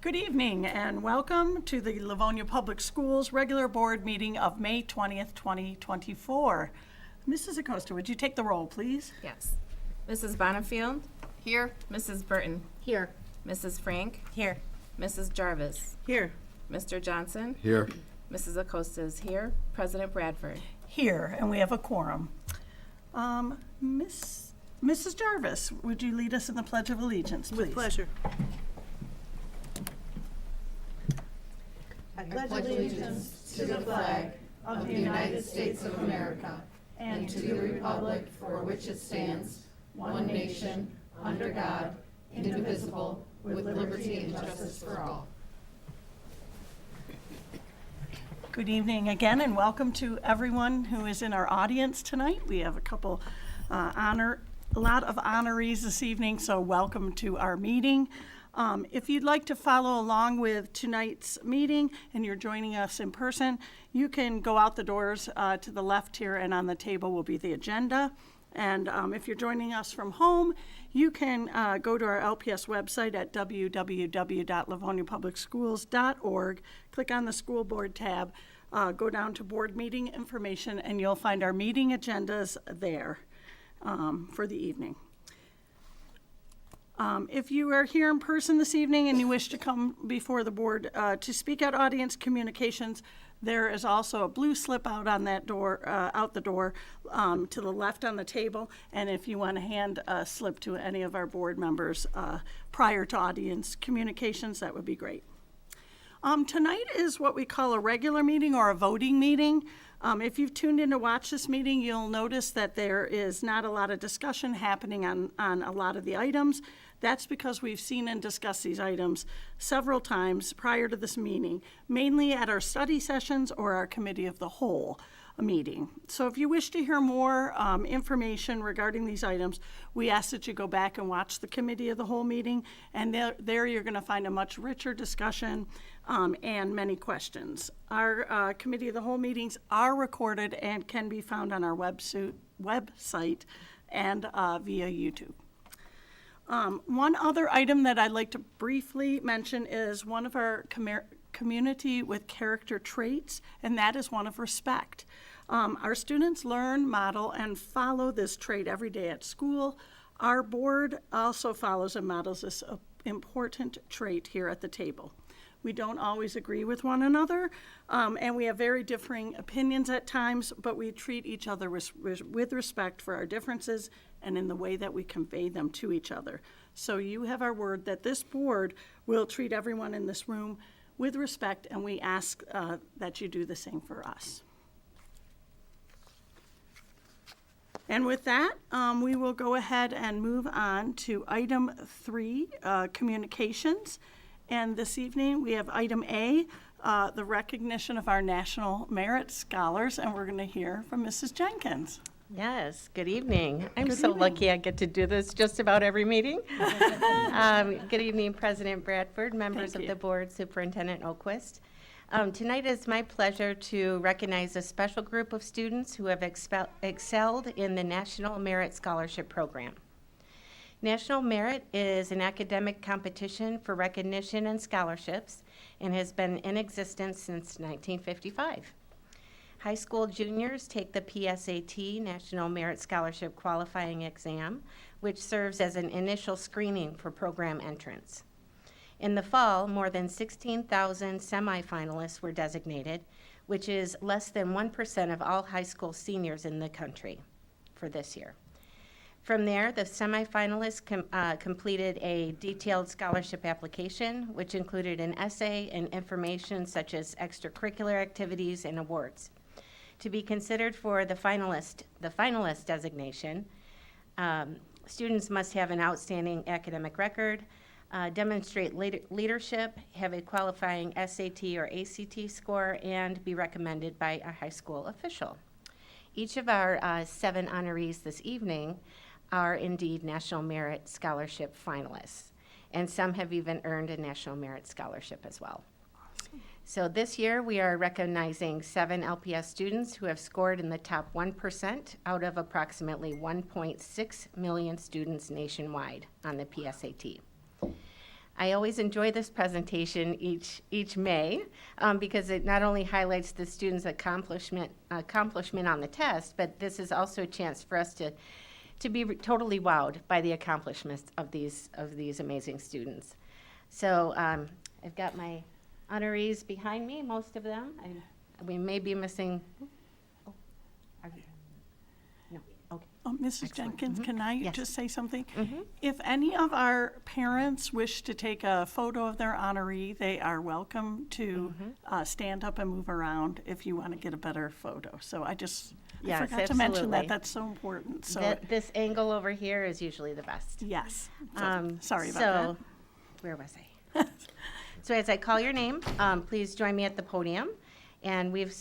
Good evening and welcome to the Livonia Public Schools regular board meeting of May 20th, 2024. Mrs. Acosta, would you take the roll, please? Yes. Mrs. Bonifield? Here. Mrs. Burton? Here. Mrs. Frank? Here. Mrs. Jarvis? Here. Mr. Johnson? Here. Mrs. Acosta is here. President Bradford? Here, and we have a quorum. Mrs. Jarvis, would you lead us in the Pledge of Allegiance, please? With pleasure. I pledge allegiance to the flag of the United States of America and to the republic for which it stands, one nation, under God, indivisible, with liberty and justice for all. Good evening again, and welcome to everyone who is in our audience tonight. We have a lot of honorees this evening, so welcome to our meeting. If you'd like to follow along with tonight's meeting and you're joining us in person, you can go out the doors to the left here, and on the table will be the agenda. And if you're joining us from home, you can go to our LPS website at www.livoniapublicschools.org, click on the school board tab, go down to board meeting information, and you'll find our meeting agendas there for the evening. If you are here in person this evening and you wish to come before the board to speak at audience communications, there is also a blue slip out on that door, out the door to the left on the table. And if you want to hand a slip to any of our board members prior to audience communications, that would be great. Tonight is what we call a regular meeting or a voting meeting. If you've tuned in to watch this meeting, you'll notice that there is not a lot of discussion happening on a lot of the items. That's because we've seen and discussed these items several times prior to this meeting, mainly at our study sessions or our committee of the whole meeting. So if you wish to hear more information regarding these items, we ask that you go back and watch the committee of the whole meeting, and there you're going to find a much richer discussion and many questions. Our committee of the whole meetings are recorded and can be found on our website and via YouTube. One other item that I'd like to briefly mention is one of our community with character traits, and that is one of respect. Our students learn, model, and follow this trait every day at school. Our board also follows and models this important trait here at the table. We don't always agree with one another, and we have very differing opinions at times, but we treat each other with respect for our differences and in the way that we convey them to each other. So you have our word that this board will treat everyone in this room with respect, and we ask that you do the same for us. And with that, we will go ahead and move on to item 3, communications. And this evening, we have item A, the recognition of our National Merit Scholars, and we're going to hear from Mrs. Jenkins. Yes, good evening. I'm Good so evening. lucky I get to do this just about every meeting. Good evening, President Bradford, members Thank of you. the board, Superintendent Oquist. Tonight is my pleasure to recognize a special group of students who have excelled in the National Merit Scholarship Program. National Merit is an academic competition for recognition and scholarships and has been in existence since 1955. High school juniors take the PSAT, National Merit Scholarship Qualifying Exam, which serves as an initial screening for program entrance. In the fall, more than 16,000 semifinalists were designated, which is less than 1% of all high school seniors in the country for this year. From there, the semifinalists completed a detailed scholarship application, which included an essay and information such as extracurricular activities and awards. To be considered for the finalist designation, students must have an outstanding academic record, demonstrate leadership, have a qualifying SAT or ACT score, and be recommended by a high school official. Each of our 7 honorees this evening are indeed National Merit Scholarship finalists, and some have even earned a National Merit Scholarship as well. So this year we are recognizing 7 LPS students who have scored in the top 1% out of approximately 1.6 million students nationwide on the PSAT. I always enjoy this presentation each May because it not only highlights the students' accomplishment on the test, but this is also a chance for us to be totally wowed by the accomplishments of these amazing students. So I've got my honorees behind me, most of them. We may be missing. Oh, no, okay. Mrs. Jenkins, can I Yes. just say something? Mhm. If any of our parents wish to take a photo of their honoree, they are welcome to stand up and move around if you want to get a better photo. So I Yes, forgot to mention absolutely. that. That's so important. So This angle over here is usually the best. yes. So, sorry about So, where was I? So as I call your name, please join me at the podium. And we've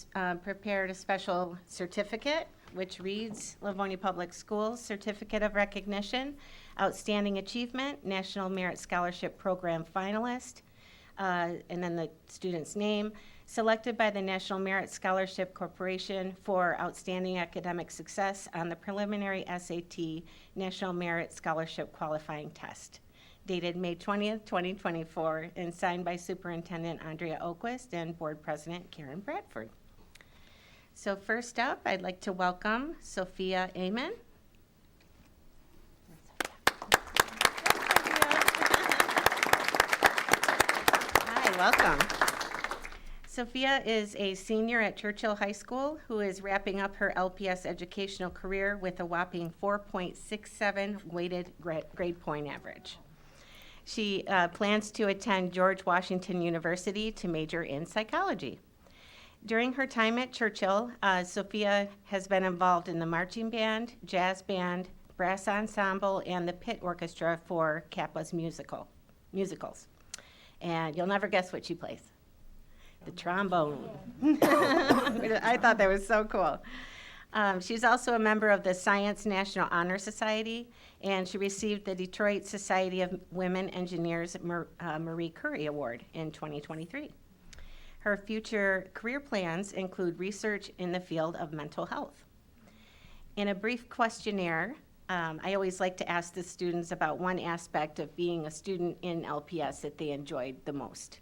prepared a special certificate, which reads Livonia Public Schools Certificate of Recognition, Outstanding Achievement, National Merit Scholarship Program finalist, and then the student's name, selected by the National Merit Scholarship Corporation for outstanding academic success on the preliminary SAT National Merit Scholarship Qualifying Test, dated May 20th, 2024, and signed by Superintendent Andrea Oquist and Board President Karen Bradford. So first up, I'd like to welcome Sophia Amen. Hi, welcome. Sophia is a senior at Churchill High School who is wrapping up her LPS educational career with a whopping 4.67 weighted grade point average. She plans to attend George Washington University to major in psychology. During her time at Churchill, Sophia has been involved in the marching band, jazz band, brass ensemble, and the pit orchestra for Kappa's musicals. And you'll never guess what she plays. The trombone. I thought that was so cool. She's also a member of the Science National Honor Society, and she received the Detroit Society of Women Engineers Marie Curie Award in 2023. Her future career plans include research in the field of mental health. In a brief questionnaire, I always like to ask the students about one aspect of being a student in LPS that they enjoyed the most.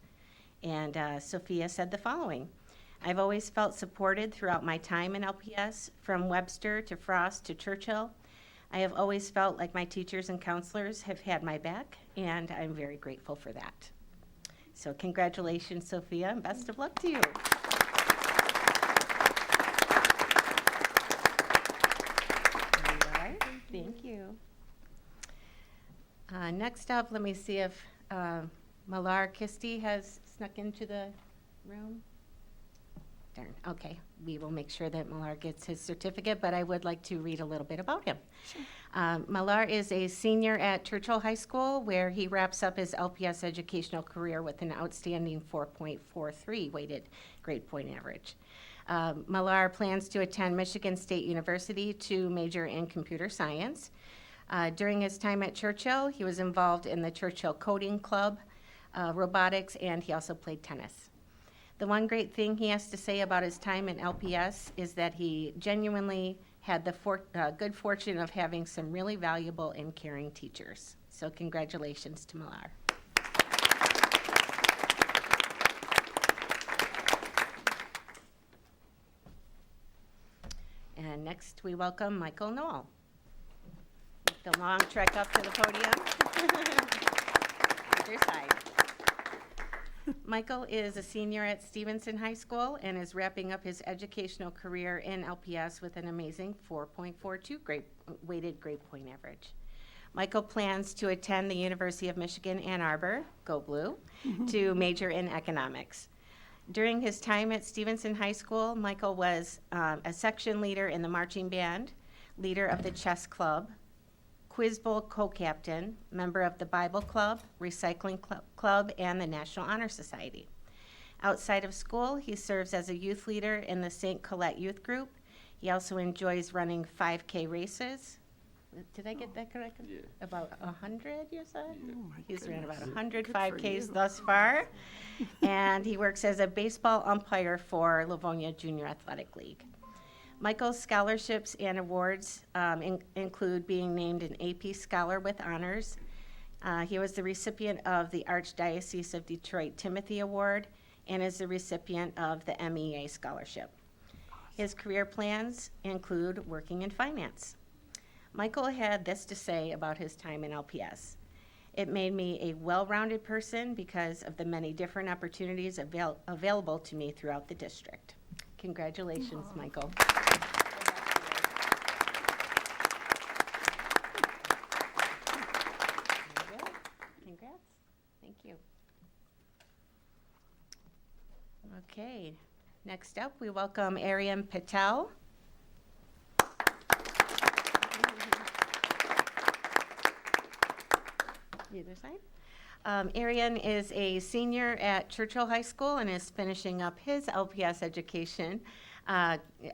And Sophia said the following: I've always felt supported throughout my time in LPS, from Webster to Frost to Churchill. I have always felt like my teachers and counselors have had my back, and I'm very grateful for that. So congratulations, Sophia, and best of luck to you. There you are. Thank you. Next up, let me see if Malar Kisti has snuck into the room. Darn, okay. We will make sure that Malar gets his certificate, but I would like to read a little bit about him. Sure. Malar is a senior at Churchill High School, where he wraps up his LPS educational career with an outstanding 4.43 weighted grade point average. Malar plans to attend Michigan State University to major in computer science. During his time at Churchill, he was involved in the Churchill Coding Club, robotics, and he also played tennis. The one great thing he has to say about his time in LPS is that he genuinely had the good fortune of having some really valuable and caring teachers. So congratulations to Malar. And next we welcome Michael Noel. The long trek up to the podium. Other side. Michael is a senior at Stevenson High School and is wrapping up his educational career in LPS with an amazing 4.42 weighted grade point average. Michael plans to attend the University of Michigan Ann Arbor, go blue, to major in economics. During his time at Stevenson High School, Michael was a section leader in the marching band, leader of the chess club, Quiz Bowl co-captain, member of the Bible Club, Recycling Club, and the National Honor Society. Outside of school, he serves as a youth leader in the St. Colette Youth Group. He also enjoys running 5K races. Did I get that correct? Yeah. About 100, you said? Oh my He's ran about goodness. 100 Good for 5Ks you. thus far. And he works as a baseball umpire for Livonia Junior Athletic League. Michael's scholarships and awards include being named an AP Scholar with Honors, He was the recipient of the Archdiocese of Detroit Timothy Award and is the recipient of the MEA Scholarship. His career plans include working in finance. Michael had this to say about his time in LPS. It made me a well-rounded person because of the many different opportunities available to me throughout the district. Congratulations, Michael. Congrats. Thank you. Okay, next up, we welcome Aryan Patel. Either side. Aryan is a senior at Churchill High School and is finishing up his LPS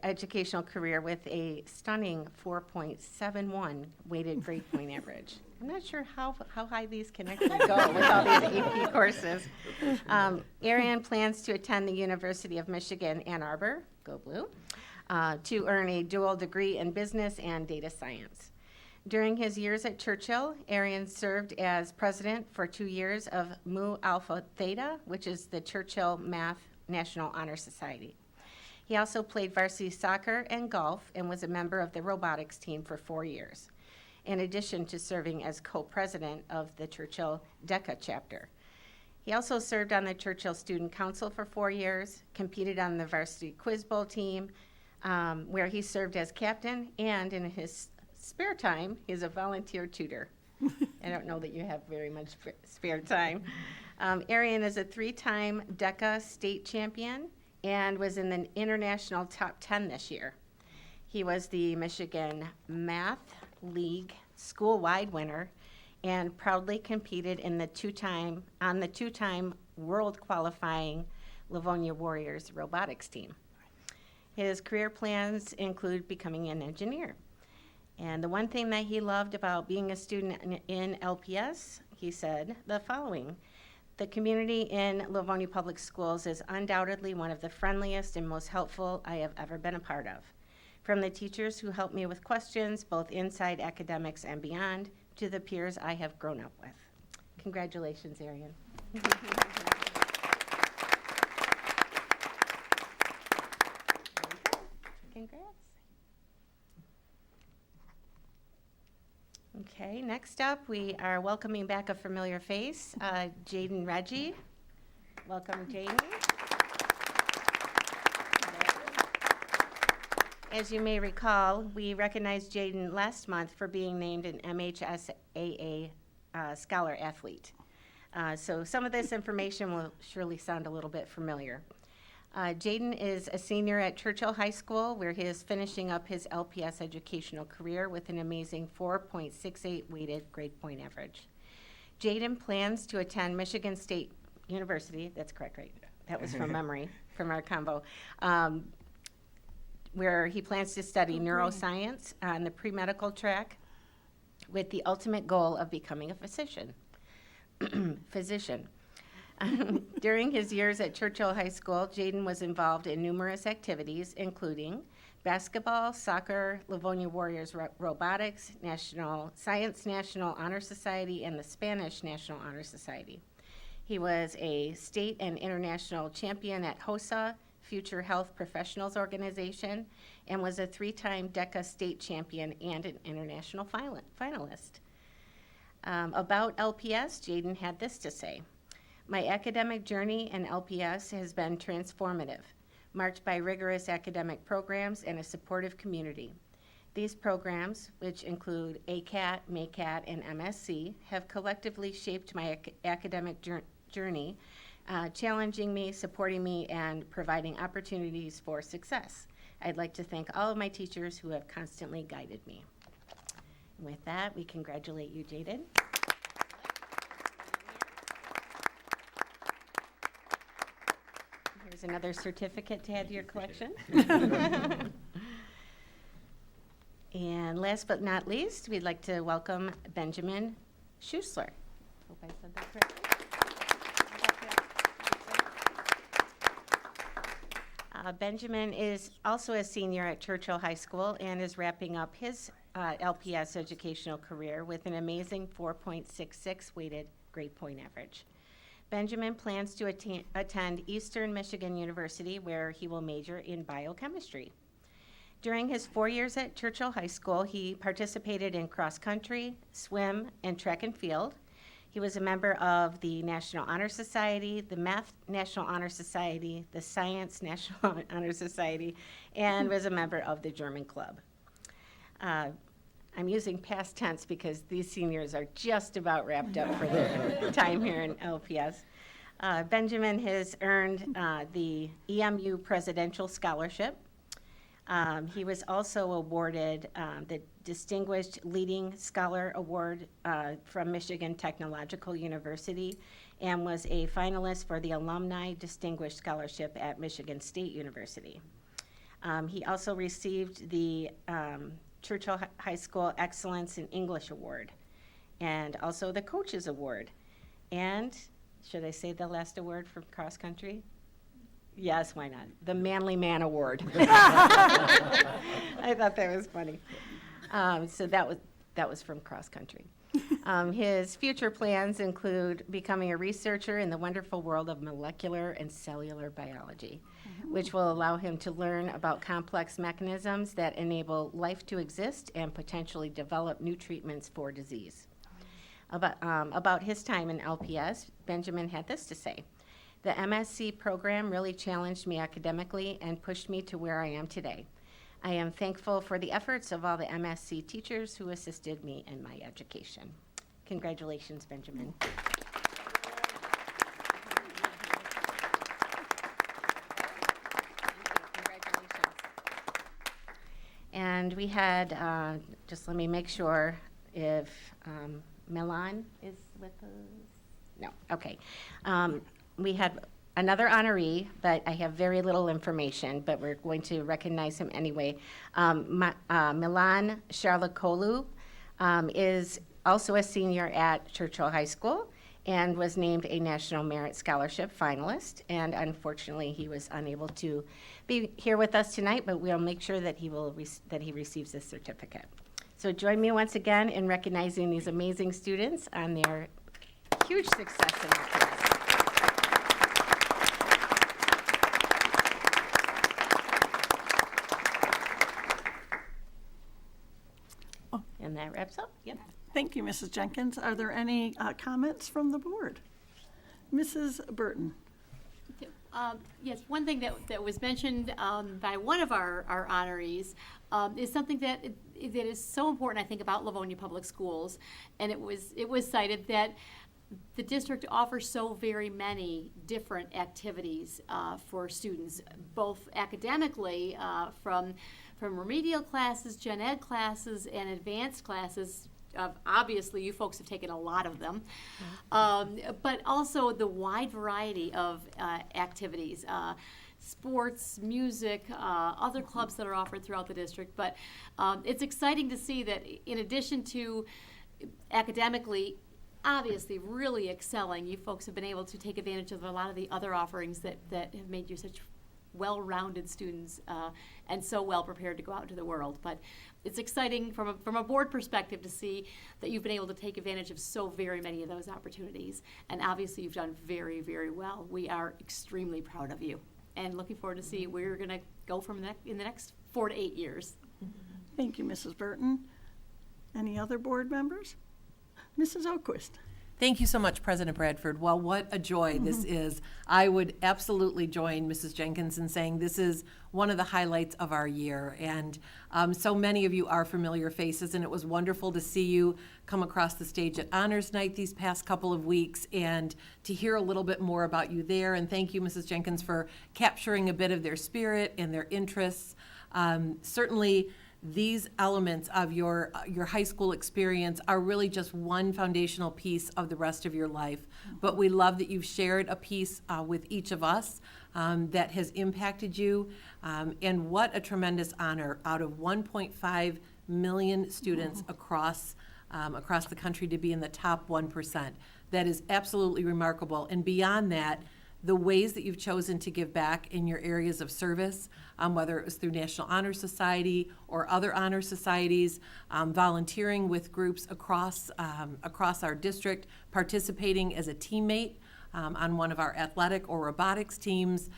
educational career with a stunning 4.71 weighted grade point average. I'm not sure how high these can actually go with all these AP courses. Aryan plans to attend the University of Michigan, Ann Arbor, go blue, to earn a dual degree in business and data science. During his years at Churchill, Aryan served as president for 2 years of Mu Alpha Theta, which is the Churchill Math National Honor Society. He also played varsity soccer and golf and was a member of the robotics team for 4 years, in addition to serving as co-president of the Churchill DECA chapter. He also served on the Churchill Student Council for 4 years, competed on the varsity quiz bowl team, where he served as captain, and in his spare time, he's a volunteer tutor. I don't know that you have very much spare time. Aryan is a 3-time DECA state champion and was in the international top 10 this year. He was the Michigan Math League school-wide winner and proudly competed in the two-time world qualifying Livonia Warriors robotics team. His career plans include becoming an engineer. And the one thing that he loved about being a student in LPS, he said the following: the community in Livonia Public Schools is undoubtedly one of the friendliest and most helpful I have ever been a part of. From the teachers who help me with questions, both inside academics and beyond, to the peers I have grown up with. Congratulations, Aryan. Congrats. Okay, next up, we are welcoming back a familiar face, Jaden Reggie. Welcome, Jaden. As you may recall, we recognized Jaden last month for being named an MHSAA Scholar Athlete. So some of this information will surely sound a little bit familiar. Jaden is a senior at Churchill High School, where he is finishing up his LPS educational career with an amazing 4.68 weighted grade point average. Jaden plans to attend Michigan State University, that's correct, right? That was from memory, from our combo, where he plans to study neuroscience on the pre-medical track with the ultimate goal of becoming a physician. During his years at Churchill High School, Jaden was involved in numerous activities, including basketball, soccer, Livonia Warriors robotics, National Science National Honor Society, and the Spanish National Honor Society. He was a state and international champion at HOSA, Future Health Professionals Organization, and was a 3-time DECA state champion and an international finalist. About LPS, Jaden had this to say: my academic journey in LPS has been transformative, marked by rigorous academic programs and a supportive community. These programs, which include ACAT, MACAT, and MSc, have collectively shaped my academic journey, challenging me, supporting me, and providing opportunities for success. I'd like to thank all of my teachers who have constantly guided me. And with that, we congratulate you, Jaden. Here's another certificate to add to your collection. And last but not least, we'd like to welcome Benjamin Schussler. Hope I said that correctly. Benjamin is also a senior at Churchill High School and is wrapping up his LPS educational career with an amazing 4.66 weighted grade point average. Benjamin plans to attend Eastern Michigan University, where he will major in biochemistry. During his 4 years at Churchill High School, he participated in cross country, swim, and track and field. He was a member of the National Honor Society, the Math National Honor Society, the Science National Honor Society, and was a member of the German Club. I'm using past tense because these seniors are just about wrapped up for their time here in LPS. Benjamin has earned the EMU Presidential Scholarship. He was also awarded the Distinguished Leading Scholar Award from Michigan Technological University and was a finalist for the Alumni Distinguished Scholarship at Michigan State University. He also received the Churchill High School Excellence in English Award and also the Coaches Award. And should I say the last award from cross country? Yes, why not? The Manly Man Award. I thought that was funny. So that was from cross country. His future plans include becoming a researcher in the wonderful world of molecular and cellular biology, which will allow him to learn about complex mechanisms that enable life to exist and potentially develop new treatments for disease. About his time in LPS, Benjamin had this to say: "The MSc program really challenged me academically and pushed me to where I am today. I am thankful for the efforts of all the MSc teachers who assisted me in my education." Congratulations, Benjamin. Congratulations. And we had, just let me make sure if Milan is with us. No, okay. We had another honoree, but I have very little information, but we're going to recognize him anyway. Milan Charlikolu is also a senior at Churchill High School and was named a National Merit Scholarship finalist. And unfortunately, he was unable to be here with us tonight, but we'll make sure that he receives this certificate. So join me once again in recognizing these amazing students on their huge success in their class. And that wraps up. Yep. Thank you, Mrs. Jenkins. Are there any comments from the board? Mrs. Burton. Yes, one thing that was mentioned by one of our honorees is something that is so important, I think, about Livonia Public Schools, and it was cited that the district offers so very many different activities for students, both academically from remedial classes, gen ed classes, and advanced classes. Obviously, you folks have taken a lot of them, but also the wide variety of activities, sports, music, other clubs that are offered throughout the district. But it's exciting to see that in addition to academically, obviously really excelling, you folks have been able to take advantage of a lot of the other offerings that have made you such well-rounded students and so well prepared to go out into the world. But it's exciting from a board perspective to see that you've been able to take advantage of so very many of those opportunities. And obviously you've done very, very well. We are extremely proud of you and looking forward to see where you're going to go in the next 4 to 8 years. Thank you, Mrs. Burton. Any other board members? Mrs. Oquist. Thank you so much, President Bradford. Well, what a joy this is. I would absolutely join Mrs. Jenkins in saying this is one of the highlights of our year. And so many of you are familiar faces, and it was wonderful to see you come across the stage at Honors Night these past couple of weeks and to hear a little bit more about you there. And thank you, Mrs. Jenkins, for capturing a bit of their spirit and their interests. Certainly, these elements of your high school experience are really just one foundational piece of the rest of your life. But we love that you've shared a piece with each of us that has impacted you. And what a tremendous honor out of 1.5 million students across the country to be in the top 1%. That is absolutely remarkable. And beyond that, the ways that you've chosen to give back in your areas of service, whether it was through National Honor Society or other honor societies, volunteering with groups across our district, participating as a teammate on one of our athletic or robotics teams.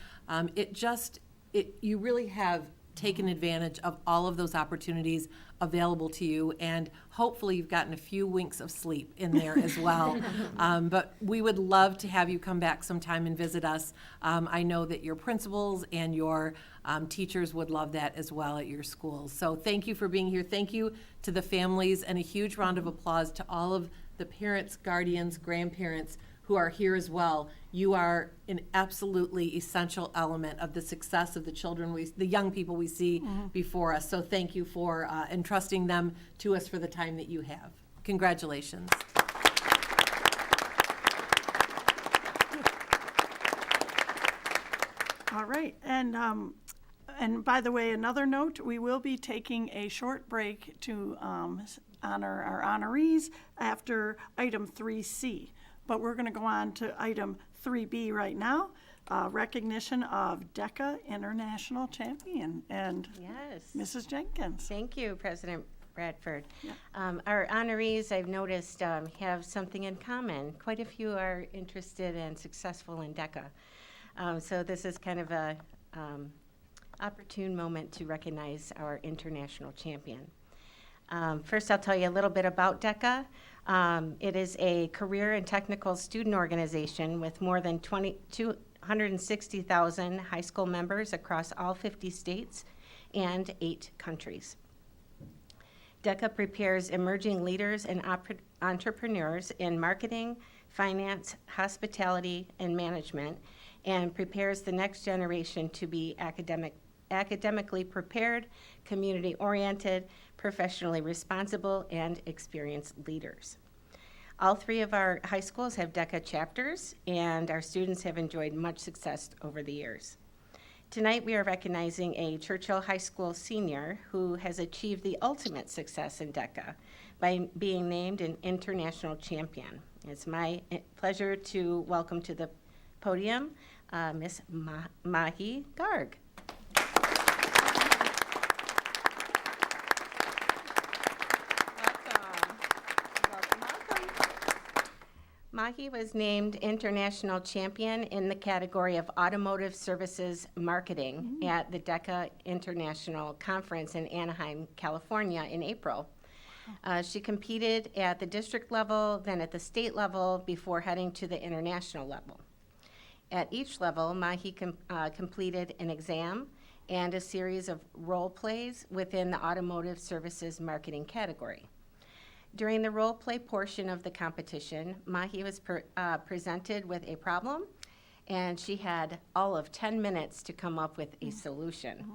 You really have taken advantage of all of those opportunities available to you, and hopefully you've gotten a few winks of sleep in there as well. But we would love to have you come back sometime and visit us. I know that your principals and your teachers would love that as well at your schools. So thank you for being here. Thank you to the families, and a huge round of applause to all of the parents, guardians, grandparents who are here as well. You are an absolutely essential element of the success of the children, the young people we see before us. So thank you for entrusting them to us for the time that you have. Congratulations. All right, and by the way, another note, we will be taking a short break to honor our honorees after item 3C. But we're going to go on to item 3B right now, recognition of DECA International Champion. And Yes. Mrs. Jenkins. Thank you, President Bradford. Our honorees, I've noticed, have something in common. Quite a few are interested and successful in DECA. So this is kind of a opportune moment to recognize our international champion. First, I'll tell you a little bit about DECA. It is a career and technical student organization with more than 260,000 high school members across all 50 states and 8 countries. DECA prepares emerging leaders and entrepreneurs in marketing, finance, hospitality, and management, and prepares the next generation to be academically prepared, community-oriented, professionally responsible, and experienced leaders. All 3 of our high schools have DECA chapters, and our students have enjoyed much success over the years. Tonight, we are recognizing a Churchill High School senior who has achieved the ultimate success in DECA by being named an international champion. It's my pleasure to welcome to the podium Miss Mahi Garg. Mahi was named International Champion in the category of Automotive Services Marketing at the DECA International Conference in Anaheim, California in April. She competed at the district level, then at the state level, before heading to the international level. At each level, Mahi completed an exam and a series of role plays within the Automotive Services Marketing category. During the role play portion of the competition, Mahi was presented with a problem, and she had all of 10 minutes to come up with a solution.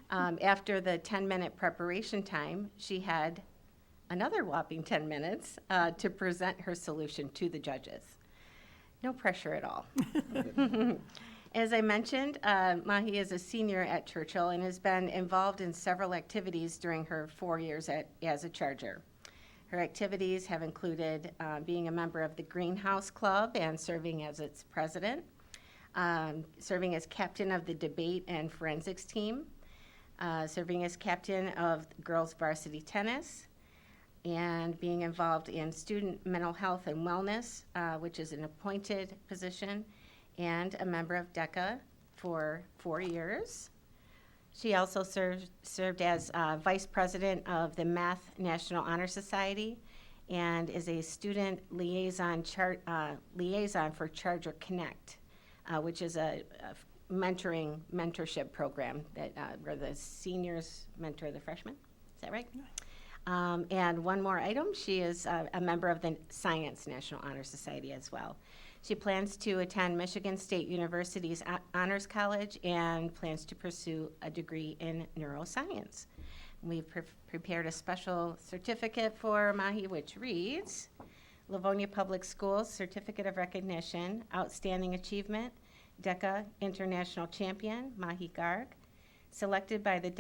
After the 10-minute preparation time, she had another whopping 10 minutes to present her solution to the judges. No pressure at all. As I mentioned, Mahi is a senior at Churchill and has been involved in several activities during her 4 years as a Charger. Her activities have included being a member of the Greenhouse Club and serving as its president, serving as captain of the debate and forensics team, serving as captain of girls varsity tennis, and being involved in student mental health and wellness, which is an appointed position, and a member of DECA for 4 years. She also served as vice president of the Math National Honor Society and is a student liaison for Charger Connect, which is a mentorship program that where the seniors mentor the freshmen. Is that right? And one more item, she is a member of the Science National Honor Society as well. She plans to attend Michigan State University's Honors College and plans to pursue a degree in neuroscience. We've prepared a special certificate for Mahi, which reads, Livonia Public Schools Certificate of Recognition, Outstanding Achievement, DECA International Champion, Mahi Garg, selected by the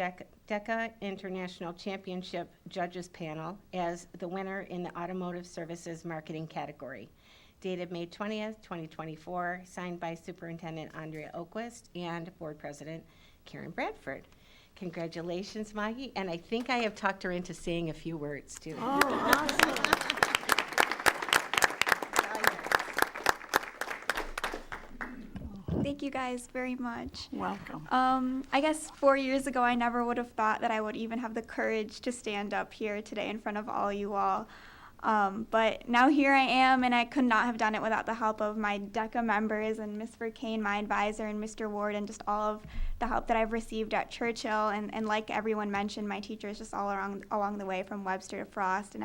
DECA International Championship Judges Panel as the winner in the Automotive Services Marketing category. dated May 20th, 2024, signed by Superintendent Andrea Oquist and Board President Karen Bradford. Congratulations, Maggie, and I think I have talked her into saying a few words, too. Oh, awesome. Thank you guys very much. Welcome. I guess 4 years ago, I never would have thought that I would even have the courage to stand up here today in front of all you all. But now here I am, and I could not have done it without the help of my DECA members and Ms. Verkane, my advisor, and Mr. Ward, and just all of the help that I've received at Churchill. And like everyone mentioned, my teachers just all along the way from Webster to Frost. And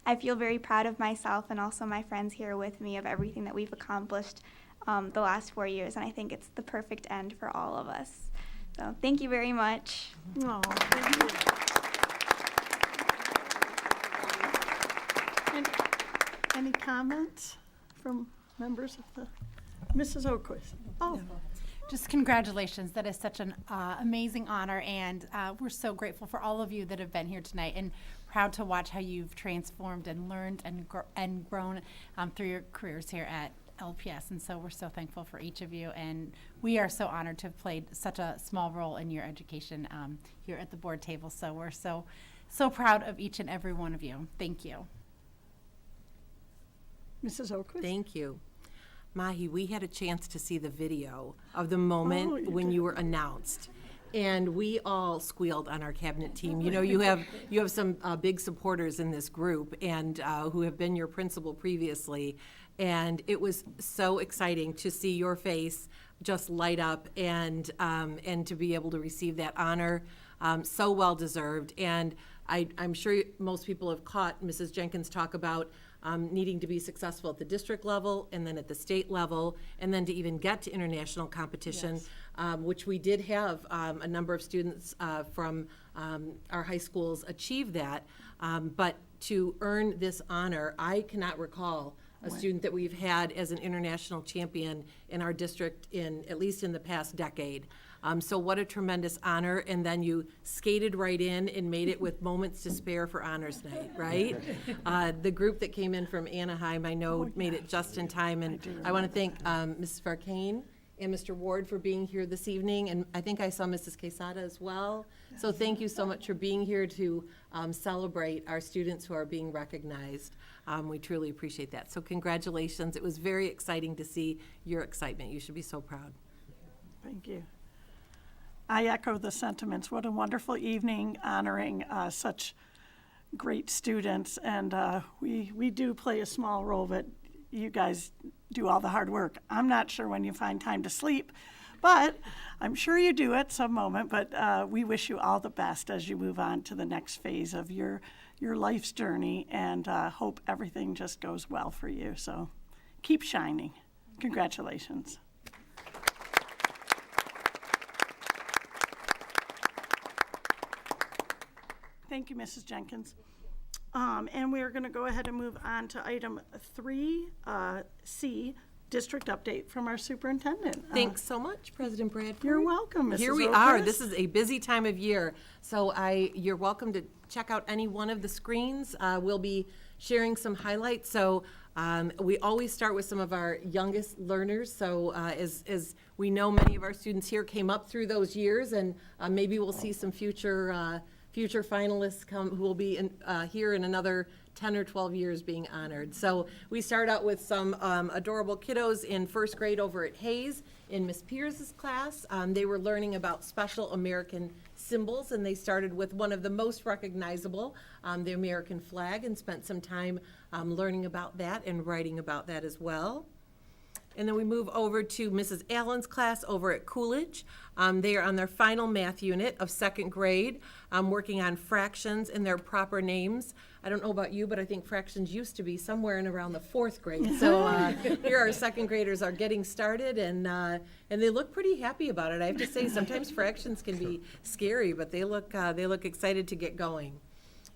I feel very proud of myself and also my friends here with me of everything that we've accomplished the last 4 years. And I think it's the perfect end for all of us. So thank you very much. Oh, thank you. Any comments from members of the, Mrs. Oquist? Oh, Just congratulations. That is such an amazing honor, and we're so grateful for all of you that have been here tonight, and proud to watch how you've transformed and learned and grown through your careers here at LPS. And so we're so thankful for each of you, and we are so honored to have played such a small role in your education here at the board table. So we're so proud of each and every one of you. Thank you. Mrs. Oquist? Thank you. Mahi, we had a chance to see the video of the moment when you were announced. And we all squealed on our cabinet team. You know, you have some big supporters in this group and who have been your principal previously. And it was so exciting to see your face just light up and to be able to receive that honor. So well deserved. And I'm sure most people have caught Mrs. Jenkins talk about needing to be successful at the district level and then at the state level and then to even get to international competition, which we did have a number of students from our high schools achieve that. But to earn this honor, I cannot recall a student that we've had as an international champion in our district at least in the past decade. So what a tremendous honor, and then you skated right in and made it with moments to spare for honors night, right? The group that came in from Anaheim, I know, made it just in time, and I want to thank Mrs. Verkane and Mr. Ward for being here this evening, and I think I saw Mrs. Quesada as well. So thank you so much for being here to celebrate our students who are being recognized. We truly appreciate that. So congratulations. It was very exciting to see your excitement. You should be so proud. Thank you. I echo the sentiments. What a wonderful evening honoring such great students. And we do play a small role, but you guys do all the hard work. I'm not sure when you find time to sleep, but I'm sure you do at some moment. But we wish you all the best as you move on to the next phase of your life's journey, and hope everything just goes well for you. So keep shining. Congratulations. Thank you, Mrs. Jenkins. And we are going to go ahead and move on to item 3C, district update from our superintendent. Thanks so much, President Bradford. You're welcome, Mrs. Here we are. Oquist. This is a busy time of year, so you're welcome to check out any one of the screens. We'll be sharing some highlights. So we always start with some of our youngest learners. So as we know, many of our students here came up through those years, and maybe we'll see some future finalists who will be here in another 10 or 12 years being honored. So we start out with some adorable kiddos in first grade over at Hayes in Miss Pierce's class. They were learning about special American symbols, and they started with one of the most recognizable, the American flag, and spent some time learning about that and writing about that as well. And then we move over to Mrs. Allen's class over at Coolidge. They are on their final math unit of second grade, working on fractions and their proper names. I don't know about you, but I think fractions used to be somewhere in around the fourth grade. So here our second graders are getting started, and they look pretty happy about it. I have to say, sometimes fractions can be scary, but they look excited to get going.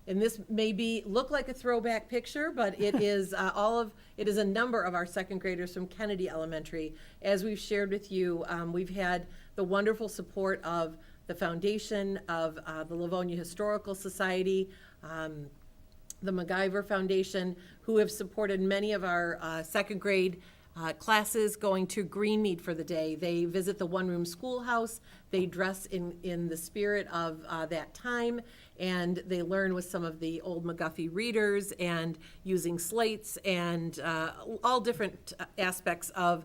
And this may look like a throwback picture, but it is it is a number of our second graders from Kennedy Elementary. As we've shared with you, we've had the wonderful support of the foundation of the Livonia Historical Society, the MacGyver Foundation, who have supported many of our second grade classes going to Greenmead for the day. They visit the one-room schoolhouse, they dress in the spirit of that time, and they learn with some of the old McGuffey readers and using slates and all different aspects of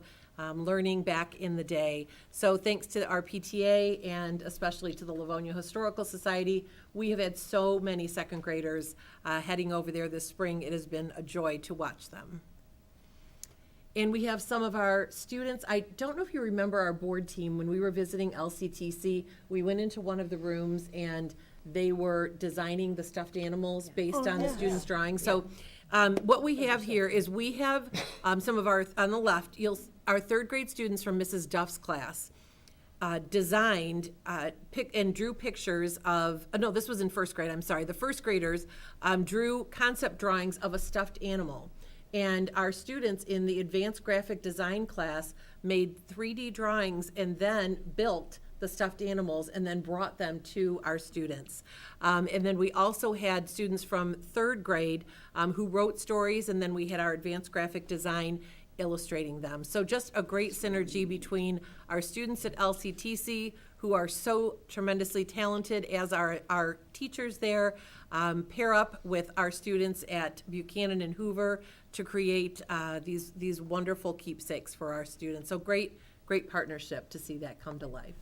learning back in the day. So thanks to our PTA and especially to the Livonia Historical Society, we have had so many second graders heading over there this spring. It has been a joy to watch them. And we have some of our students. I don't know if you remember our board team, when we were visiting LCTC, we went into one of the rooms and they were designing the stuffed animals based on the students' drawings. So what we have here is we have some of our, on the left, our third grade students from Mrs. Duff's class designed and drew pictures of, no, this was in first grade, I'm sorry. The first graders drew concept drawings of a stuffed animal. And our students in the advanced graphic design class made 3D drawings and then built the stuffed animals and then brought them to our students. And then we also had students from third grade who wrote stories, and then we had our advanced graphic design illustrating them. So just a great synergy between our students at LCTC, who are so tremendously talented, as our teachers there, pair up with our students at Buchanan and Hoover to create these wonderful keepsakes for our students. So great partnership to see that come to life.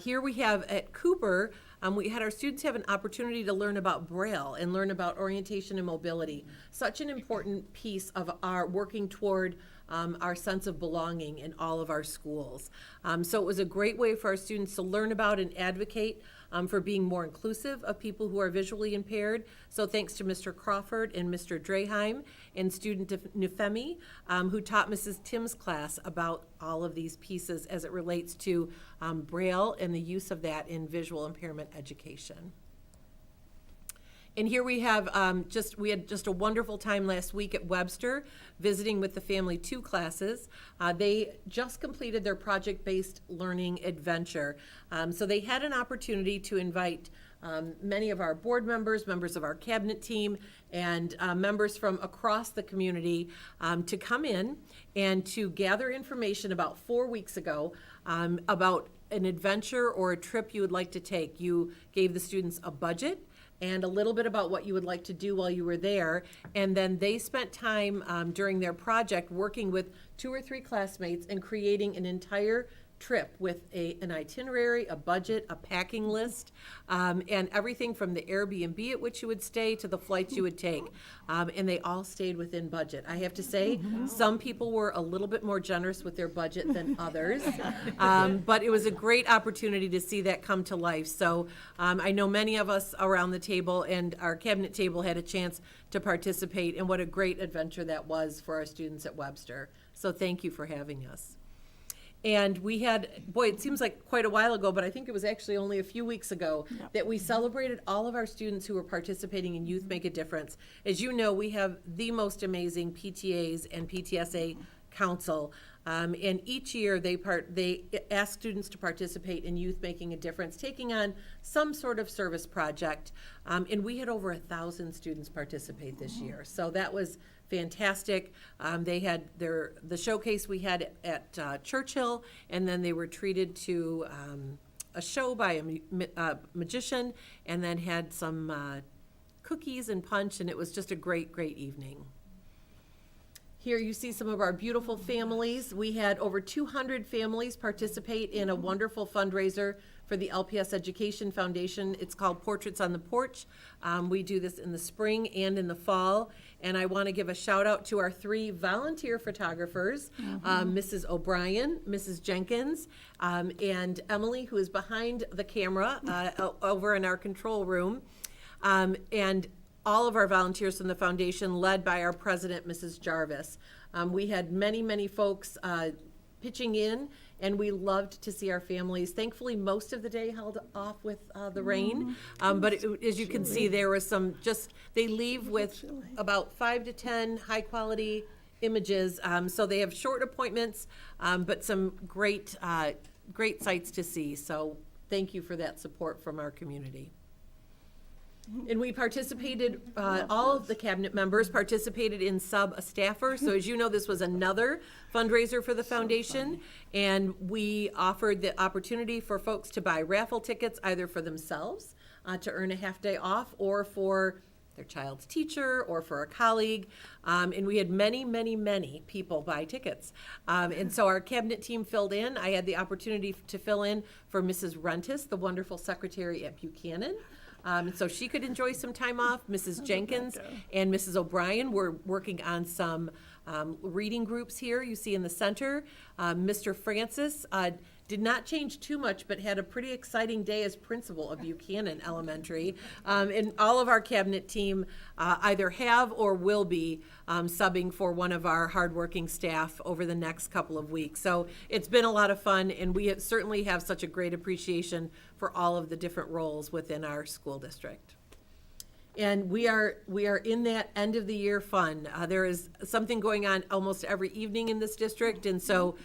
Here we have at Cooper, we had our students have an opportunity to learn about Braille and learn about orientation and mobility. Such an important piece of our working toward our sense of belonging in all of our schools. So it was a great way for our students to learn about and advocate for being more inclusive of people who are visually impaired. So thanks to Mr. Crawford and Mr. Draheim and student Nufemi, who taught Mrs. Tim's class about all of these pieces as it relates to Braille and the use of that in visual impairment education. And here we have we had just a wonderful time last week at Webster visiting with the Family 2 classes. They just completed their project-based learning adventure. So they had an opportunity to invite many of our board members, members of our cabinet team, and members from across the community to come in and to gather information about 4 weeks ago about an adventure or a trip you would like to take. You gave the students a budget and a little bit about what you would like to do while you were there. And then they spent time during their project working with 2 or 3 classmates and creating an entire trip with an itinerary, a budget, a packing list, and everything from the Airbnb at which you would stay to the flights you would take. And they all stayed within budget. I have to say, some people were a little bit more generous with their budget than others, but it was a great opportunity to see that come to life. So I know many of us around the table and our cabinet table had a chance to participate, and what a great adventure that was for our students at Webster. So thank you for having us. And we had, boy, it seems like quite a while ago, but I think it was actually only a few weeks ago that we celebrated all of our students who were participating in Youth Make a Difference. As you know, we have the most amazing PTAs and PTSA Council. And each year they ask students to participate in Youth Making a Difference, taking on some sort of service project. And we had over 1,000 students participate this year. So that was fantastic. They had the showcase we had at Churchill, and then they were treated to a show by a magician, and then had some cookies and punch, and it was just a great evening. Here you see some of our beautiful families. We had over 200 families participate in a wonderful fundraiser for the LPS Education Foundation. It's called Portraits on the Porch. We do this in the spring and in the fall. And I want to give a shout out to our 3 volunteer photographers, Mrs. O'Brien, Mrs. Jenkins, and Emily, who is behind the camera over in our control room. And all of our volunteers from the foundation, led by our president, Mrs. Jarvis. We had many folks pitching in, and we loved to see our families. Thankfully, most of the day held off with the rain, but as you can see, there was some they leave with about 5 to 10 high-quality images, so they have short appointments, but some great sights to see, so thank you for that support from our community. And we participated, all of the cabinet members participated in Sub a Staffer. So as you know, this was another fundraiser for the foundation. And we offered the opportunity for folks to buy raffle tickets either for themselves to earn a half day off, or for their child's teacher, or for a colleague. And we had many, many, many people buy tickets. And so our cabinet team filled in. I had the opportunity to fill in for Mrs. Rentis, the wonderful secretary at Buchanan. So she could enjoy some time off. Mrs. Jenkins and Mrs. O'Brien were working on some reading groups here, you see in the center. Mr. Francis did not change too much, but had a pretty exciting day as principal of Buchanan Elementary. And all of our cabinet team either have or will be subbing for one of our hardworking staff over the next couple of weeks. So it's been a lot of fun, and we certainly have such a great appreciation for all of the different roles within our school district. And we are in that end of the year fun. There is something going on almost every evening in this district, and so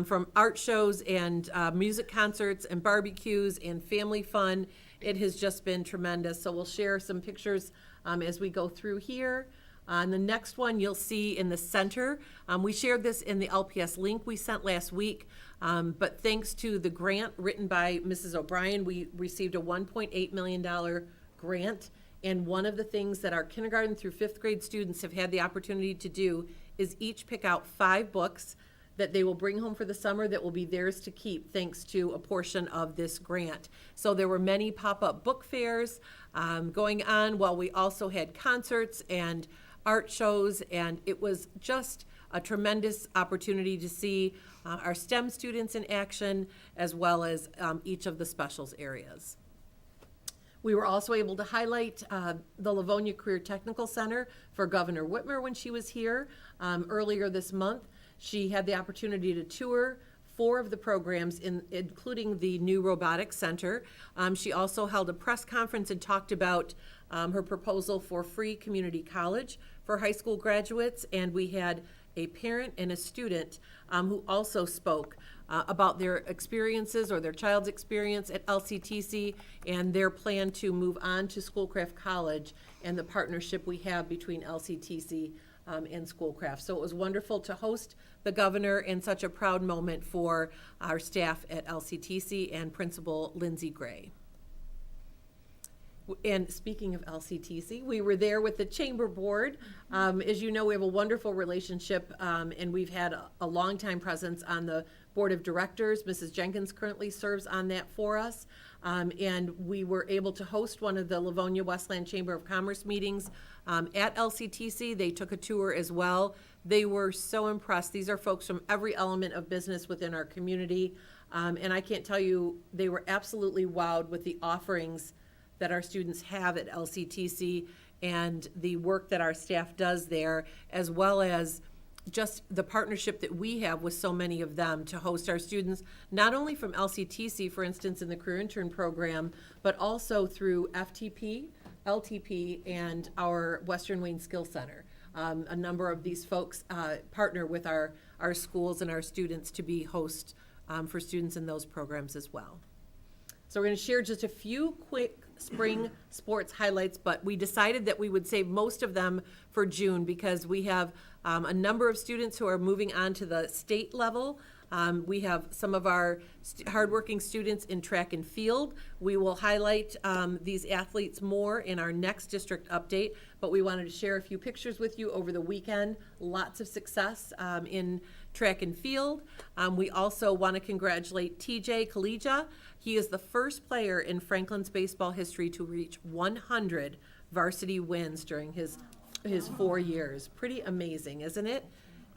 from art shows and music concerts and barbecues and family fun, it has just been tremendous. So we'll share some pictures as we go through here. On the next one, you'll see in the center, we shared this in the LPS link we sent last week, but thanks to the grant written by Mrs. O'Brien, we received a $1.8 million grant. And one of the things that our kindergarten through fifth grade students have had the opportunity to do is each pick out 5 books that they will bring home for the summer that will be theirs to keep, thanks to a portion of this grant. So there were many pop-up book fairs going on, while we also had concerts and art shows, and it was just a tremendous opportunity to see our STEM students in action, as well as each of the specials areas. We were also able to highlight the Livonia Career Technical Center for Governor Whitmer when she was here earlier this month. She had the opportunity to tour 4 of the programs, including the new robotics center. She also held a press conference and talked about her proposal for free community college for high school graduates. And we had a parent and a student who also spoke about their experiences, or their child's experience at LCTC, and their plan to move on to Schoolcraft College, and the partnership we have between LCTC and Schoolcraft. So it was wonderful to host the governor, and such a proud moment for our staff at LCTC and Principal Lindsay Gray. And speaking of LCTC, we were there with the Chamber Board. As you know, we have a wonderful relationship, and we've had a long-time presence on the Board of Directors. Mrs. Jenkins currently serves on that for us. And we were able to host one of the Livonia Westland Chamber of Commerce meetings at LCTC. They took a tour as well. They were so impressed. These are folks from every element of business within our community. And I can't tell you, they were absolutely wowed with the offerings that our students have at LCTC and the work that our staff does there, as well as just the partnership that we have with so many of them to host our students, not only from LCTC, for instance, in the Career Intern Program, but also through FTP, LTP, and our Western Wayne Skills Center. A number of these folks partner with our schools and our students to be hosts for students in those programs as well. So we're going to share just a few quick spring sports highlights, but we decided that we would save most of them for June, because we have a number of students who are moving on to the state level. We have some of our hardworking students in track and field. We will highlight these athletes more in our next district update, but we wanted to share a few pictures with you over the weekend. Lots of success in track and field. We also want to congratulate TJ Kalija. He is the first player in Franklin's baseball history to reach 100 varsity wins during his 4 years. Pretty amazing, isn't it?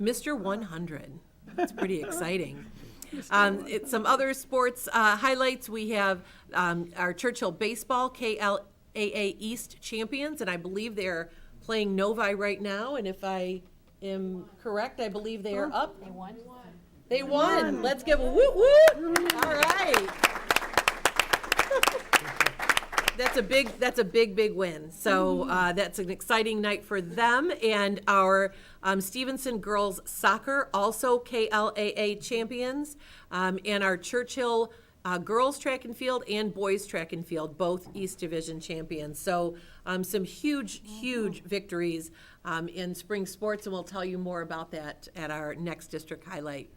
Mr. 100. That's pretty exciting. Some other sports highlights. We have our Churchill baseball KLAA East champions, and I believe they're playing Novi right now. And if I am correct, I believe they are up. They won. They won. Let's give a woot woot. All right. That's a big win. So that's an exciting night for them. And our Stevenson girls soccer, also KLAA champions, and our Churchill girls track and field and boys track and field, both East Division champions. So some huge, huge victories in spring sports, and we'll tell you more about that at our next district highlight.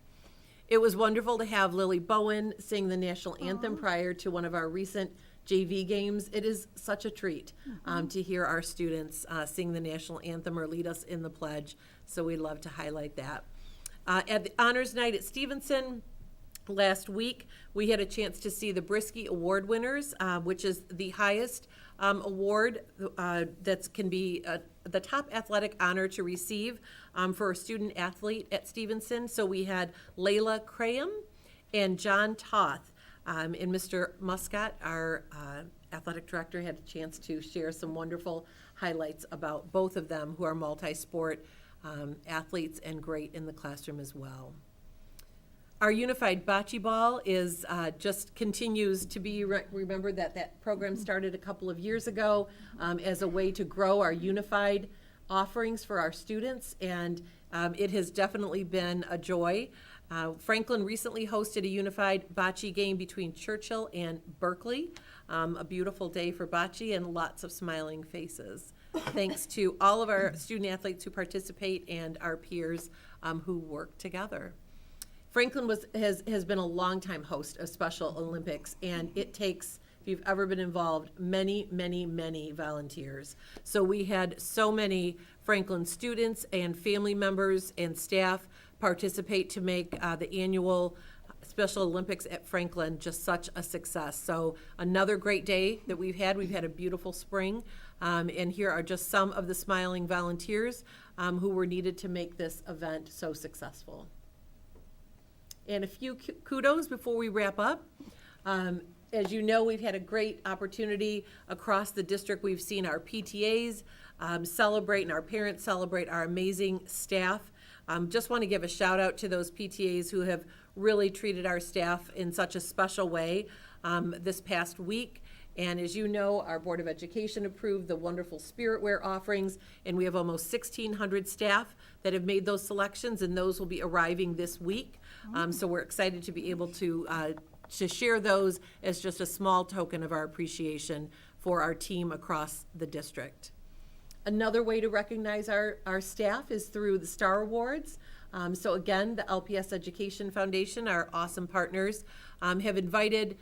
It was wonderful to have Lily Bowen sing the national anthem prior to one of our recent JV games. It is such a treat to hear our students sing the national anthem or lead us in the pledge, so we'd love to highlight that. At the honors night at Stevenson last week, we had a chance to see the Brisky Award winners, which is the highest award that can be the top athletic honor to receive for a student athlete at Stevenson. So we had Layla Craham and John Toth. And Mr. Muscat, our athletic director, had a chance to share some wonderful highlights about both of them, who are multi-sport athletes and great in the classroom as well. Our unified bocce ball is just continues to be remembered that program started a couple of years ago as a way to grow our unified offerings for our students, and it has definitely been a joy. Franklin recently hosted a unified bocce game between Churchill and Berkeley. A beautiful day for bocce and lots of smiling faces. Thanks to all of our student athletes who participate and our peers who work together. Franklin has been a longtime host of Special Olympics, and it takes, if you've ever been involved, many, many, many volunteers. So we had so many Franklin students and family members and staff participate to make the annual Special Olympics at Franklin just such a success. So another great day that we've had. We've had a beautiful spring, and here are just some of the smiling volunteers who were needed to make this event so successful. And a few kudos before we wrap up. As you know, we've had a great opportunity across the district. We've seen our PTAs celebrate and our parents celebrate our amazing staff. Just want to give a shout out to those PTAs who have really treated our staff in such a special way this past week. And as you know, our Board of Education approved the wonderful Spirit Wear offerings, and we have almost 1,600 staff that have made those selections, and those will be arriving this week. So we're excited to be able to share those as just a small token of our appreciation for our team across the district. Another way to recognize our staff is through the Star Awards. So again, the LPS Education Foundation, our awesome partners, have invited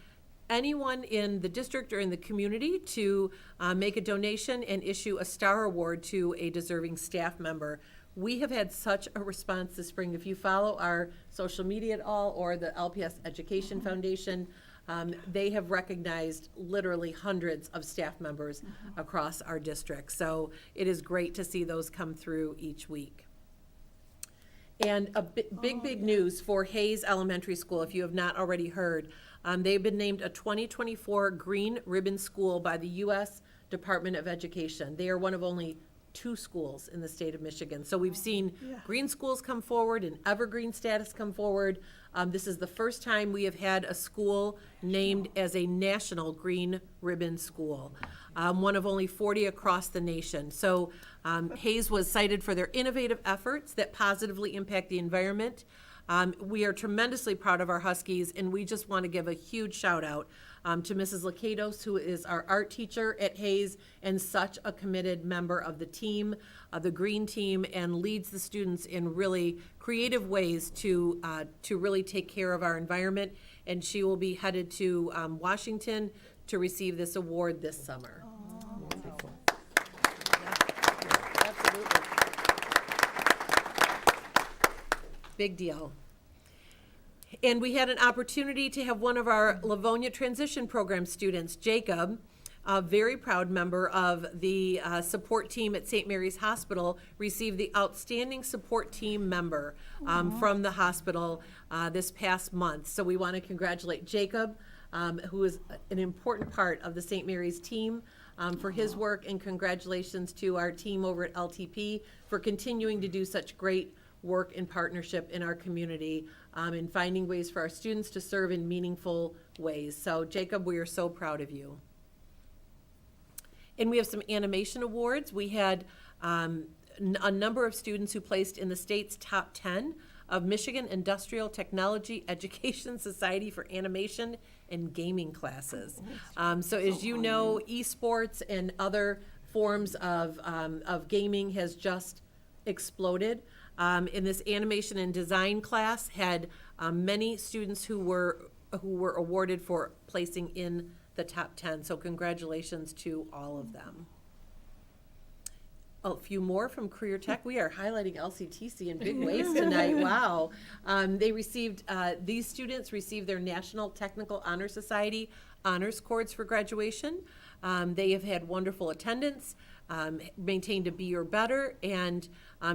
anyone in the district or in the community to make a donation and issue a Star Award to a deserving staff member. We have had such a response this spring. If you follow our social media at all or the LPS Education Foundation, they have recognized literally hundreds of staff members across our district. So it is great to see those come through each week. And a big news for Hayes Elementary School, if you have not already heard. They've been named a 2024 Green Ribbon School by the U.S. Department of Education. They are one of only 2 schools in the state of Michigan. So we've seen green schools come forward and evergreen status come forward. This is the first time we have had a school named as a national Green Ribbon School, one of only 40 across the nation. So Hayes was cited for their innovative efforts that positively impact the environment. We are tremendously proud of our Huskies, and we just want to give a huge shout out to Mrs. Lakatos, who is our art teacher at Hayes and such a committed member of the team, the green team, and leads the students in really creative ways to really take care of our environment. And she will be headed to Washington to receive this award this summer. Wonderful. Yeah, absolutely. Big deal. And we had an opportunity to have one of our Livonia Transition Program students, Jacob, a very proud member of the support team at St. Mary's Hospital, receive the Outstanding Support Team Member from the hospital this past month. So we want to congratulate Jacob, who is an important part of the St. Mary's team, for his work, and congratulations to our team over at LTP for continuing to do such great work in partnership in our community in finding ways for our students to serve in meaningful ways. So Jacob, we are so proud of you. And we have some animation awards. We had a number of students who placed in the state's top 10 of Michigan Industrial Technology Education Society for Animation and Gaming Classes. So as you know, esports and other forms of gaming has just exploded. In this animation and design class had many students who were awarded for placing in the top 10. So congratulations to all of them. A few more from Career Tech. We are highlighting LCTC in big ways tonight. Wow. These students received their National Technical Honor Society honors cords for graduation. They have had wonderful attendance, maintained a B or better, and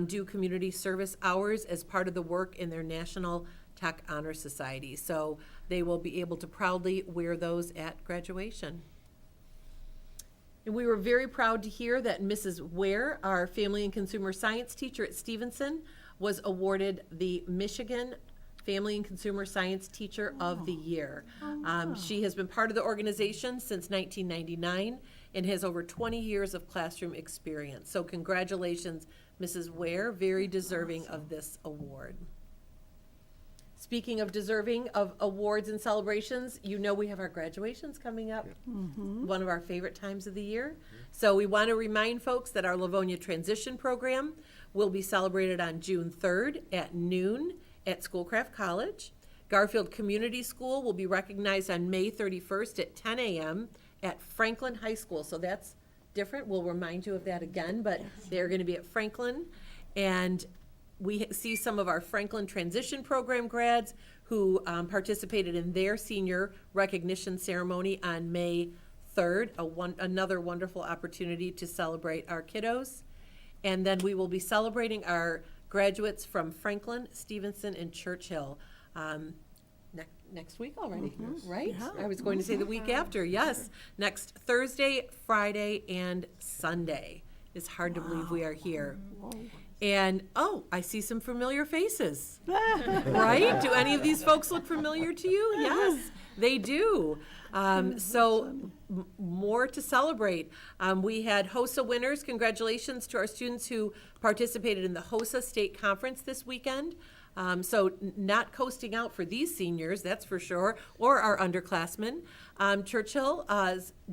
do community service hours as part of the work in their National Tech Honor Society. So they will be able to proudly wear those at graduation. And we were very proud to hear that Mrs. Ware, our Family and Consumer Science teacher at Stevenson, was awarded the Michigan Family and Consumer Science Teacher of the Year. She has been part of the organization since 1999 and has over 20 years of classroom experience. So congratulations, Mrs. Ware, very deserving of this award. Speaking of deserving of awards and celebrations, you know we have our graduations coming up, one of our favorite times of the year. So we want to remind folks that our Livonia Transition Program will be celebrated on June 3rd at noon at Schoolcraft College. Garfield Community School will be recognized on May 31st at 10 a.m. at Franklin High School. So that's different. We'll remind you of that again, but they're going to be at Franklin. And we see some of our Franklin Transition Program grads who participated in their senior recognition ceremony on May 3rd, another wonderful opportunity to celebrate our kiddos. And then we will be celebrating our graduates from Franklin, Stevenson, and Churchill next week already, right? Yeah. I was going to say the week after, yes. Next Thursday, Friday, and Sunday. It's hard to believe we are here. And, oh, I see some familiar faces, right? Do any of these folks look familiar to you? Yes, they do. More to celebrate. We had HOSA winners. Congratulations to our students who participated in the HOSA State Conference this weekend. Not coasting out for these seniors, that's for sure, or our underclassmen. Churchill,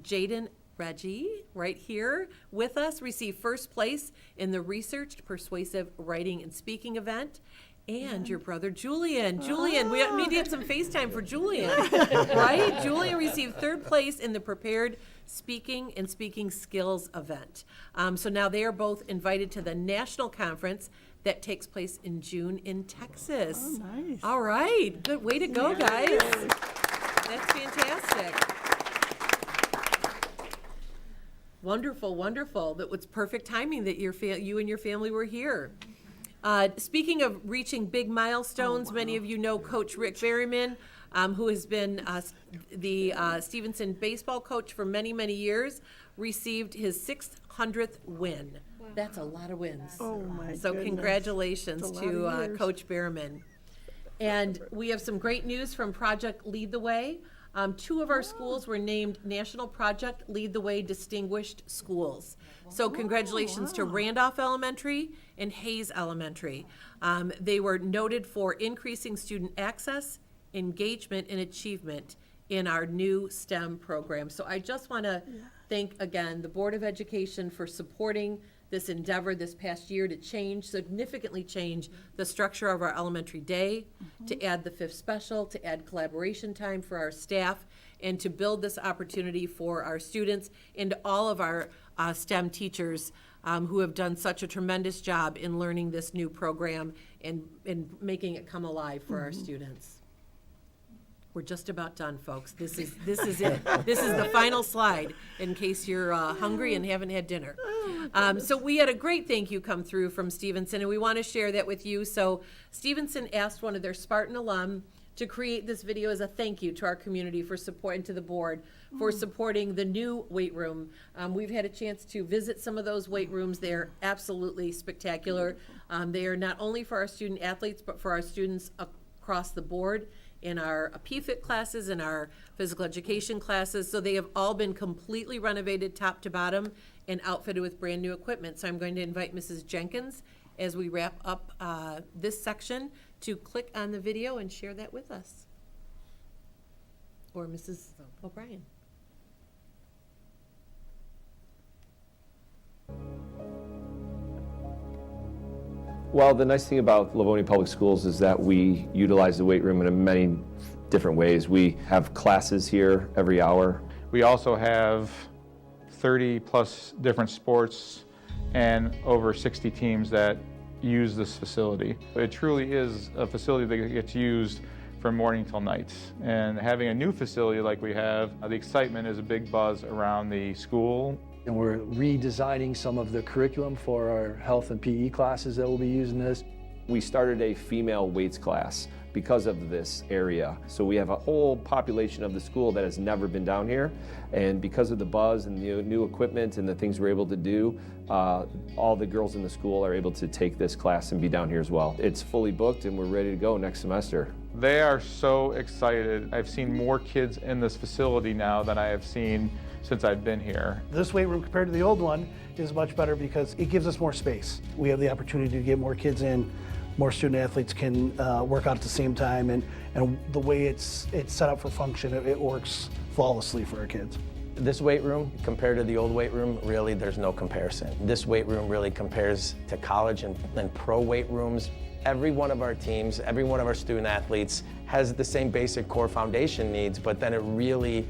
Jaden Reggie, right here with us, received first place in the Researched Persuasive Writing and Speaking event. And your brother Julian. Julian, we needed some FaceTime for Julian, right? Julian received third place in the Prepared Speaking and Speaking Skills event. So now they are both invited to the national conference that takes place in June in Texas. Oh, nice. All right, good way to go, guys. That's fantastic. Wonderful, wonderful. That was perfect timing that you and your family were here. Speaking of reaching big milestones, many of you know Coach Rick Berryman, who has been the Stevenson baseball coach for many, many years, received his 600th win. Wow. That's a lot of wins. Oh, my So goodness. congratulations It's a lot to of years. Coach Berryman. And we have some great news from Project Lead the Way. Two of our schools were named National Project Lead the Way Distinguished Schools. So congratulations to Randolph Elementary and Hayes Elementary. They were noted for increasing student access, engagement, and achievement in our new STEM program. So I just want to thank again the Board of Education for supporting this endeavor this past year to significantly change the structure of our elementary day, to add the fifth special, to add collaboration time for our staff, and to build this opportunity for our students and all of our STEM teachers who have done such a tremendous job in learning this new program and making it come alive for our students. We're just about done, folks. This is it. This is the final slide in case you're hungry and haven't had dinner. So we had a great thank you come through from Stevenson, and we want to share that with you. So Stevenson asked one of their Spartan alum to create this video as a thank you to our community for support and to the board for supporting the new weight room. We've had a chance to visit some of those weight rooms. They're absolutely spectacular. They are not only for our student athletes, but for our students across the board in our PFIT classes, in our physical education classes. So they have all been completely renovated top to bottom and outfitted with brand new equipment. So I'm going to invite Mrs. Jenkins as we wrap up this section to click on the video and share that with us. Or Mrs. O'Brien. Well, the nice thing about Livonia Public Schools is that we utilize the weight room in many different ways. We have classes here every hour. We also have 30 plus different sports and over 60 teams that use this facility. It truly is a facility that gets used from morning till night. And having a new facility like we have, the excitement is a big buzz around the school. And we're redesigning some of the curriculum for our health and PE classes that will be using this. We started a female weights class because of this area. So we have a whole population of the school that has never been down here. And because of the buzz and the new equipment and the things we're able to do, all the girls in the school are able to take this class and be down here as well. It's fully booked and we're ready to go next semester. They are so excited. I've seen more kids in this facility now than I have seen since I've been here. This weight room compared to the old one is much better because it gives us more space. We have the opportunity to get more kids in, more student athletes can work out at the same time, and the way it's set up for function, it works flawlessly for our kids. This weight room compared to the old weight room, really there's no comparison. This weight room really compares to college and pro weight rooms. Every one of our teams, every one of our student athletes has the same basic core foundation needs, but then it really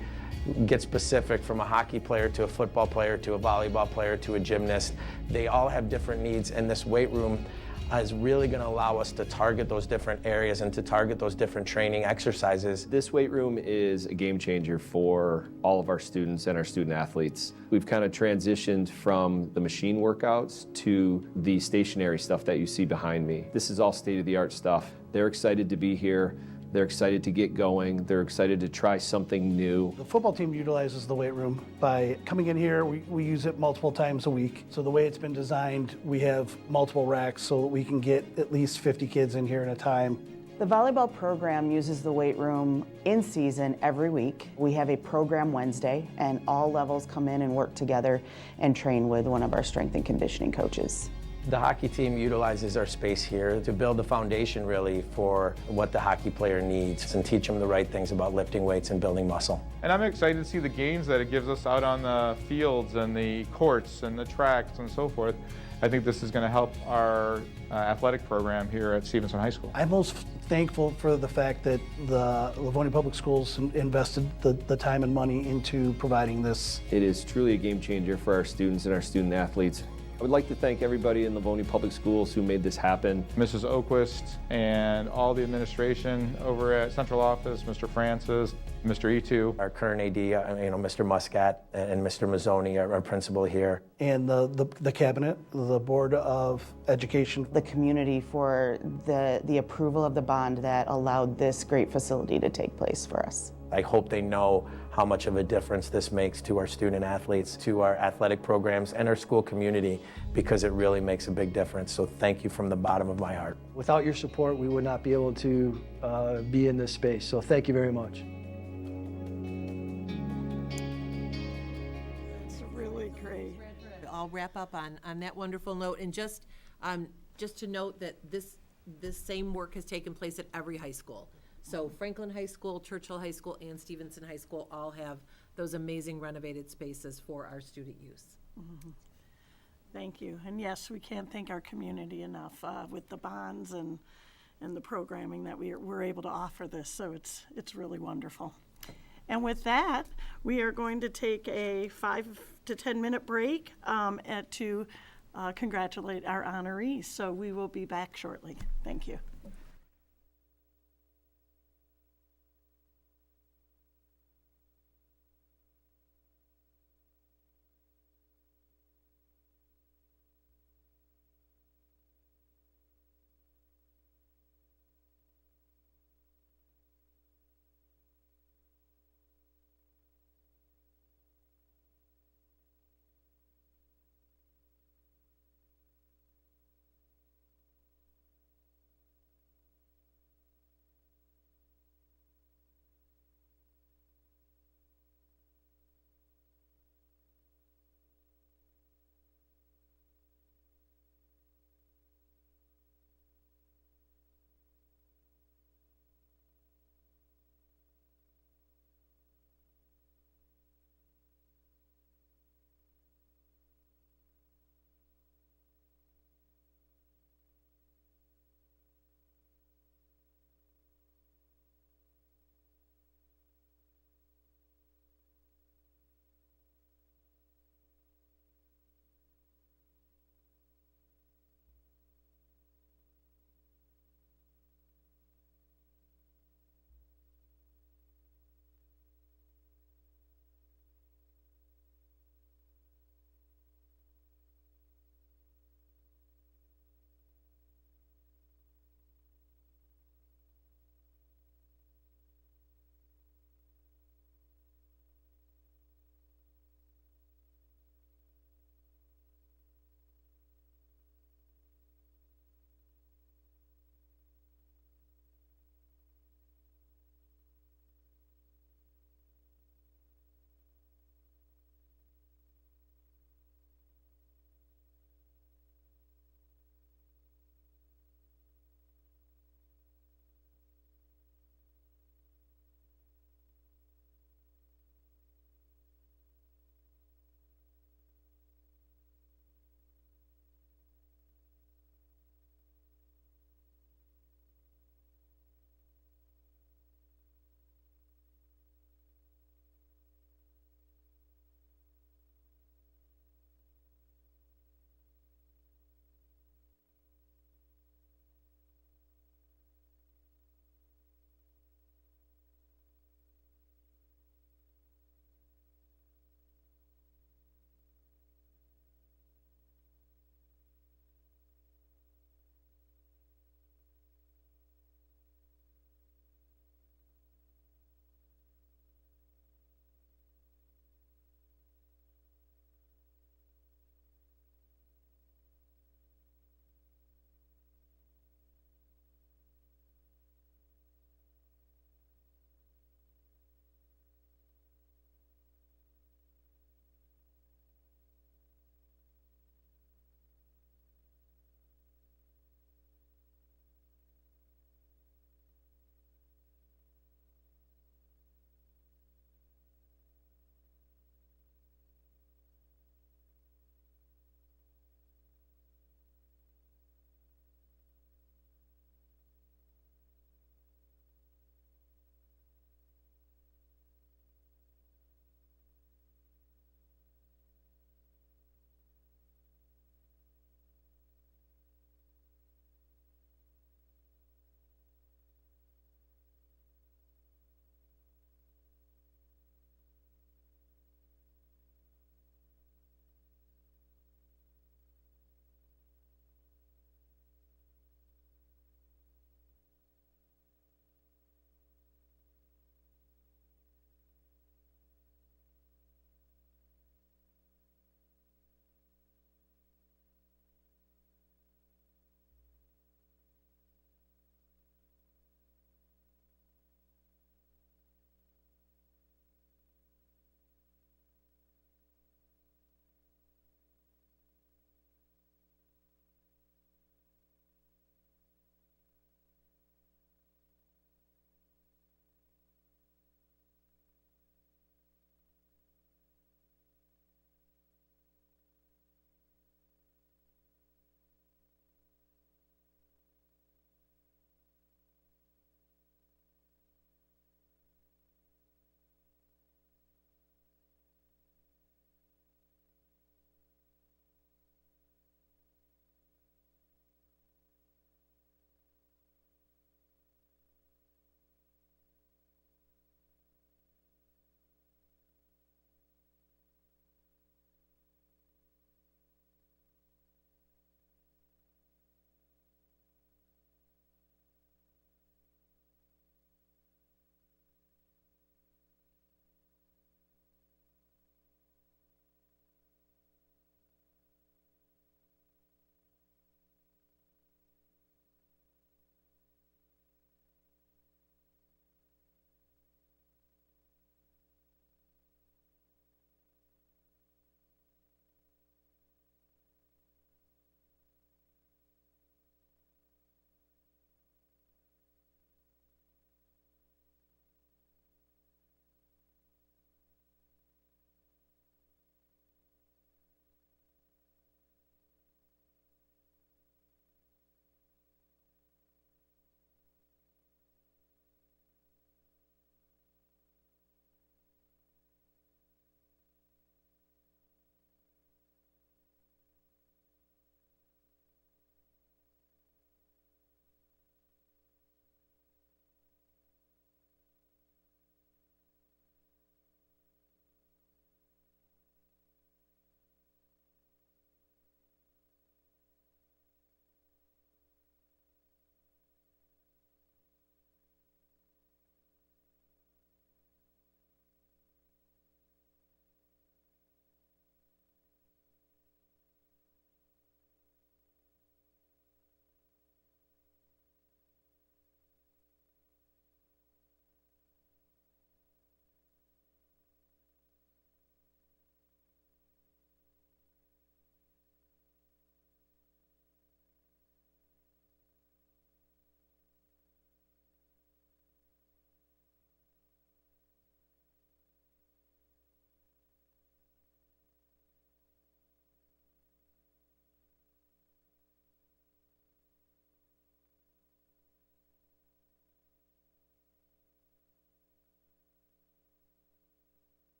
gets specific from a hockey player to a football player to a volleyball player to a gymnast. They all have different needs, and this weight room is really going to allow us to target those different areas and to target those different training exercises. This weight room is a game changer for all of our students and our student athletes. We've kind of transitioned from the machine workouts to the stationary stuff that you see behind me. This is all state-of-the-art stuff. They're excited to be here. They're excited to get going. They're excited to try something new. The football team utilizes the weight room by coming in here. We use it multiple times a week. So the way it's been designed, we have multiple racks so that we can get at least 50 kids in here at a time. The volleyball program uses the weight room in season every week. We have a program Wednesday, and all levels come in and work together and train with one of our strength and conditioning coaches. The hockey team utilizes our space here to build the foundation really for what the hockey player needs and teach them the right things about lifting weights and building muscle. And I'm excited to see the games that it gives us out on the fields and the courts and the tracks and so forth. I think this is going to help our athletic program here at Stevenson High School. I'm most thankful for the fact that the Livonia Public Schools invested the time and money into providing this. It is truly a game changer for our students and our student athletes. I would like to thank everybody in Livonia Public Schools who made this happen. Mrs. Oquist and all the administration over at Central Office, Mr. Francis, Mr. E2. Our current AD, Mr. Muscat and Mr. Mazzoni, our principal here. And the cabinet, the Board of Education. The community for the approval of the bond that allowed this great facility to take place for us. I hope they know how much of a difference this makes to our student athletes, to our athletic programs, and our school community, because it really makes a big difference. So thank you from the bottom of my heart. Without your support, we would not be able to be in this space. So thank you very much. It's really great. I'll wrap up on that wonderful note, and just to note that this same work has taken place at every high school. So Franklin High School, Churchill High School, and Stevenson High School all have those amazing renovated spaces for our student use. Mm-hmm. Thank you. And yes, we can't thank our community enough with the bonds and the programming that we're able to offer this. So it's really wonderful. And with that, we are going to take a 5 to 10 minute break to congratulate our honorees. So we will be back shortly. Thank you.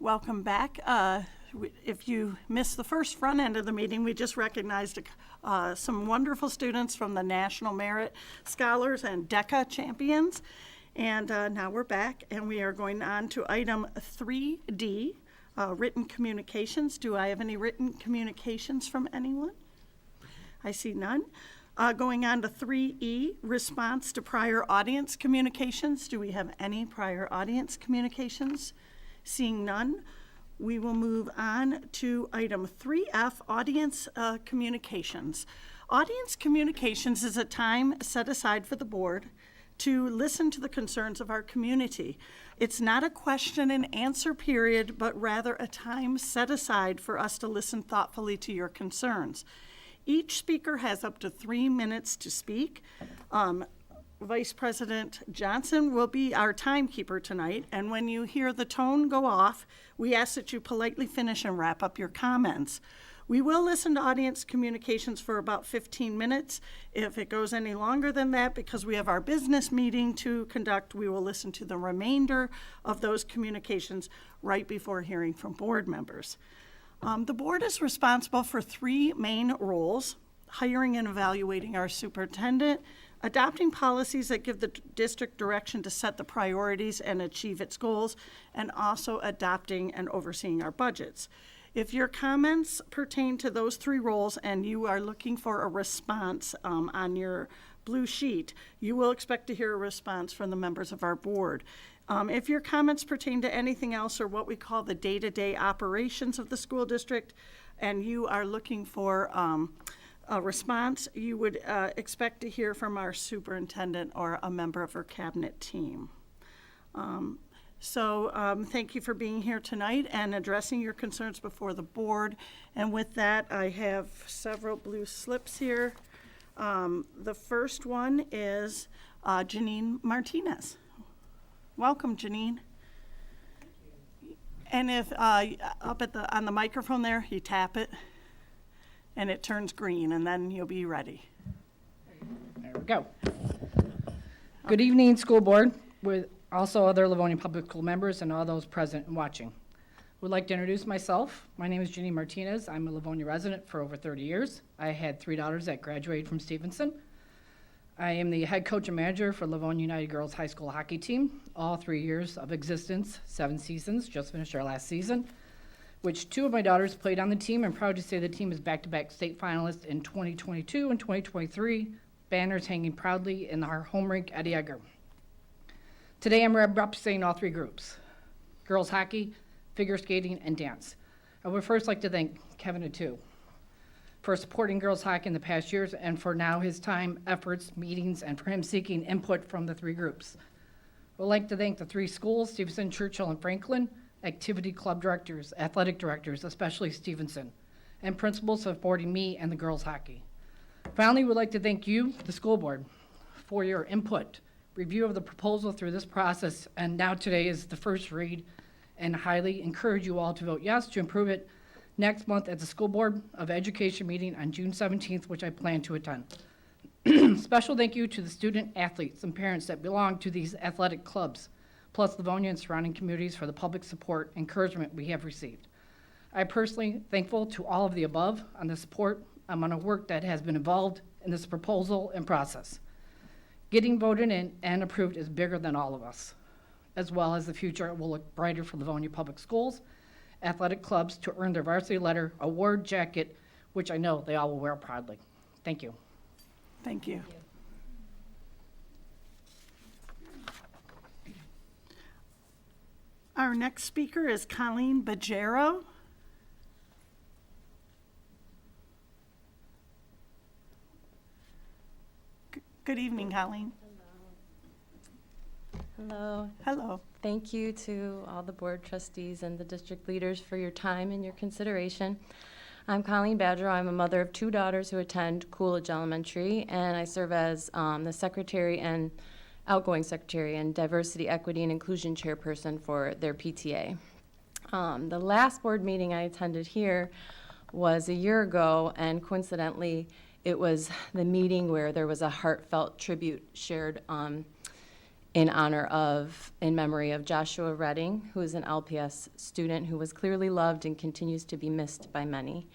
Welcome back. If you missed the first front end of the meeting, we just recognized some wonderful students from the National Merit Scholars and DECA champions. And now we're back, and we are going on to item 3D, written communications. Do I have any written communications from anyone? I see none. Going on to 3E, response to prior audience communications. Do we have any prior audience communications? Seeing none, we will move on to item 3F, audience communications. Audience communications is a time set aside for the board to listen to the concerns of our community. It's not a question and answer period, but rather a time set aside for us to listen thoughtfully to your concerns. Each speaker has up to 3 minutes to speak. Vice President Johnson will be our timekeeper tonight, and when you hear the tone go off, we ask that you politely finish and wrap up your comments. We will listen to audience communications for about 15 minutes. If it goes any longer than that, because we have our business meeting to conduct, we will listen to the remainder of those communications right before hearing from board members. The board is responsible for 3 main roles: hiring and evaluating our superintendent, adopting policies that give the district direction to set the priorities and achieve its goals, and also adopting and overseeing our budgets. If your comments pertain to those 3 roles and you are looking for a response on your blue sheet, you will expect to hear a response from the members of our board. If your comments pertain to anything else or what we call the day-to-day operations of the school district, and you are looking for a response, you would expect to hear from our superintendent or a member of her cabinet team. Thank you for being here tonight and addressing your concerns before the board. And with that, I have several blue slips here. The first one is Janine Martinez. Welcome, Janine. And if up on the microphone there, you tap it, and it turns green, and then you'll be ready. There we go. Good evening, school board, with also other Livonia Public School members and all those present and watching. Would like to introduce myself. My name is Janine Martinez. I'm a Livonia resident for over 30 years. I had 3 daughters that graduated from Stevenson. I am the head coach and manager for Livonia United Girls High School hockey team. All 3 years of existence, 7 seasons, just finished our last season, which 2 of my daughters played on the team. I'm proud to say the team is back-to-back state finalists in 2022 and 2023, banners hanging proudly in our home rink at Edgar. Today I'm representing all 3 groups: girls hockey, figure skating, and dance. I would first like to thank Kevin Atu for supporting girls hockey in the past years and for now his time, efforts, meetings, and for him seeking input from the 3 groups. I would like to thank the 3 schools, Stevenson, Churchill, and Franklin, activity club directors, athletic directors, especially Stevenson, and principals supporting me and the girls hockey. Finally, we'd like to thank you, the school board, for your input, review of the proposal through this process, and now today is the first read, and highly encourage you all to vote yes to improve it next month at the School Board of Education meeting on June 17th, which I plan to attend. Special thank you to the student athletes and parents that belong to these athletic clubs, plus Livonia and surrounding communities for the public support and encouragement we have received. I'm personally thankful to all of the above on the support amount of work that has been involved in this proposal and process. Getting voted in and approved is bigger than all of us, as well as the future will look brighter for Livonia Public Schools, athletic clubs to earn their varsity letter, award jacket, which I know they all will wear proudly. Thank you. Thank you. Our next speaker is Colleen Bajero. Good evening, Colleen. Hello. Hello. Thank you to all the board trustees and the district leaders for your time and your consideration. I'm Colleen Badger. I'm a mother of 2 daughters who attend Coolidge Elementary, and I serve as the secretary and outgoing secretary and diversity, equity, and inclusion chairperson for their PTA. The last board meeting I attended here was a year ago, and coincidentally, it was the meeting where there was a heartfelt tribute shared in memory of Joshua Redding, who is an LPS student who was clearly loved and continues to be missed by many.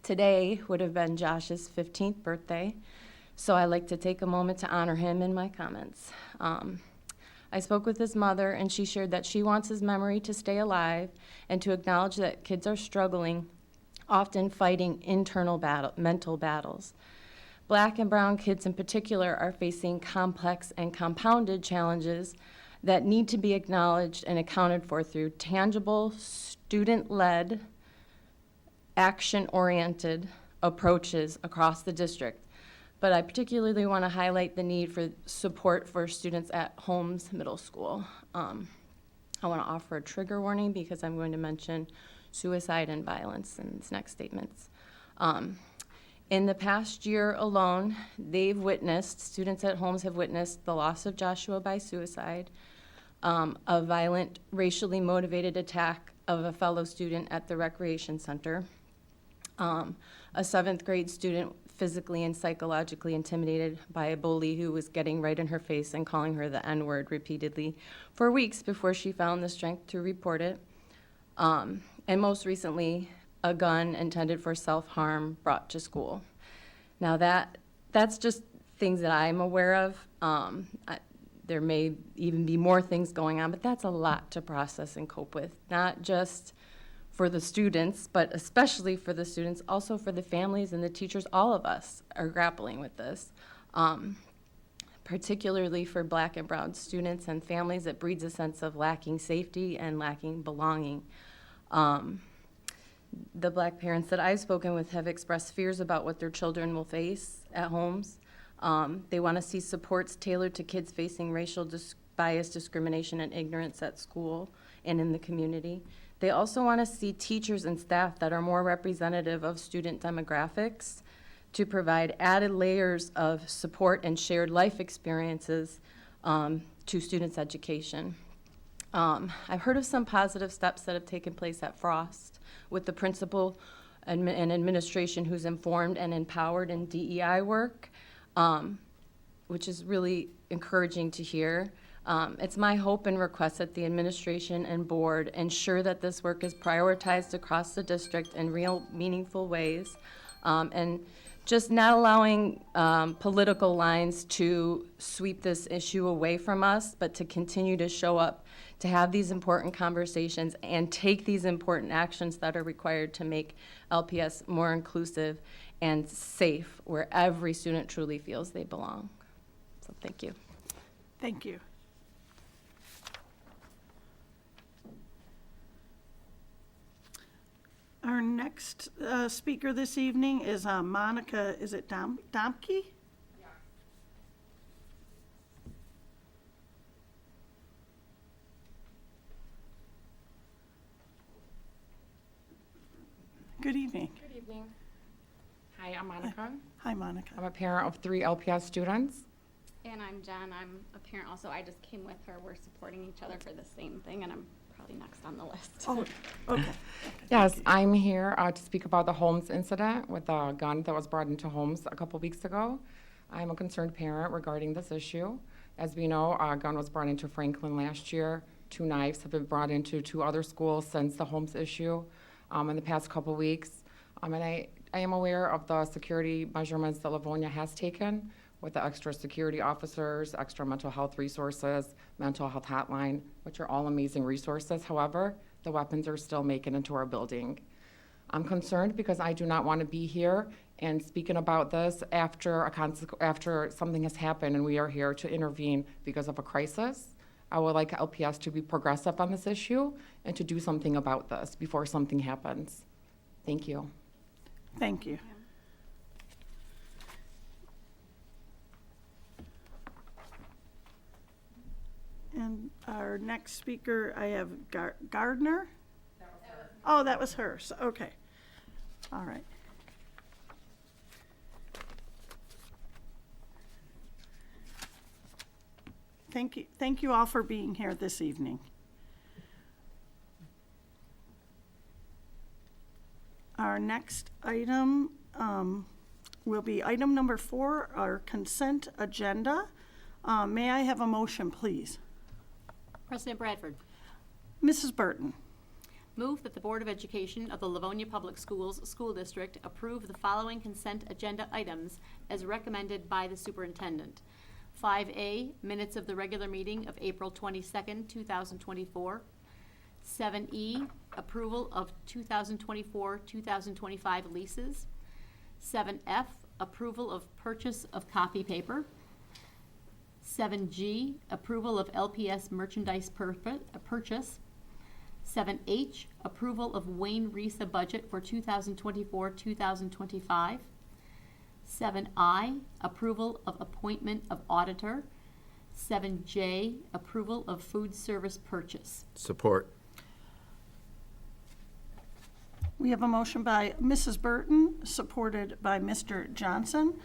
Today would have been Josh's 15th birthday, so I'd like to take a moment to honor him in my comments. I spoke with his mother, and she shared that she wants his memory to stay alive and to acknowledge that kids are struggling, often fighting internal mental battles. Black and brown kids in particular are facing complex and compounded challenges that need to be acknowledged and accounted for through tangible, student-led, action-oriented approaches across the district. But I particularly want to highlight the need for support for students at Holmes Middle School. I want to offer a trigger warning because I'm going to mention suicide and violence in these next statements. In the past year alone, students at Holmes have witnessed the loss of Joshua by suicide, a violent, racially motivated attack of a fellow student at the recreation center, a 7th grade student physically and psychologically intimidated by a bully who was getting right in her face and calling her the N-word repeatedly for weeks before she found the strength to report it. And most recently, a gun intended for self-harm brought to school. Now that's just things that I'm aware of. There may even be more things going on, but that's a lot to process and cope with, not just for the students, but especially for the students, also for the families and the teachers. All of us are grappling with this, particularly for Black and brown students and families. It breeds a sense of lacking safety and lacking belonging. The Black parents that I've spoken with have expressed fears about what their children will face at homes. They want to see supports tailored to kids facing racial bias, discrimination, and ignorance at school and in the community. They also want to see teachers and staff that are more representative of student demographics to provide added layers of support and shared life experiences to students' education. I've heard of some positive steps that have taken place at Frost with the principal and administration who's informed and empowered in DEI work, which is really encouraging to hear. It's my hope and request that the administration and board ensure that this work is prioritized across the district in real, meaningful ways, and just not allowing political lines to sweep this issue away from us, but to continue to show up, to have these important conversations and take these important actions that are required to make LPS more inclusive and safe, where every student truly feels they belong. So thank you. Thank you. Our next speaker this evening is Monica, is it Domke? Yeah. Good evening. Good evening. Hi, I'm Monica. Hi, Monica. I'm a parent of 3 LPS students. And I'm Jen. I'm a parent also. I just came with her. We're supporting each other for the same thing, and I'm probably next on the list. Oh, okay. Yes, I'm here to speak about the Holmes incident with a gun that was brought into Holmes a couple weeks ago. I'm a concerned parent regarding this issue. As we know, a gun was brought into Franklin last year. 2 knives have been brought into 2 other schools since the Holmes issue in the past couple weeks. And I am aware of the security measurements that Livonia has taken with the extra security officers, extra mental health resources, mental health hotline, which are all amazing resources. However, the weapons are still making it into our building. I'm concerned because I do not want to be here and speaking about this after something has happened and we are here to intervene because of a crisis. I would like LPS to be progressive on this issue and to do something about this before something happens. Thank you. Thank you. And our next speaker, I have Gardner. Oh, that was her. So, okay. All right. Thank you. Thank you all for being here this evening. Our next item will be item number 4, our consent agenda. May I have a motion, please? President Bradford, Mrs. Burton. move that the Board of Education of the Livonia Public Schools School District approve the following consent agenda items as recommended by the superintendent. 5A, minutes of the regular meeting of April 22nd, 2024. 7E, approval of 2024-2025 leases. 7F, approval of purchase of copy paper. 7G, approval of LPS merchandise purchase. 7H, approval of Wayne Risa budget for 2024-2025. 7I, approval of appointment of auditor. 7J, approval of food service purchase. Support. We have a motion by Mrs. Burton, supported by Mr. Johnson,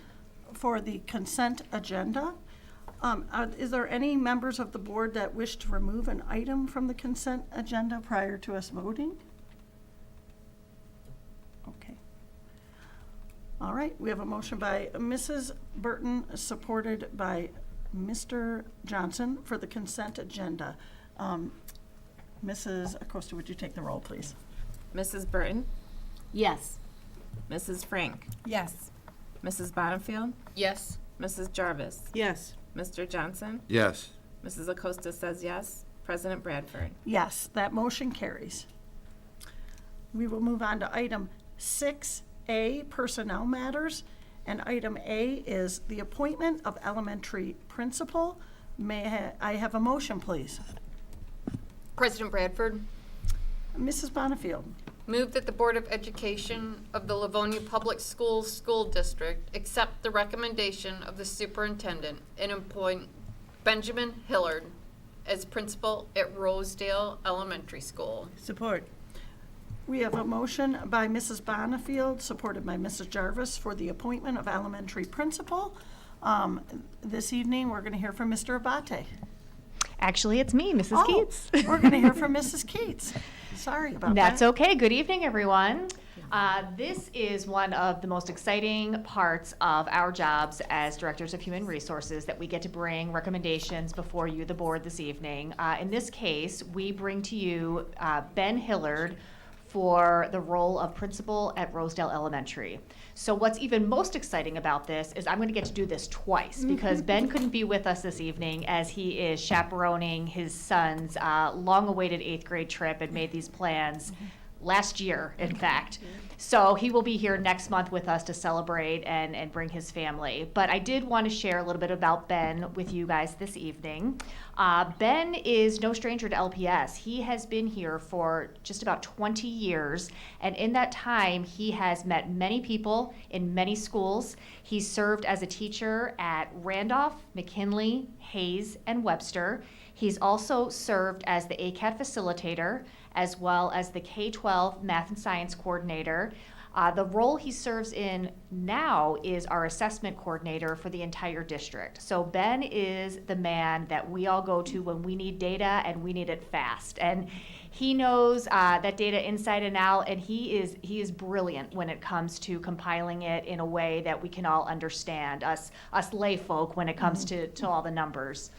for the consent agenda. Is there any members of the board that wish to remove an item from the consent agenda prior to us voting? Okay. All right, we have a motion by Mrs. Burton, supported by Mr. Johnson for the consent agenda. Mrs. Acosta, would you take the roll, please? Mrs. Burton, Yes. Mrs. Frank, Yes. Mrs. Bonnefield, Yes. Mrs. Jarvis, Yes. Mr. Johnson, Yes. Mrs. Acosta says yes. President Bradford. Yes, that motion carries. We will move on to item 6A, personnel matters. And item A is the appointment of elementary principal. May I have a motion, please? President Bradford, Mrs. Bonnefield. move that the Board of Education of the Livonia Public Schools School District accept the recommendation of the superintendent and appoint Benjamin Hillard as principal at Rosedale Elementary School. Support. We have a motion by Mrs. Bonnefield, supported by Mrs. Jarvis, for the appointment of elementary principal. This evening, we're going to hear from Mr. Abate. Actually, it's me, Mrs. Keats. We're going to hear from Mrs. Keats. Sorry about that. That's okay. Good evening, everyone. This is one of the most exciting parts of our jobs as directors of human resources, that we get to bring recommendations before you, the board, this evening. In this case, we bring to you Ben Hillard for the role of principal at Rosedale Elementary. So what's even most exciting about this is I'm going to get to do this twice, because Ben couldn't be with us this evening as he is chaperoning his son's long-awaited 8th grade trip and made these plans last year, in fact. So he will be here next month with us to celebrate and bring his family. But I did want to share a little bit about Ben with you guys this evening. Ben is no stranger to LPS. He has been here for just about 20 years, and in that time, he has met many people in many schools. He served as a teacher at Randolph, McKinley, Hayes, and Webster. He's also served as the ACAT facilitator, as well as the K-12 math and science coordinator. The role he serves in now is our assessment coordinator for the entire district. So Ben is the man that we all go to when we need data and we need it fast. And he knows that data inside and out, and he is brilliant when it comes to compiling it in a way that we can all understand, us lay folk, when it comes to all the numbers.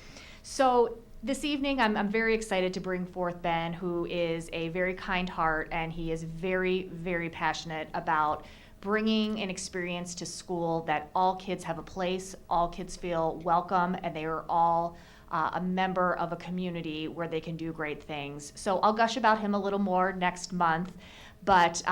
So this evening, I'm very excited to bring forth Ben, who is a very kind heart, and he is very, very passionate about bringing an experience to school that all kids have a place, all kids feel welcome, and they are all a member of a community where they can do great things. So I'll gush about him a little more next month, but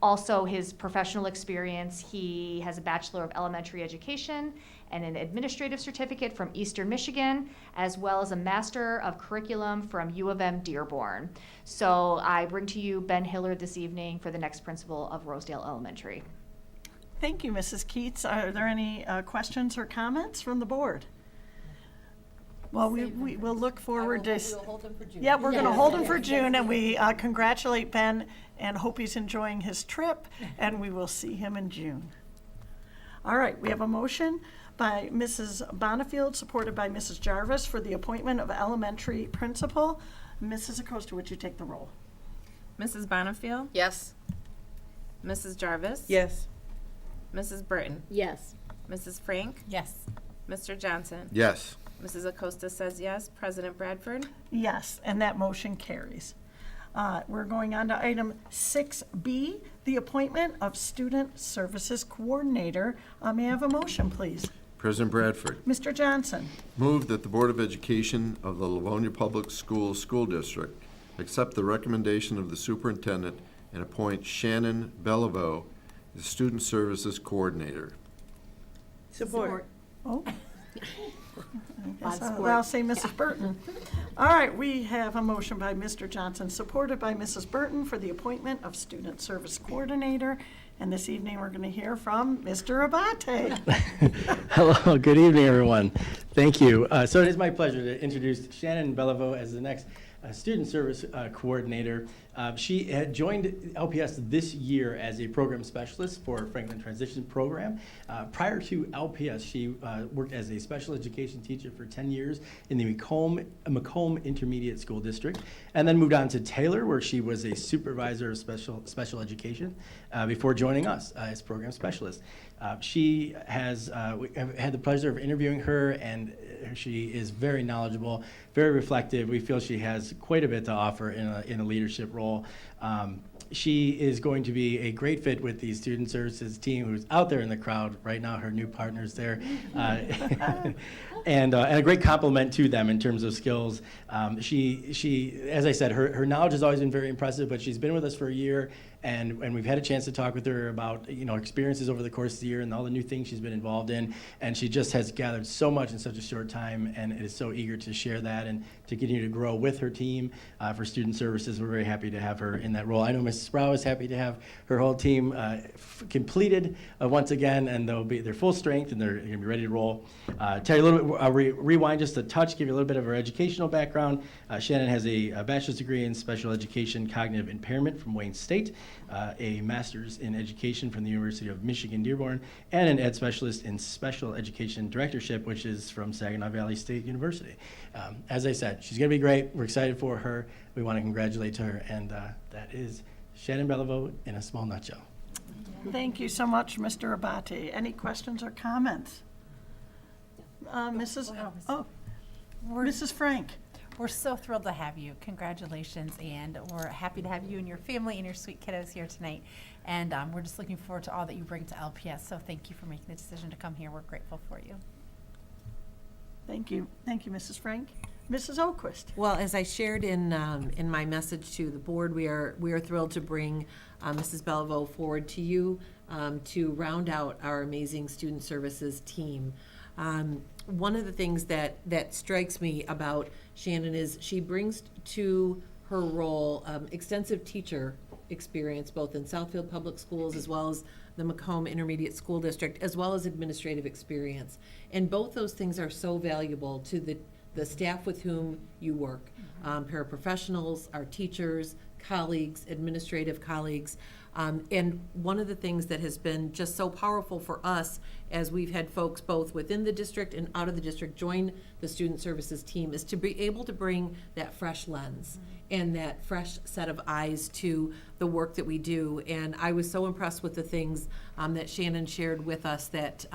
also his professional experience. He has a Bachelor of Elementary Education and an administrative certificate from Eastern Michigan, as well as a Master of Curriculum from U of M Dearborn. So I bring to you Ben Hillard this evening for the next principal of Rosedale Elementary. Thank you, Mrs. Keats. Are there any questions or comments from the board? Well, we will look forward to. We'll hold him for June. Yeah, we're going to hold him for June, and we congratulate Ben and hope he's enjoying his trip, and we will see him in June. All right, we have a motion by Mrs. Bonnefield, supported by Mrs. Jarvis, for the appointment of elementary principal. Mrs. Acosta, would you take the roll? Mrs. Bonnefield, Yes. Mrs. Jarvis, Yes. Mrs. Burton, Yes. Mrs. Frank, Yes. Mr. Johnson, Yes. Mrs. Acosta says yes. President Bradford? Yes, and that motion carries. We're going on to item 6B, the appointment of Student Services Coordinator. May I have a motion, please? President Bradford, Mr. Johnson. move that the Board of Education of the Livonia Public Schools School District accept the recommendation of the superintendent and appoint Shannon Beliveau as Student Services Coordinator. Support. Oh. I guess Support. I'll say Mrs. Burton. All right, we have a motion by Mr. Johnson, supported by Mrs. Burton for the appointment of Student Service Coordinator. And this evening, we're going to hear from Mr. Abate. Hello, good evening, everyone. Thank you. So it is my pleasure to introduce Shannon Beliveau as the next Student Service Coordinator. She had joined LPS this year as a program specialist for Franklin Transition Program. Prior to LPS, she worked as a special education teacher for 10 years in the Macomb Intermediate School District, and then moved on to Taylor, where she was a supervisor of special education before joining us as program specialist. She has we have had the pleasure of interviewing her, and she is very knowledgeable, very reflective. We feel she has quite a bit to offer in a leadership role. She is going to be a great fit with the Student Services team who's out there in the crowd right now, her new partners there, and a great compliment to them in terms of skills. She, as I said, her knowledge has always been very impressive, but she's been with us for a year, and we've had a chance to talk with her about experiences over the course of the year and all the new things she's been involved in, and she just has gathered so much in such a short time, and is so eager to share that and to continue to grow with her team for Student Services. We're very happy to have her in that role. I know Mrs. Sproul is happy to have her whole team completed once again, and they're full strength and they're going to be ready to roll. Tell you a little bit, rewind just a touch, give you a little bit of her educational background. Shannon has a bachelor's degree in special education cognitive impairment from Wayne State, a master's in education from the University of Michigan Dearborn, and an ed specialist in special education directorship, which is from Saginaw Valley State University. As I said, she's going to be great. We're excited for her. We want to congratulate her, and that is Shannon Beliveau in a small nutshell. Thank you so much, Mr. Abate. Any questions or comments? Mrs. Frank. We're so thrilled to have you. Congratulations, and we're happy to have you and your family and your sweet kiddos here tonight. And we're just looking forward to all that you bring to LPS. So thank you for making the decision to come here. We're grateful for you. Thank you. Thank you, Mrs. Frank. Mrs. Oquist. Well, as I shared in my message to the board, we are thrilled to bring Mrs. Beliveau forward to you to round out our amazing student services team. One of the things that strikes me about Shannon is she brings to her role extensive teacher experience, both in Southfield Public Schools as well as the Macomb Intermediate School District, as well as administrative experience. And both those things are so valuable to the staff with whom you work, paraprofessionals, our teachers, colleagues, administrative colleagues. And one of the things that has been just so powerful for us as we've had folks both within the district and out of the district join the student services team is to be able to bring that fresh lens and that fresh set of eyes to the work that we do. And I was so impressed with the things that Shannon shared with us, that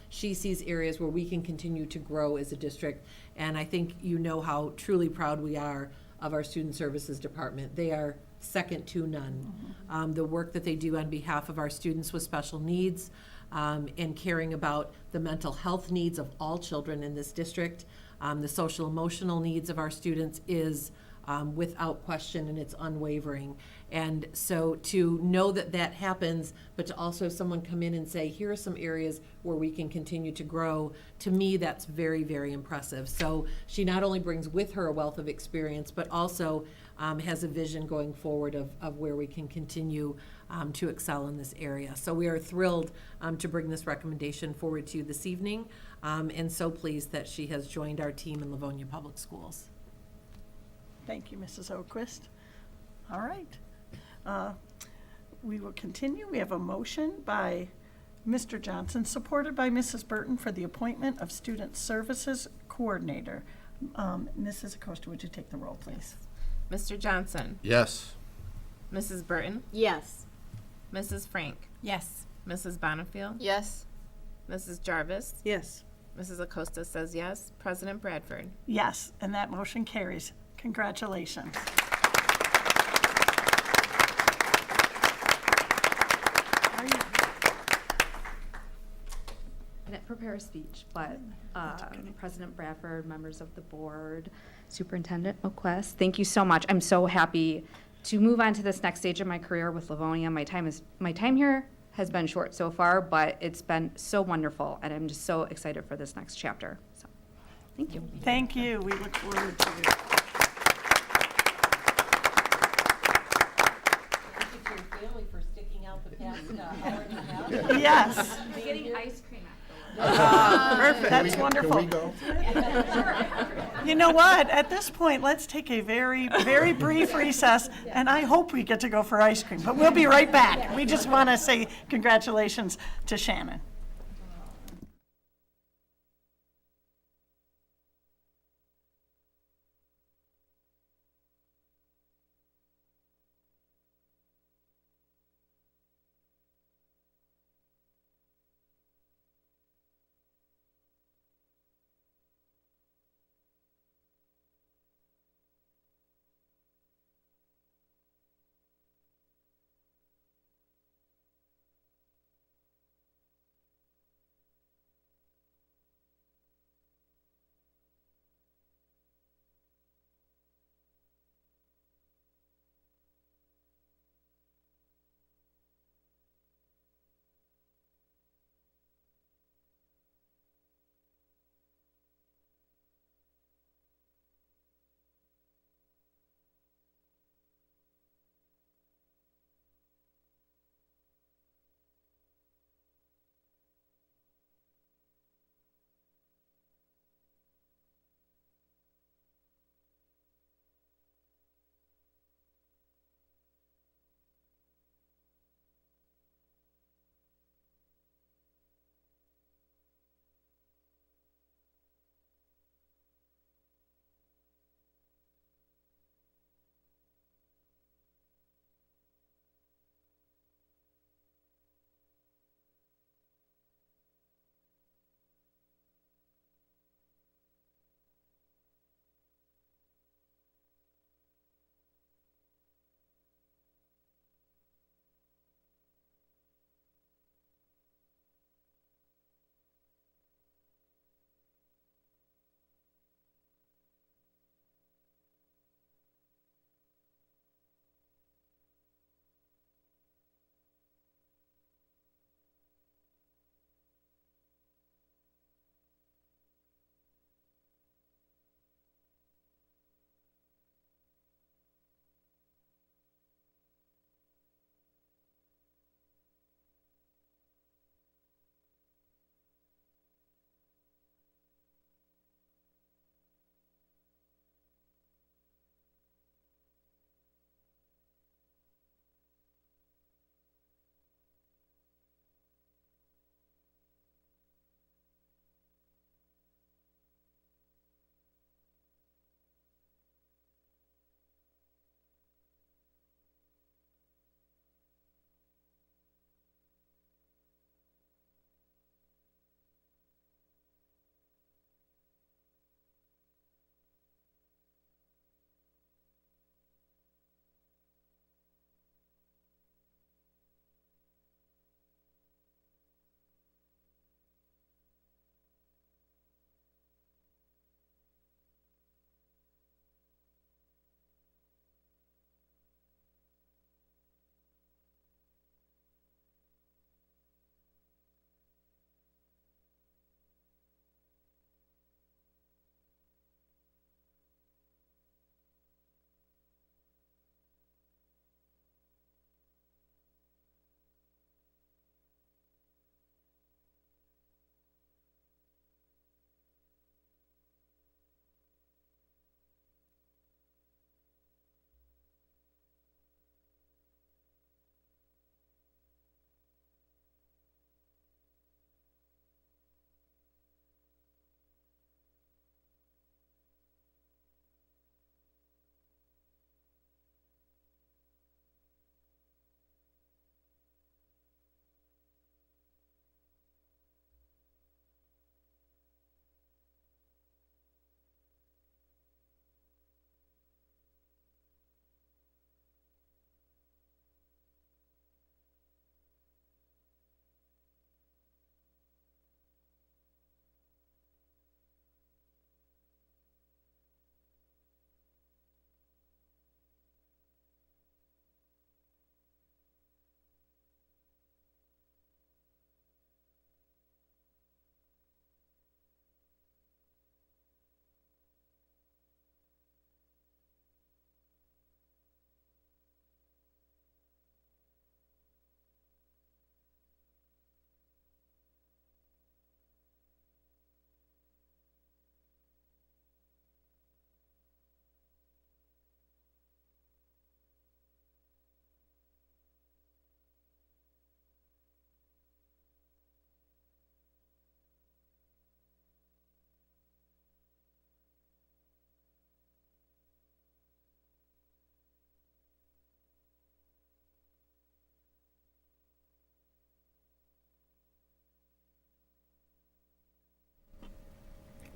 she sees areas where we can continue to grow as a district. And I think you know how truly proud we are of our student services department. They are second to none. The work that they do on behalf of our students with special needs and caring about the mental health needs of all children in this district, the social emotional needs of our students is without question, and it's unwavering. And so to know that that happens, but to also have someone come in and say, here are some areas where we can continue to grow, to me, that's very, very impressive. So she not only brings with her a wealth of experience, but also has a vision going forward of where we can continue to excel in this area. So we are thrilled to bring this recommendation forward to you this evening, and so pleased that she has joined our team in Livonia Public Schools. Thank you, Mrs. Oquist. All right. We will continue. We have a motion by Mr. Johnson, supported by Mrs. Burton, for the appointment of Student Services Coordinator. Mrs. Acosta, would you take the roll, please? Mr. Johnson? Yes. Mrs. Burton? Yes. Mrs. Frank? Yes. Mrs. Bonifield? Yes. Mrs. Jarvis? Yes. Mrs. Acosta says yes. President Bradford. Yes, and that motion carries. Congratulations. I didn't prepare a speech, but President Bradford, members of the board, Superintendent McQuest, thank you so much. I'm so happy to move on to this next stage of my career with Livonia. My time here has been short so far, but it's been so wonderful, and I'm just so excited for this next chapter. So, thank you. Thank you. We look forward to it. Thank you to your family for sticking out the past hour and a half. Yes. We're getting ice cream Perfect. That's wonderful. Can we go? You know what? At this point, let's take a very, very brief recess, and I hope we get to go for ice cream. But we'll be right back. We just want to say congratulations to Shannon.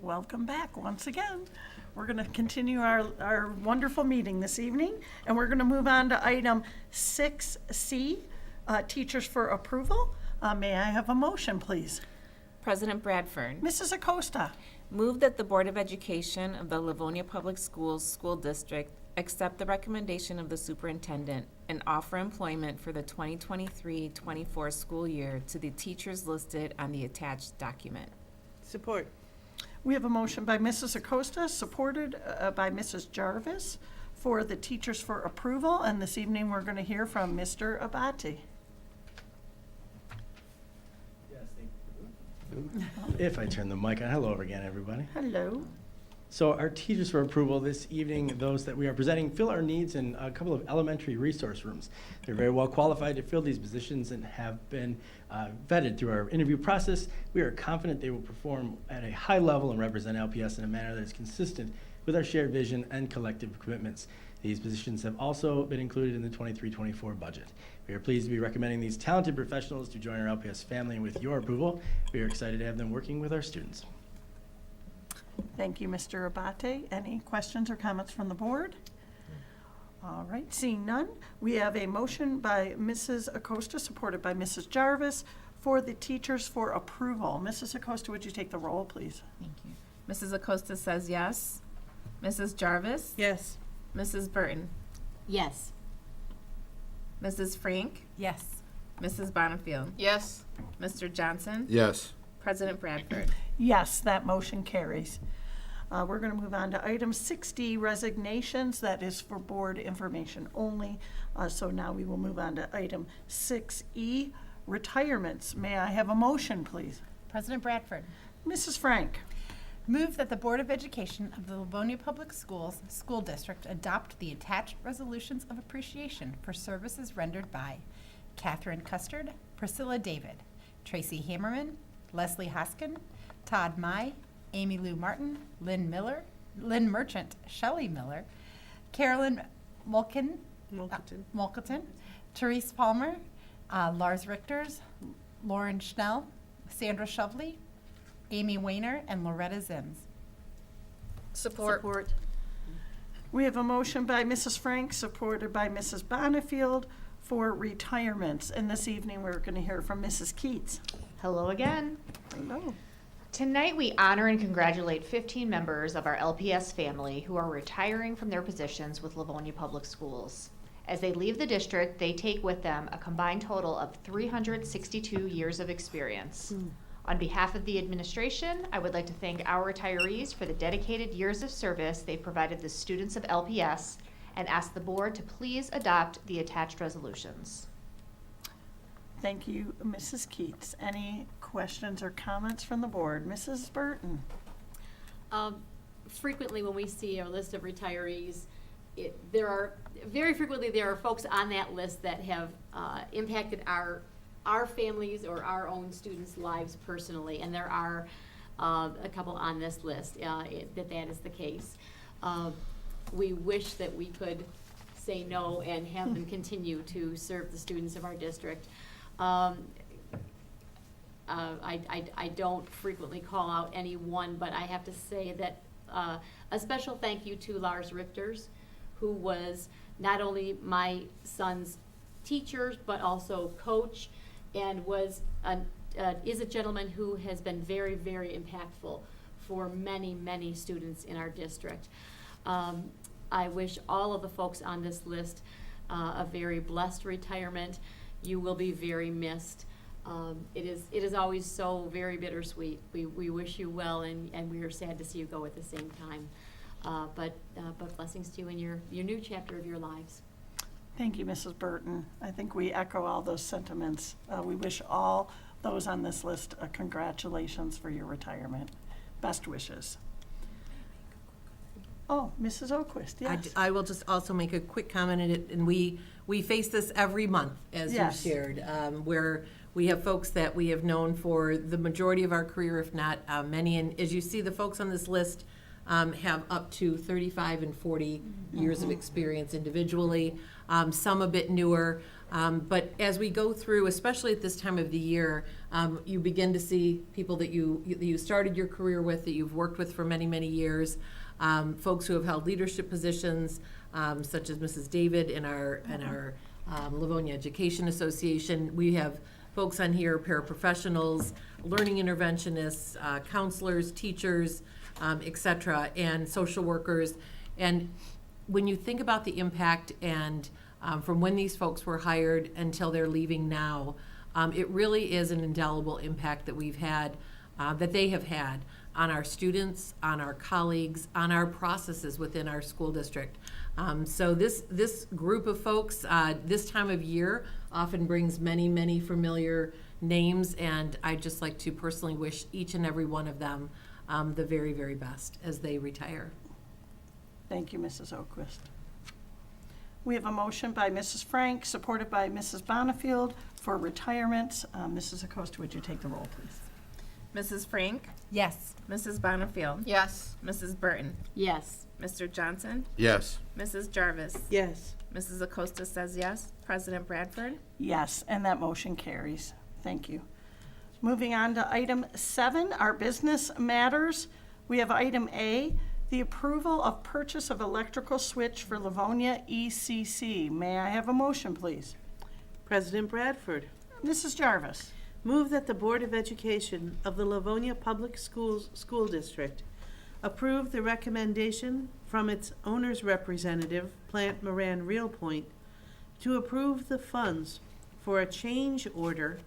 Welcome back once again. We're going to continue our wonderful meeting this evening, and we're going to move on to item 6C, teachers for approval. May I have a motion, please? President Bradford. Mrs. Acosta. Move that the Board of Education of the Livonia Public Schools School District accept the recommendation of the superintendent and offer employment for the 2023-24 school year to the teachers listed on the attached document. Support. We have a motion by Mrs. Acosta, supported by Mrs. Jarvis for the teachers for approval, and this evening we're going to hear from Mr. Abate. If I turn the mic on, hello again, everybody. Hello. So our teachers for approval this evening, those that we are presenting, fill our needs in a couple of elementary resource rooms. They're very well qualified to fill these positions and have been vetted through our interview process. We are confident they will perform at a high level and represent LPS in a manner that is consistent with our shared vision and collective commitments. These positions have also been included in the 23-24 budget. We are pleased to be recommending these talented professionals to join our LPS family, and with your approval, we are excited to have them working with our students. Thank you, Mr. Abate. Any questions or comments from the board? All right, seeing none, we have a motion by Mrs. Acosta, supported by Mrs. Jarvis, for the teachers for approval. Mrs. Acosta, would you take the roll, please? Thank you. Mrs. Acosta says yes. Mrs. Jarvis? Yes. Mrs. Burton? Yes. Mrs. Frank? Yes. Mrs. Bonnefield? Yes. Mr. Johnson? Yes. President Bradford? Yes, that motion carries. We're going to move on to item 6D, resignations. That is for board information only. So now we will move on to item 6E, retirements. May I have a motion, please? President Bradford. Mrs. Frank. Move that the Board of Education of the Livonia Public Schools School District adopt the attached resolutions of appreciation for services rendered by Catherine Custard, Priscilla David, Tracy Hammerman, Leslie Hoskin, Todd Mai, Amy Lou Martin, Lynn Merchant, Shelley Miller, Carolyn Mulketon, Therese Palmer, Lars Richters, Lauren Schnell, Sandra Shovely, Amy Weiner, and Loretta Zims. Support. We have a motion by Mrs. Frank, supported by Mrs. Bonnefield, for retirements. And this evening, we're going to hear from Mrs. Keats. Hello again. Hello. Tonight, we honor and congratulate 15 members of our LPS family who are retiring from their positions with Livonia Public Schools. As they leave the district, they take with them a combined total of 362 years of experience. On behalf of the administration, I would like to thank our retirees for the dedicated years of service they provided the students of LPS and ask the board to please adopt the attached resolutions. Thank you, Mrs. Keats. Any questions or comments from the board? Mrs. Burton. Frequently when we see our list of retirees, there are folks on that list that have impacted our families or our own students' lives personally, and there are a couple on this list that is the case. We wish that we could say no and have them continue to serve the students of our district. I don't frequently call out any one, but I have to say that a special thank you to Lars Richters, who was not only my son's teacher, but also coach, and is a gentleman who has been very, very impactful for many, many students in our district. I wish all of the folks on this list a very blessed retirement. You will be very missed. It is always so very bittersweet. We wish you well, and we are sad to see you go at the same time. But blessings to you in your new chapter of your lives. Thank you, Mrs. Burton. I think we echo all those sentiments. We wish all those on this list congratulations for your retirement. Best wishes. Oh, Mrs. O'Quist, yes. I will just also make a quick comment, and we face this every month, as Yes. you shared, where we have folks that we have known for the majority of our career, if not many. And as you see, the folks on this list have up to 35 and 40 years of experience individually, some a bit newer. But as we go through, especially at this time of the year, You begin to see people that you started your career with, that you've worked with for many, many years, folks who have held leadership positions, such as Mrs. David in our Livonia Education Association. We have folks on here, paraprofessionals, learning interventionists, counselors, teachers, et cetera, and social workers. And when you think about the impact and from when these folks were hired until they're leaving now, it really is an indelible impact that we've had, that they have had on our students, on our colleagues, on our processes within our school district. So this group of folks, this time of year, often brings many, many familiar names, and I'd just like to personally wish each and every one of them the very, very best as they retire. Thank you, Mrs. Oquist. We have a motion by Mrs. Frank, supported by Mrs. Bonifield for retirement. Mrs. Acosta, would you take the roll, please? Mrs. Frank? Yes. Mrs. Bonifield? Yes. Mrs. Burton? Yes. Mr. Johnson? Yes. Mrs. Jarvis? Yes. Mrs. Acosta says yes. President Bradford? Yes, and that motion carries. Thank you. Moving on to item 7, our business matters. We have item A, the approval of purchase of electrical switch for Livonia ECC. May I have a motion, please? President Bradford, Mrs. Jarvis. move that the Board of Education of the Livonia Public Schools School District approve the recommendation from its owner's representative, Plant Moran Real Point, to approve the funds for a change order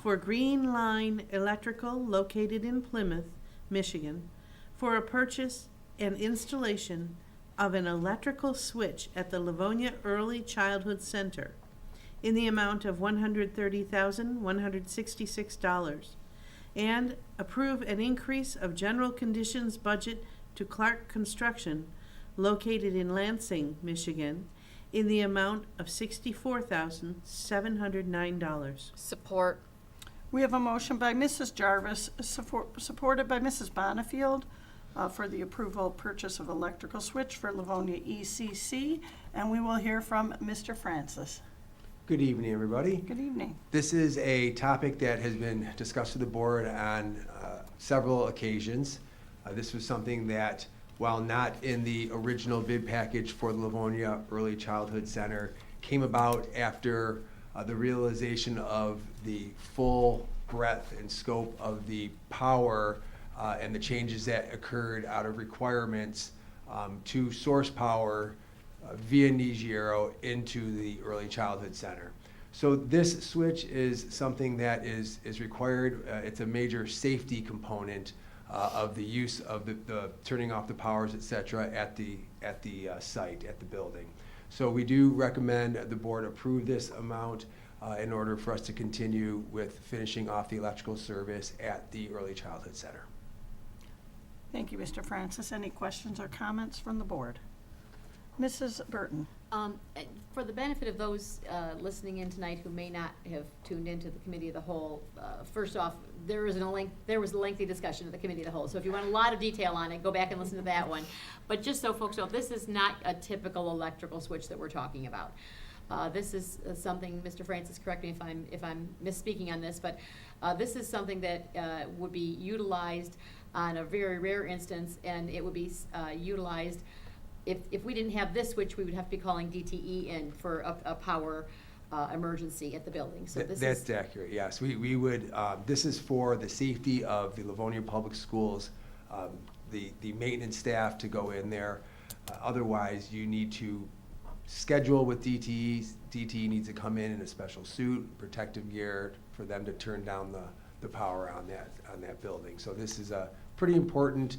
for Green Line Electrical located in Plymouth, Michigan, for a purchase and installation of an electrical switch at the Livonia Early Childhood Center in the amount of $130,166, and approve an increase of general conditions budget to Clark Construction located in Lansing, Michigan, in the amount of $64,709. Support. We have a motion by Mrs. Jarvis, supported by Mrs. Bonifield, for the approval of purchase of electrical switch for Livonia ECC, and we will hear from Mr. Francis. Good evening, everybody. Good evening. This is a topic that has been discussed with the board on several occasions. This was something that, while not in the original bid package for the Livonia Early Childhood Center, came about after the realization of the full breadth and scope of the power and the changes that occurred out of requirements to source power via Nigiero into the Early Childhood Center. So this switch is something that is required. It's a major safety component of the use of the turning off the powers, et cetera, at the site, at the building. So we do recommend the board approve this amount in order for us to continue with finishing off the electrical service at the Early Childhood Center. Thank you, Mr. Francis. Any questions or comments from the board? Mrs. Burton. For the benefit of those listening in tonight who may not have tuned into the Committee of the Whole, first off, there was a lengthy discussion of the Committee of the Whole. So if you want a lot of detail on it, go back and listen to that one. But just so folks know, this is not a typical electrical switch that we're talking about. This is something, Mr. Francis, correct me if I'm misspeaking on this, but this is something that would be utilized on a very rare instance, and it would be utilized if we didn't have this switch, we would have to be calling DTE in for a power emergency at the building. So That's accurate, yes. We would, this is for the safety of the Livonia Public Schools, the maintenance staff to go in there. Otherwise, you need to schedule with DTE. DTE needs to come in a special suit, protective gear, for them to turn down the power on that building. So this is a pretty important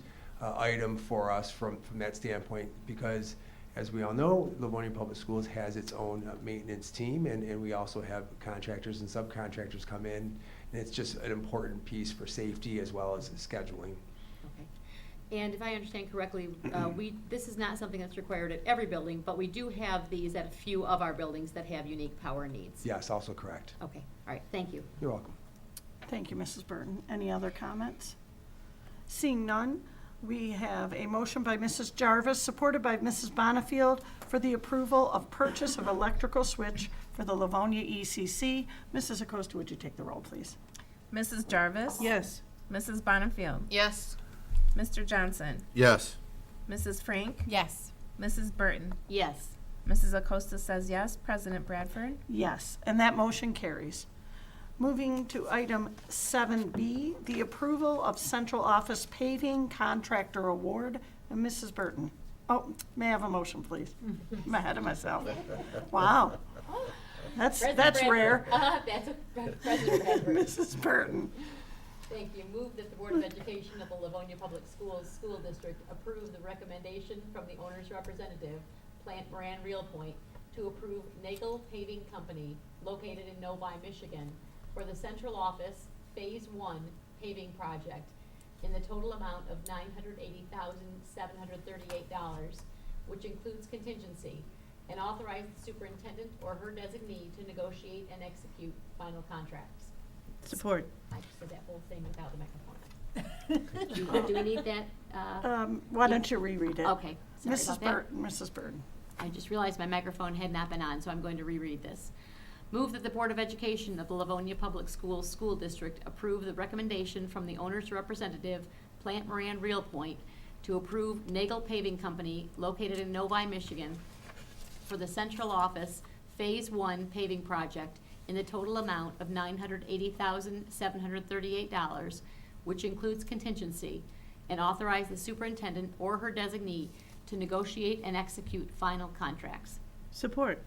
item for us from that standpoint, because as we all know, Livonia Public Schools has its own maintenance team, and we also have contractors and subcontractors come in, and it's just an important piece for safety as well as scheduling. Okay. And if I understand correctly, this is not something that's required at every building, but we do have these at a few of our buildings that have unique power needs. Yes, also correct. Okay, all right, thank you. You're welcome. Thank you, Mrs. Burton. Any other comments? Seeing none, we have a motion by Mrs. Jarvis, supported by Mrs. Bonifield, for the approval of purchase of electrical switch for the Livonia ECC. Mrs. Acosta, would you take the roll, please? Mrs. Jarvis? Yes. Mrs. Bonnefield? Yes. Mr. Johnson? Yes. Mrs. Frank? Yes. Mrs. Burton? Yes. Mrs. Acosta says yes. President Bradford? Yes, and that motion carries. Moving to item 7B, the approval of central office paving contractor award. And Mrs. Burton. Oh, may I have a motion, please? I'm ahead of myself. Wow. That's rare. That's President Bradford. Mrs. Burton. Thank you. Move that the Board of Education of the Livonia Public Schools School District approve the recommendation from the owner's representative, Plant Moran Real Point, to approve Nagel Paving Company located in Novi, Michigan, for the central office Phase 1 paving project in the total amount of $980,738, which includes contingency, and authorize the superintendent or her designee to negotiate and execute final contracts. Support. I just said that whole thing without the microphone. Do we need that? Why don't you reread it? Okay, sorry Mrs. about that. Burton, Mrs. Burton. I just realized my microphone had not been on, so I'm going to reread this. Move that the Board of Education of the Livonia Public Schools School District approve the recommendation from the owner's representative, Plant Moran Real Point, to approve Nagel Paving Company located in Novi, Michigan, for the central office Phase 1 paving project in the total amount of $980,738, which includes contingency, and authorize the superintendent or her designee to negotiate and execute final contracts. Support.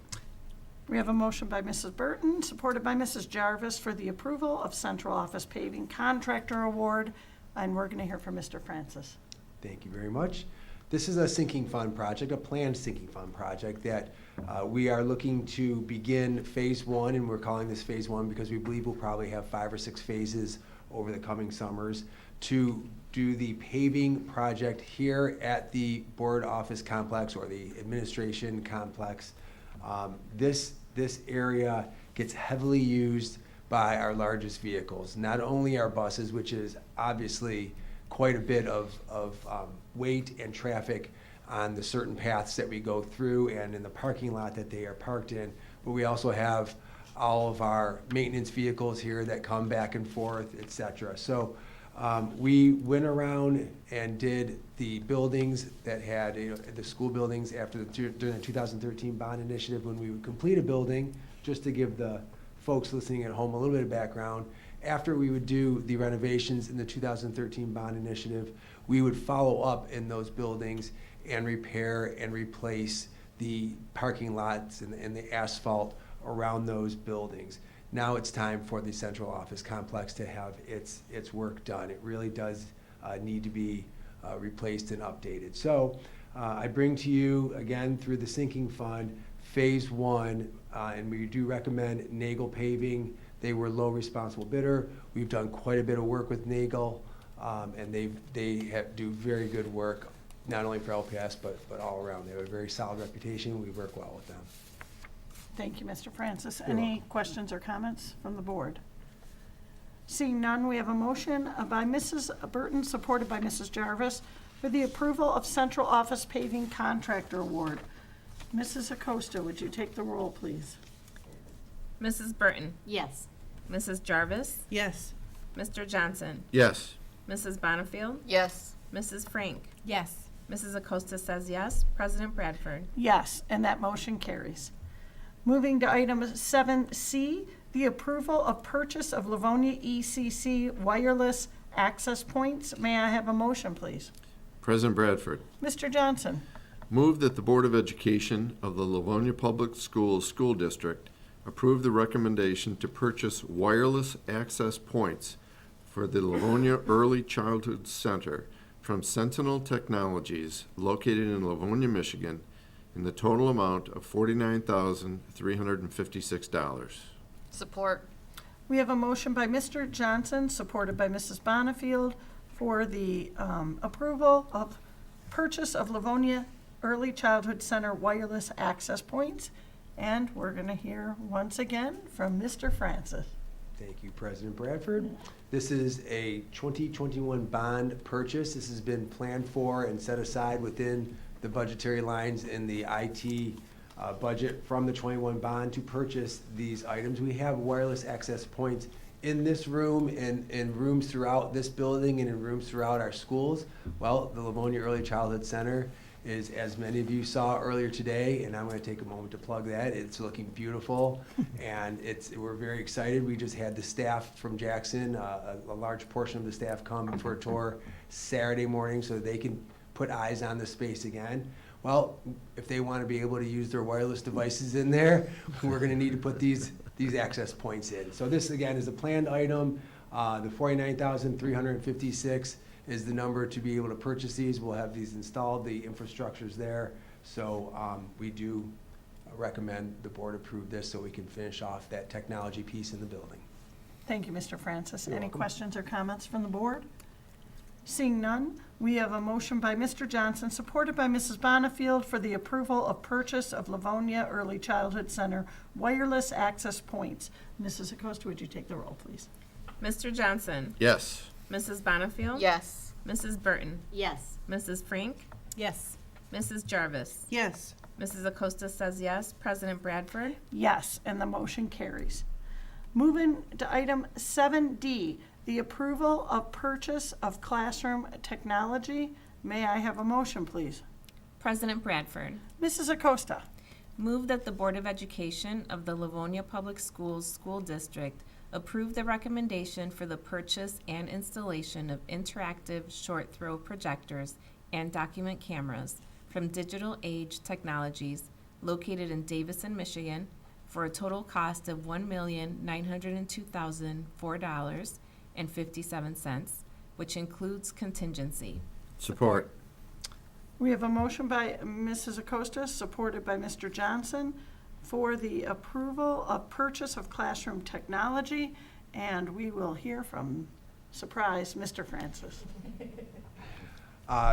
We have a motion by Mrs. Burton, supported by Mrs. Jarvis for the approval of central office paving contractor award. And we're going to hear from Mr. Francis. Thank you very much. This is a sinking fund project, a planned sinking fund project that we are looking to begin Phase 1, and we're calling this Phase 1 because we believe we'll probably have 5 or 6 phases over the coming summers to do the paving project here at the board office complex or the administration complex. This area gets heavily used by our largest vehicles, not only our buses, which is obviously quite a bit of weight and traffic on the certain paths that we go through and in the parking lot that they are parked in, but we also have all of our maintenance vehicles here that come back and forth, et cetera. So we went around and did the buildings that had, the school buildings during the 2013 bond initiative. When we would complete a building, just to give the folks listening at home a little bit of background, after we would do the renovations in the 2013 bond initiative, we would follow up in those buildings and repair and replace the parking lots and the asphalt around those buildings. Now it's time for the central office complex to have its work done. It really does need to be replaced and updated. So I bring to you, again, through the sinking fund, Phase 1, and we do recommend Nagel Paving. They were low responsible bidder. We've done quite a bit of work with Nagel, and they do very good work, not only for LPS, but all around. They have a very solid reputation. We work well with them. Thank you, Mr. Francis. Any questions or comments from the board? Seeing none, we have a motion by Mrs. Burton, supported by Mrs. Jarvis, for the approval of central office paving contractor award. Mrs. Acosta, would you take the roll, please? Mrs. Burton? Yes. Mrs. Jarvis? Yes. Mr. Johnson? Yes. Mrs. Bonnefield? Yes. Mrs. Frank? Yes. Mrs. Acosta says yes. President Bradford? Yes, and that motion carries. Moving to item 7C, the approval of purchase of Livonia ECC wireless access points. May I have a motion, please? President Bradford. Mr. Johnson. Move that the Board of Education of the Livonia Public Schools School District approve the recommendation to purchase wireless access points for the Livonia Early Childhood Center from Sentinel Technologies located in Livonia, Michigan, in the total amount of $49,356. Support. We have a motion by Mr. Johnson, supported by Mrs. Bonnefield, for the approval of purchase of Livonia Early Childhood Center wireless access points. And we're going to hear once again from Mr. Francis. Thank you, President Bradford. This is a 2021 bond purchase. This has been planned for and set aside within the budgetary lines in the IT budget from the 21 bond to purchase these items. We have wireless access points in this room and in rooms throughout this building and in rooms throughout our schools? Well, the Livonia Early Childhood Center is, as many of you saw earlier today, and I'm going to take a moment to plug that. It's looking beautiful, and we're very excited. We just had the staff from Jackson, a large portion of the staff come for a tour Saturday morning so that they can put eyes on the space again. Well, if they want to be able to use their wireless devices in there, we're going to need to put these access points in. So this, again, is a planned item. The $49,356 is the number to be able to purchase these. We'll have these installed. The infrastructure's there. So we do recommend the board approve this so we can finish off that technology piece in the building. Thank you, Mr. Francis. You're Any welcome. questions or comments from the board? Seeing none, we have a motion by Mr. Johnson, supported by Mrs. Bonifield, for the approval of purchase of Livonia Early Childhood Center wireless access points. Mrs. Acosta, would you take the roll, please? Mr. Johnson? Yes. Mrs. Bonifield? Yes. Mrs. Burton? Yes. Mrs. Frink? Yes. Mrs. Jarvis? Yes. Mrs. Acosta says yes. President Bradford? Yes, and the motion carries. Moving to item 7D, the approval of purchase of classroom technology. May I have a motion, please? President Bradford? Mrs. Acosta. Move that the Board of Education of the Livonia Public Schools School District approve the recommendation for the purchase and installation of interactive short-throw projectors and document cameras from Digital Age Technologies located in Davison, Michigan, for a total cost of $1,902,004.57, which includes contingency. Support. We have a motion by Mrs. Acosta, supported by Mr. Johnson, for the approval of purchase of classroom technology, and we will hear from, surprise, Mr. Francis.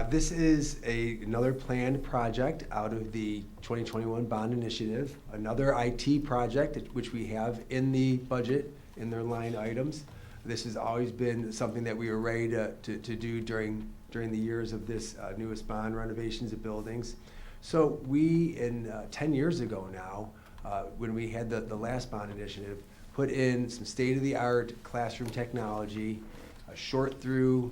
This is another planned project out of the 2021 bond initiative, another IT project which we have in the budget in their line items. This has always been something that we were ready to do during the years of this newest bond renovations of buildings. So we, 10 years ago now, when we had the last bond initiative, put in some state-of-the-art classroom technology, short throw,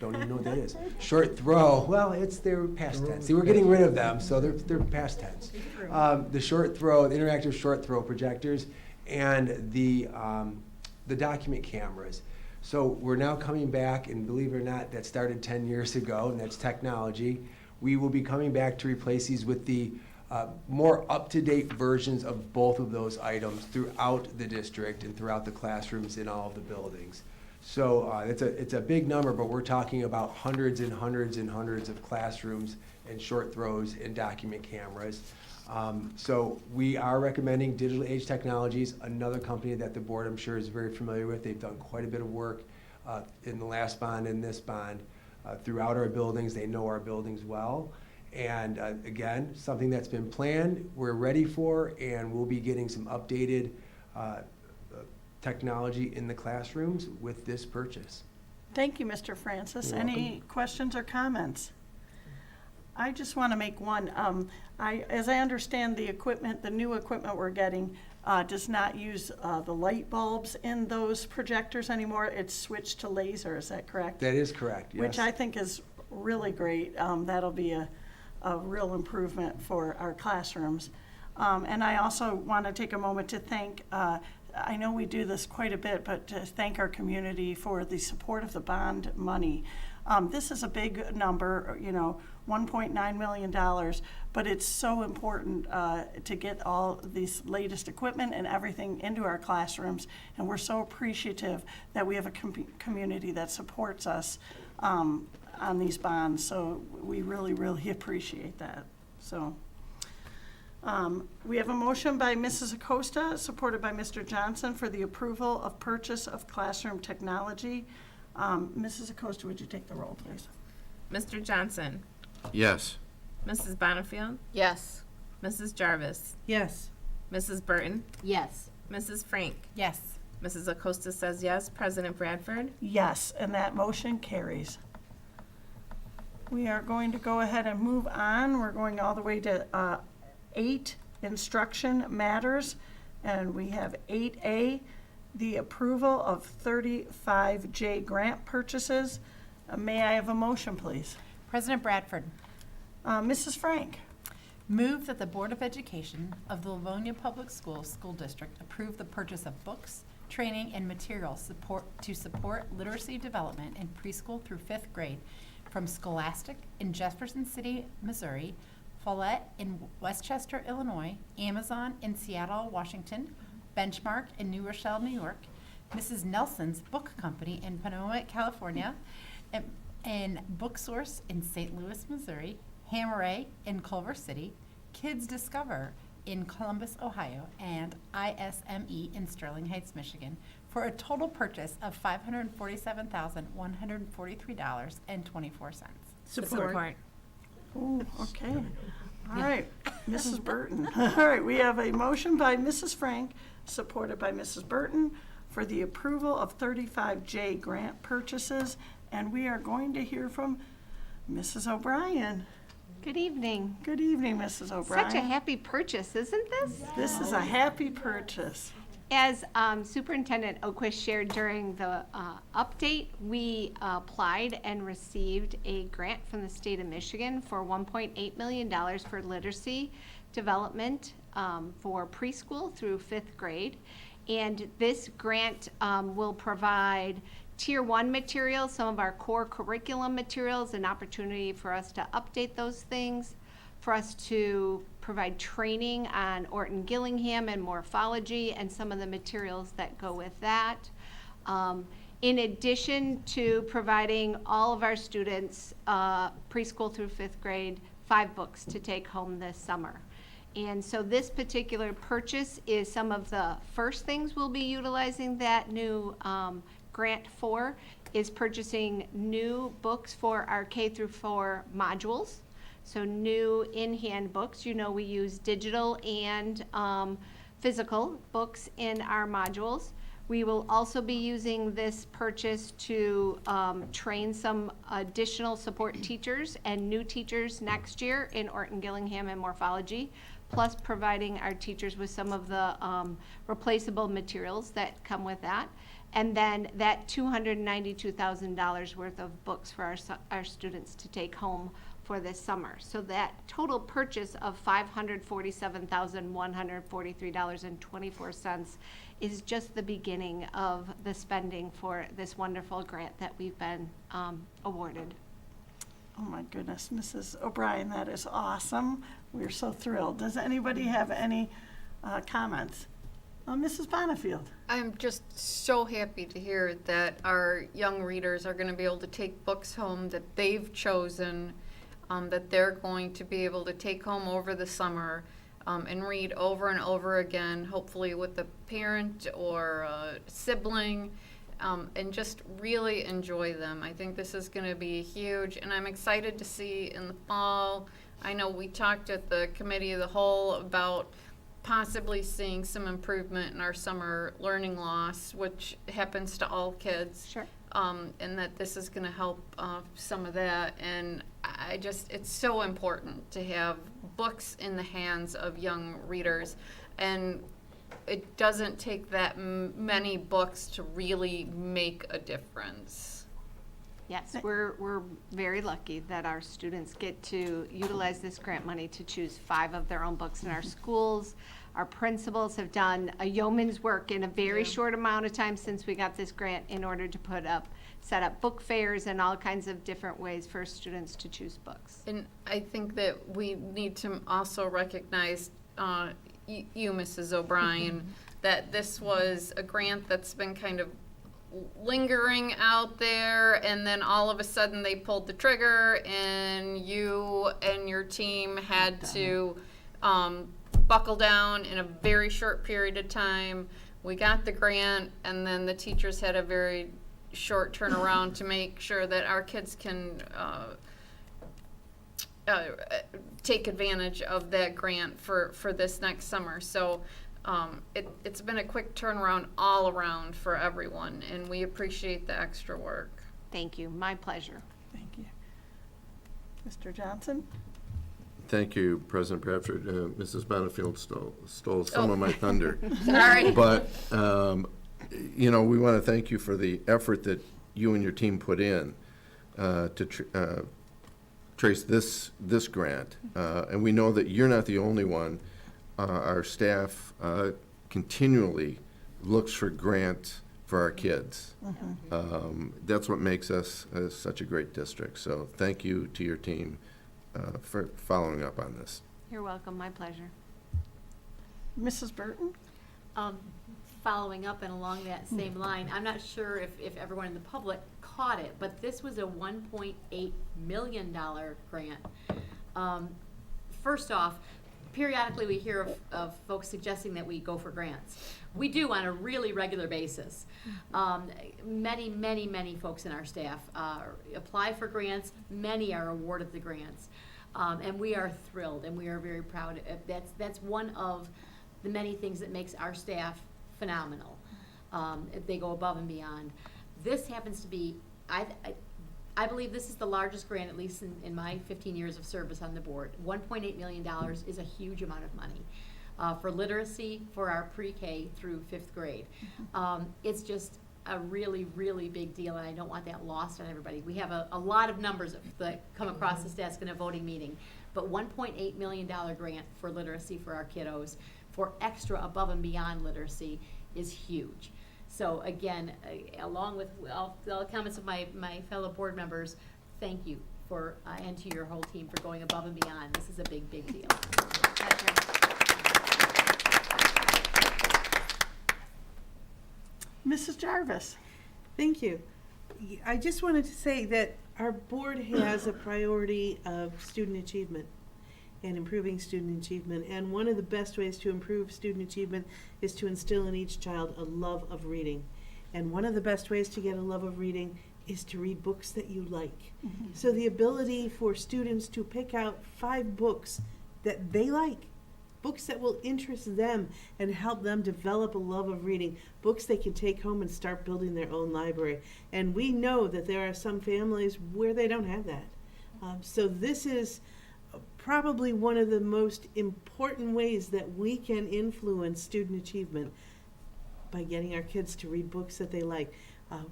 don't even know what that is. Short throw, well, it's their past tense. See, we're getting rid of them, so they're past tense. The short throw, the interactive short throw projectors, and the document cameras. So we're now coming back, and believe it or not, that started 10 years ago, and that's technology. We will be coming back to replace these with the more up-to-date versions of both of those items throughout the district and throughout the classrooms in all of the buildings. So it's a big number, but we're talking about hundreds and hundreds and hundreds of classrooms and short throws and document cameras. So we are recommending Digital Age Technologies, another company that the board, I'm sure, is very familiar with. They've done quite a bit of work in the last bond and this bond throughout our buildings. They know our buildings well. And again, something that's been planned, we're ready for, and we'll be getting some updated technology in the classrooms with this purchase. Thank you, Mr. Francis. You're Any welcome. questions or comments? I just want to make one. As I understand the equipment, the new equipment we're getting does not use the light bulbs in those projectors anymore. It's switched to laser, is that correct? That is correct, yes. Which I think is really great. That'll be a real improvement for our classrooms. And I also want to take a moment to thank, I know we do this quite a bit, but to thank our community for the support of the bond money. This is a big number, you know, $1.9 million, but it's so important to get all these latest equipment and everything into our classrooms, and we're so appreciative that we have a community that supports us on these bonds, so we really, really appreciate that. So we have a motion by Mrs. Acosta, supported by Mr. Johnson, for the approval of purchase of classroom technology. Mrs. Acosta, would you take the roll, please? Mr. Johnson? Yes. Mrs. Bonifield? Yes. Mrs. Jarvis? Yes. Mrs. Burton? Yes. Mrs. Frank? Yes. Mrs. Acosta says yes. President Bradford? Yes, and that motion carries. We are going to go ahead and move on. We're going all the way to 8, instruction matters, and we have 8A, the approval of 35J grant purchases. May I have a motion, please? President Bradford, Mrs. Frank? move that the Board of Education of the Livonia Public Schools School District approve the purchase of books, training, and materials to support literacy development in preschool through 5th grade from Scholastic in Jefferson City, Missouri, Follett in Westchester, Illinois, Amazon in Seattle, Washington, Benchmark in New Rochelle, New York, Mrs. Nelson's Book Company in Sonoma, California, and Book Source in St. Louis, Missouri, Hammeray in Culver City, Kids Discover in Columbus, Ohio, and ISME in Sterling Heights, Michigan, for a total purchase of $547,143.24. Support. Oh, okay. All right, Mrs. Burton. All right, we have a motion by Mrs. Frank, supported by Mrs. Burton, for the approval of 35J grant purchases, and we are going to hear from Mrs. O'Brien. Good evening. Good evening, Mrs. O'Brien. Such a happy purchase, isn't this? This is a happy purchase. As Superintendent O'Quist shared during the update, we applied and received a grant from the state of Michigan for $1.8 million for literacy development for preschool through 5th grade. And this grant will provide Tier 1 materials, some of our core curriculum materials, an opportunity for us to update those things, for us to provide training on Orton Gillingham and morphology and some of the materials that go with that. In addition to providing all of our students, preschool through 5th grade, 5 books to take home this summer. And so this particular purchase is some of the first things we'll be utilizing that new grant for, is purchasing new books for our K through 4 modules. So new in-hand books. You know, we use digital and physical books in our modules. We will also be using this purchase to train some additional support teachers and new teachers next year in Orton Gillingham and morphology, plus providing our teachers with some of the replaceable materials that come with that. And then that $292,000 worth of books for our students to take home for this summer. So that total purchase of $547,143.24 is just the beginning of the spending for this wonderful grant that we've been awarded. Oh my goodness, Mrs. O'Brien, that is awesome. We're so thrilled. Does anybody have any comments? Mrs. Bonifield. I'm just so happy to hear that our young readers are going to be able to take books home that they've chosen, that they're going to be able to take home over the summer and read over and over again, hopefully with a parent or a sibling, and just really enjoy them. I think this is going to be huge, and I'm excited to see in the fall. I know we talked at the Committee of the Whole about possibly seeing some improvement in our summer learning loss, which happens to all kids. Sure. And that this is going to help some of that. And it's so important to have books in the hands of young readers. And it doesn't take that many books to really make a difference. Yes, we're very lucky that our students get to utilize this grant money to choose 5 of their own books in our schools. Our principals have done a yeoman's work in a very short amount of time since we got this grant in order to set up book fairs and all kinds of different ways for students to choose books. And I think that we need to also recognize you, Mrs. O'Brien, that this was a grant that's been kind of lingering out there, and then all of a sudden they pulled the trigger and you and your team had to buckle down in a very short period of time. We got the grant, and then the teachers had a very short turnaround to make sure that our kids can take advantage of that grant for this next summer. So it's been a quick turnaround all around for everyone, and we appreciate the extra work. Thank you. My pleasure. Thank you. Mr. Johnson? Thank you, President Bradford. Mrs. Bonifield stole some of my thunder. Sorry. But you know, we want to thank you for the effort that you and your team put in to trace this grant. And we know that you're not the only one. Our staff continually looks for grants for our kids. That's what makes us such a great district. So thank you to your team for following up on this. You're welcome, my pleasure. Mrs. Burton? Following up and along that same line, I'm not sure if everyone in the public caught it, but this was a $1.8 million grant. First off, periodically we hear of folks suggesting that we go for grants. We do on a really regular basis. Many folks in our staff apply for grants. Many are awarded the grants. And we are thrilled and we are very proud. That's one of the many things that makes our staff phenomenal. They go above and beyond. This happens to be, I believe this is the largest grant, at least in my 15 years of service on the board. $1.8 million is a huge amount of money for literacy for our pre-K through 5th grade. It's just a really big deal, and I don't want that lost on everybody. We have a lot of numbers that come across this desk in a voting meeting, but $1.8 million grant for literacy for our kiddos, for extra above and beyond literacy, is huge. So again, along with all the comments of my fellow board members, thank you for, and to your whole team for going above and beyond. This is a big deal. Mrs. Jarvis? Thank you. I just wanted to say that our board has a priority of student achievement and improving student achievement. And one of the best ways to improve student achievement is to instill in each child a love of reading. And one of the best ways to get a love of reading is to read books that you like. So the ability for students to pick out 5 books that they like, books that will interest them and help them develop a love of reading, books they can take home and start building their own library. And we know that there are some families where they don't have that. So this is probably one of the most important ways that we can influence student achievement, by getting our kids to read books that they like.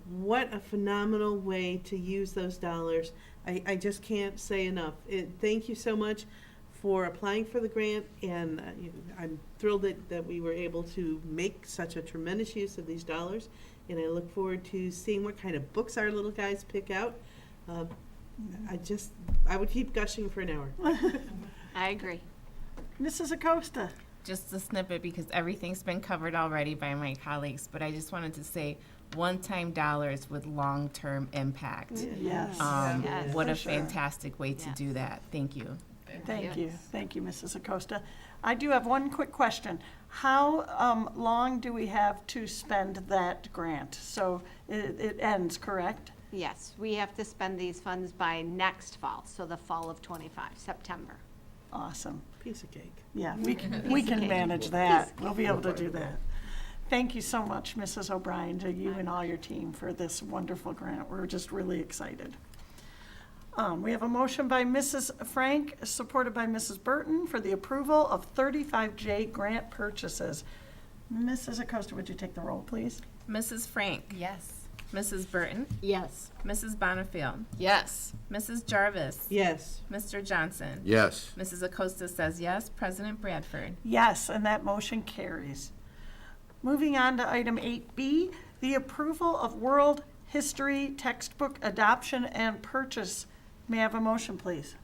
What a phenomenal way to use those dollars. I just can't say enough. Thank you so much for applying for the grant, and I'm thrilled that we were able to make such a tremendous use of these dollars, and I look forward to seeing what kind of books our little guys pick out. I would keep gushing for an hour. I agree. Mrs. Acosta? Just a snippet, because everything's been covered already by my colleagues, but I just wanted to say one-time dollars with long-term impact. Yes. What For a sure. fantastic way to do that. Thank you. Thank you. Thank you, Mrs. Acosta. I do have one quick question. How long do we have to spend that grant? So it ends, correct? Yes, we have to spend these funds by next fall, so the fall of '25, September. Awesome. Piece of cake. Yeah, we can manage that. We'll be able to do that. Thank you so much, Mrs. O'Brien, to you and all your team for this wonderful grant. We're just really excited. We have a motion by Mrs. Frank, supported by Mrs. Burton, for the approval of 35J grant purchases. Mrs. Acosta, would you take the roll, please? Mrs. Frank? Yes. Mrs. Burton? Yes. Mrs. Bonifield? Yes. Mrs. Jarvis? Yes. Mr. Johnson? Yes. Mrs. Acosta says yes. President Bradford? Yes, and that motion carries. Moving on to item 8B, the approval of World History Textbook Adoption and Purchase. May I have a motion, please?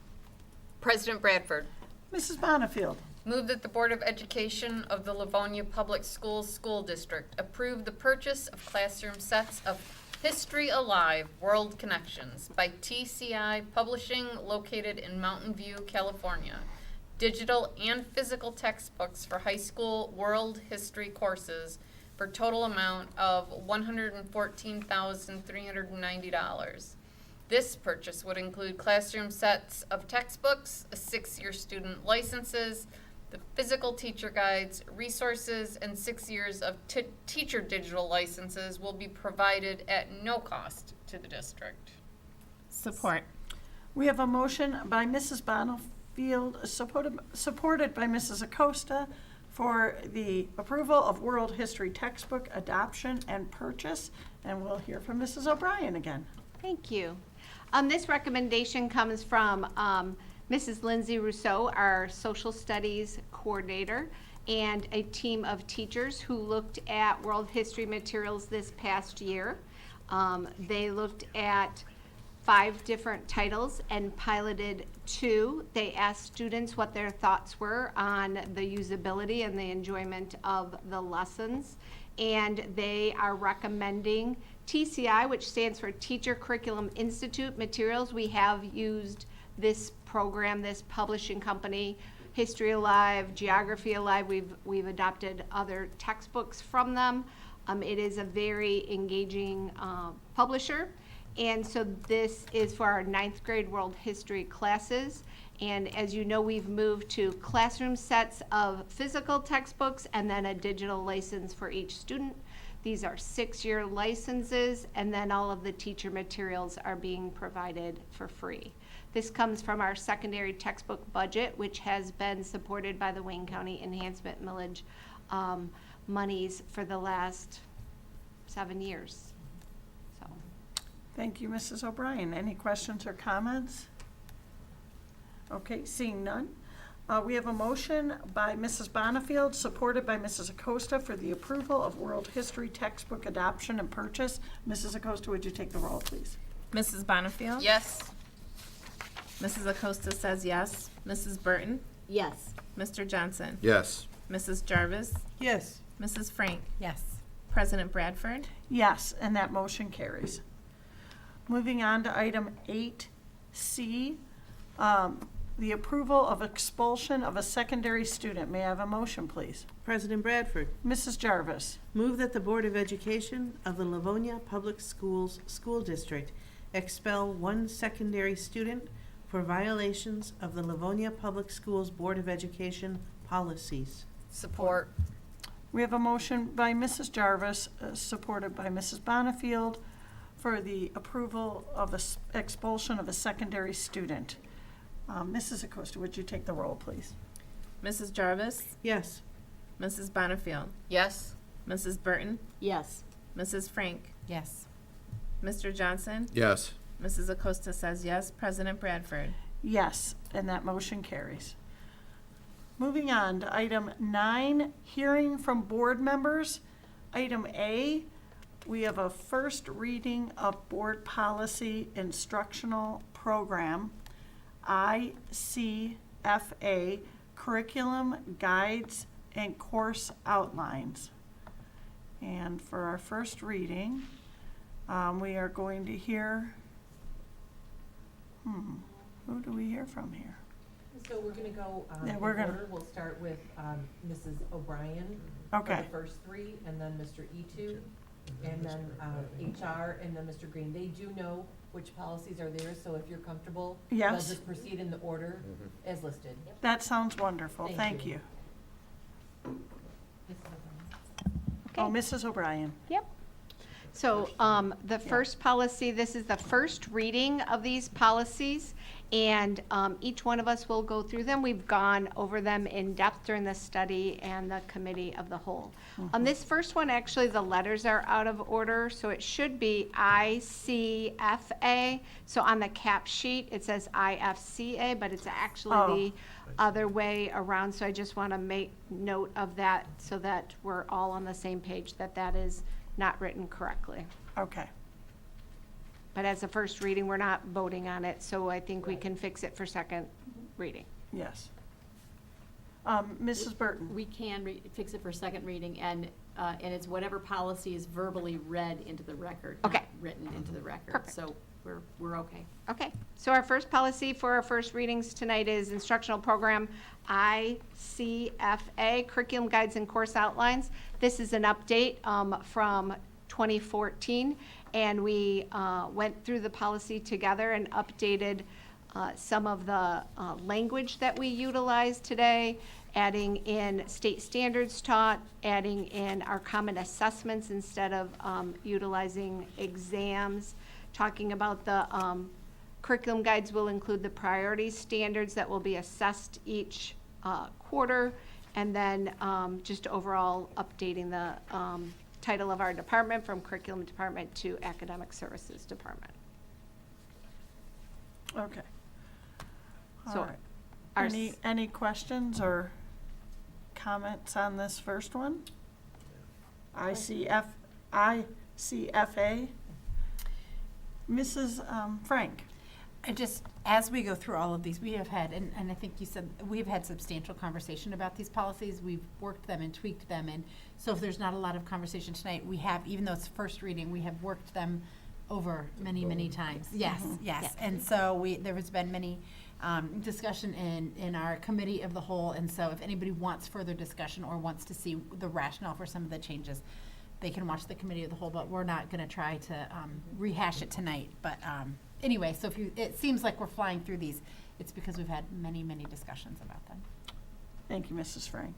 President Bradford. Mrs. Bonifield. Move that the Board of Education of the Livonia Public Schools School District approve the purchase of classroom sets of History Alive World Connections by TCI Publishing, located in Mountain View, California. Digital and physical textbooks for high school world history courses for total amount of $114,390. This purchase would include classroom sets of textbooks, 6-year student licenses, the physical teacher guides, resources, and 6 years of teacher digital licenses will be provided at no cost to the district. Support. We have a motion by Mrs. Bonifield, supported by Mrs. Acosta, for the approval of World History textbook adoption and purchase. And we'll hear from Mrs. O'Brien again. Thank you. This recommendation comes from Mrs. Lindsay Rousseau, our social studies coordinator, and a team of teachers who looked at world history materials this past year. They looked at 5 different titles and piloted 2. They asked students what their thoughts were on the usability and the enjoyment of the lessons. And they are recommending TCI, which stands for Teacher Curriculum Institute materials. We have used this program, this publishing company, History Alive, Geography Alive. We've adopted other textbooks from them. It is a very engaging publisher. And so this is for our 9th grade world history classes. And as you know, we've moved to classroom sets of physical textbooks and then a digital license for each student. These are 6-year licenses, and then all of the teacher materials are being provided for free. This comes from our secondary textbook budget, which has been supported by the Wayne County Enhancement Millage monies for the last 7 years. So. Thank you, Mrs. O'Brien. Any questions or comments? Okay, seeing none. We have a motion by Mrs. Bonifield, supported by Mrs. Acosta, for the approval of World History textbook adoption and purchase. Mrs. Acosta, would you take the roll, please? Mrs. Bonifield? Yes. Mrs. Acosta says yes. Mrs. Burton? Yes. Mr. Johnson? Yes. Mrs. Jarvis? Yes. Mrs. Frank? Yes. President Bradford? Yes, and that motion carries. Moving on to item 8C, the approval of expulsion of a secondary student. May I have a motion, please? President Bradford, Mrs. Jarvis. move that the Board of Education of the Livonia Public Schools School District expel 1 secondary student for violations of the Livonia Public Schools Board of Education policies. Support. We have a motion by Mrs. Jarvis, supported by Mrs. Bonifield, for the approval of expulsion of a secondary student. Mrs. Acosta, would you take the roll, please? Mrs. Jarvis? Yes. Mrs. Bonifield? Yes. Mrs. Burton? Yes. Mrs. Frank? Yes. Mr. Johnson? Yes. Mrs. Acosta says yes. President Bradford? Yes, and that motion carries. Moving on to item 9, hearing from board members. Item A, we have a first reading of board policy instructional program, ICFA, curriculum, guides, and course outlines. And for our first reading, we are going to hear, who do we hear from here? So we're going to go Yeah, in we're gonna- order. We'll start with Mrs. O'Brien Okay. for the first 3, and then Mr. Etu, and then HR, and then Mr. Green. They do know which policies are there, so if you're comfortable, Yes. they'll just proceed in the order as listed. That sounds wonderful, thank you. Oh, Mrs. O'Brien. Yep. So the first policy, this is the first reading of these policies, and each one of us will go through them. We've gone over them in depth during the study and the committee of the whole. On this first one, actually, the letters are out of order, so it should be ICFA. So on the cap sheet, it says IFCA, but it's actually the other way around. So I just want to make note of that so that we're all on the same page, that that is not written correctly. Okay. But as a first reading, we're not voting on it, so I think we can fix it for second reading. Yes. Mrs. Burton. We can fix it for second reading, and it's whatever policy is verbally read into the record, not Okay. written into the record. Perfect. So we're okay. Okay, so our first policy for our first readings tonight is instructional program ICFA, curriculum guides and course outlines. This is an update from 2014, and we went through the policy together and updated some of the language that we utilize today, adding in state standards taught, adding in our common assessments instead of utilizing exams, talking about the curriculum guides will include the priority standards that will be assessed each quarter, And then just overall updating the title of our department from curriculum department to academic services department. Okay. So All right. our Any questions or comments on this first one? ICFA. Mrs. Frank? As we go through all of these, we have had, and I think you said, we've had substantial conversation about these policies. We've worked them and tweaked them, and so if there's not a lot of conversation tonight, we have, even though it's first reading, we have worked them over many, many times. Yes, yes. And so there has been many discussion in our committee of the whole, and so if anybody wants further discussion or wants to see the rationale for some of the changes, they can watch the committee of the whole, but we're not going to try to rehash it tonight. But anyway, so it seems like we're flying through these, it's because we've had many, many discussions about them. Thank you, Mrs. Frank.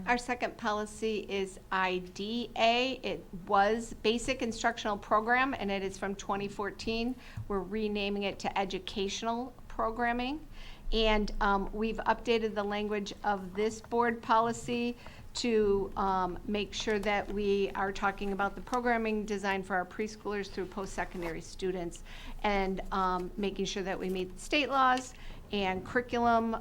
Our second policy is IDA. It was Basic Instructional Program, and it is from 2014. We're renaming it to Educational Programming. And we've updated the language of this board policy to make sure that we are talking about the programming designed for our preschoolers through post-secondary students, and making sure that we meet state laws and curriculum,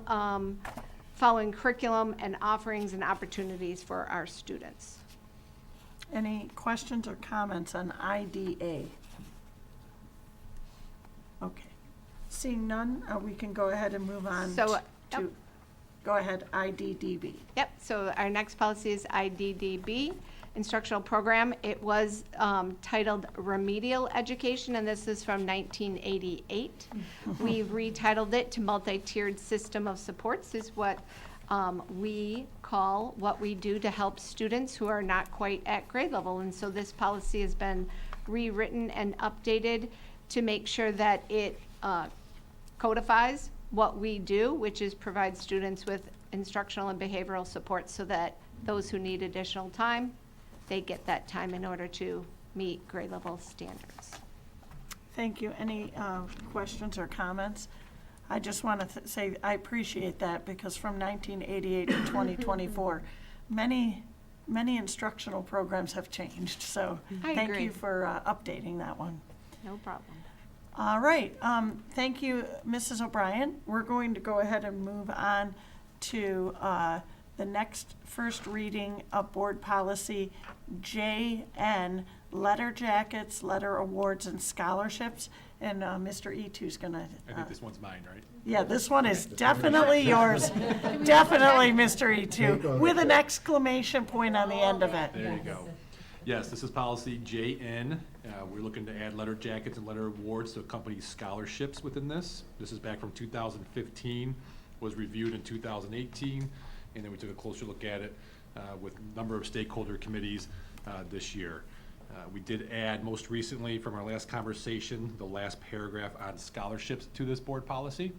following curriculum and offerings and opportunities for our students. Any questions or comments on IDA? Okay. Seeing none, we can go ahead and move on So, to, go ahead, IDDB. Yep, so our next policy is IDDB, Instructional Program. It was titled Remedial Education, and this is from 1988. We've retitled it to Multi-Tiered System of Supports, is what we call what we do to help students who are not quite at grade level. And so this policy has been rewritten and updated to make sure that it codifies what we do, which is provide students with instructional and behavioral support so that those who need additional time, they get that time in order to meet grade level standards. Thank you. Any questions or comments? I just want to say I appreciate that, because from 1988 to 2024, many instructional programs have changed. So I thank agree. you for updating that one. No problem. All right. Thank you, Mrs. O'Brien. We're going to go ahead and move on to the next first reading of Board Policy JN, Letter Jackets, Letter Awards, and Scholarships. And Mr. Etu's going to... I think this one's mine, right? Yeah, this one is definitely yours. Definitely, Mr. Etu, with an exclamation point on the end of it. There you go. Yes, this is policy JN. We're looking to add letter jackets and letter awards to accompany scholarships within this. This is back from 2015, was reviewed in 2018, and then we took a closer look at it with a number of stakeholder committees this year. We did add, most recently from our last conversation, the last paragraph on scholarships to this board policy.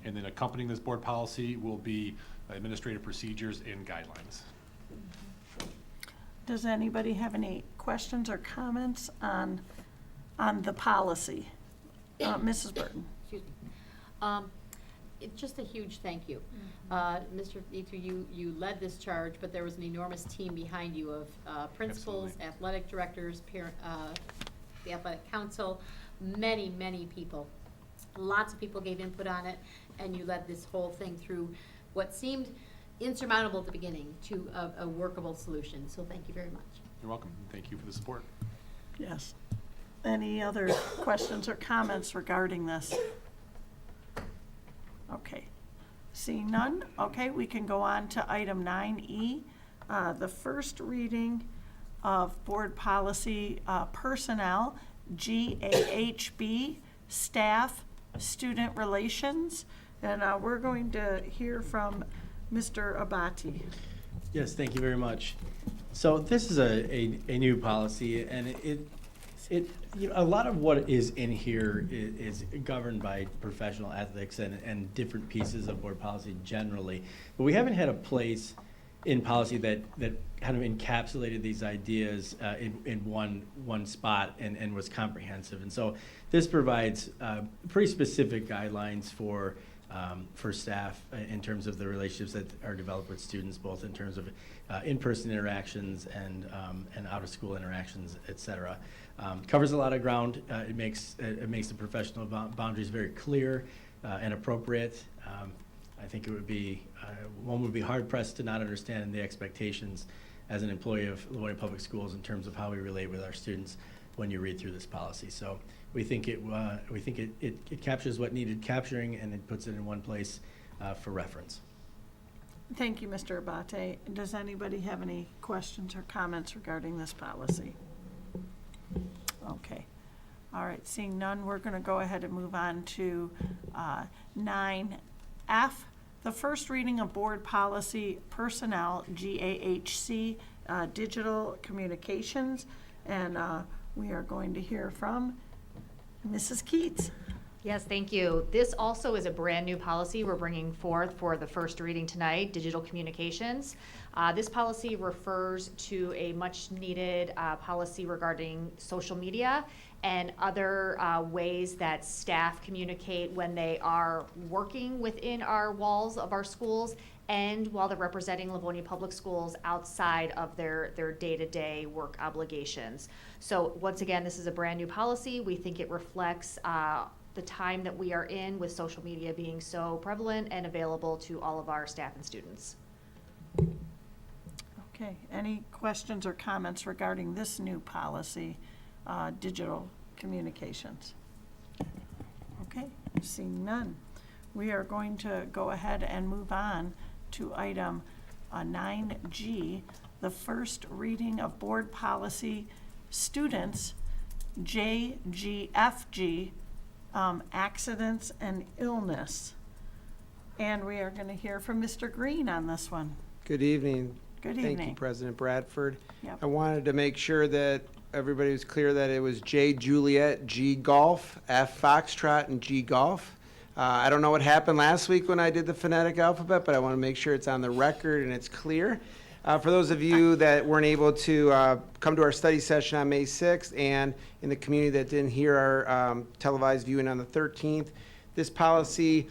And then accompanying this board policy will be administrative procedures and guidelines. Does anybody have any questions or comments on the policy? Mrs. Burton. Excuse me. It's just a huge thank you. Mr. Etu, you led this charge, but there was an enormous team behind you of principals, Absolutely. athletic directors, parent, the athletic council, many, many people. Lots of people gave input on it, and you led this whole thing through what seemed insurmountable at the beginning to a workable solution. So thank you very much. You're welcome. Thank you for the support. Yes. Any other questions or comments regarding this? Okay. Seeing none, okay, we can go on to item 9E, the first reading of Board Policy Personnel, GAHB, Staff, Student Relations, and we're going to hear from Mr. Abati. Yes, thank you very much. So this is a new policy, and it you know, a lot of what is in here is governed by professional ethics and different pieces of board policy generally. But we haven't had a place in policy that kind of encapsulated these ideas in one spot and was comprehensive. And so this provides pretty specific guidelines for for staff in terms of the relationships that are developed with students, both in terms of in-person interactions and out-of-school interactions, et cetera. Covers a lot of ground. It makes the professional boundaries very clear and appropriate. I think it would be, one would be hard-pressed to not understand the expectations as an employee of Livonia Public Schools in terms of how we relate with our students when you read through this policy. So we think it captures what needed capturing, and it puts it in one place for reference. Thank you, Mr. Abate. Does anybody have any questions or comments regarding this policy? Okay. All right, seeing none, we're going to go ahead and move on to 9F, the first reading of Board Policy Personnel, GAHC, Digital Communications, and we are going to hear from Mrs. Keats. Yes, thank you. This also is a brand-new policy we're bringing forth for the first reading tonight, digital communications. This policy refers to a much-needed policy regarding social media and other ways that staff communicate when they are working within our walls of our schools and while they're representing Livonia Public Schools outside of their day-to-day work obligations. So once again, this is a brand-new policy. We think it reflects the time that we are in with social media being so prevalent and available to all of our staff and students. Okay, any questions or comments regarding this new policy, digital communications? Okay, seeing none. We are going to go ahead and move on to item 9G, the first reading of Board Policy Students, JGFG, accidents and illness. And we are going to hear from Mr. Green on this one. Good evening. Good Thank evening. you, President Bradford. Yep. I wanted to make sure that everybody was clear that it was J Juliet, G Golf, F Foxtrot, and G Golf. I don't know what happened last week when I did the phonetic alphabet, but I want to make sure it's on the record and it's clear. For those of you that weren't able to come to our study session on May 6th and in the community that didn't hear our televised viewing on the 13th, this policy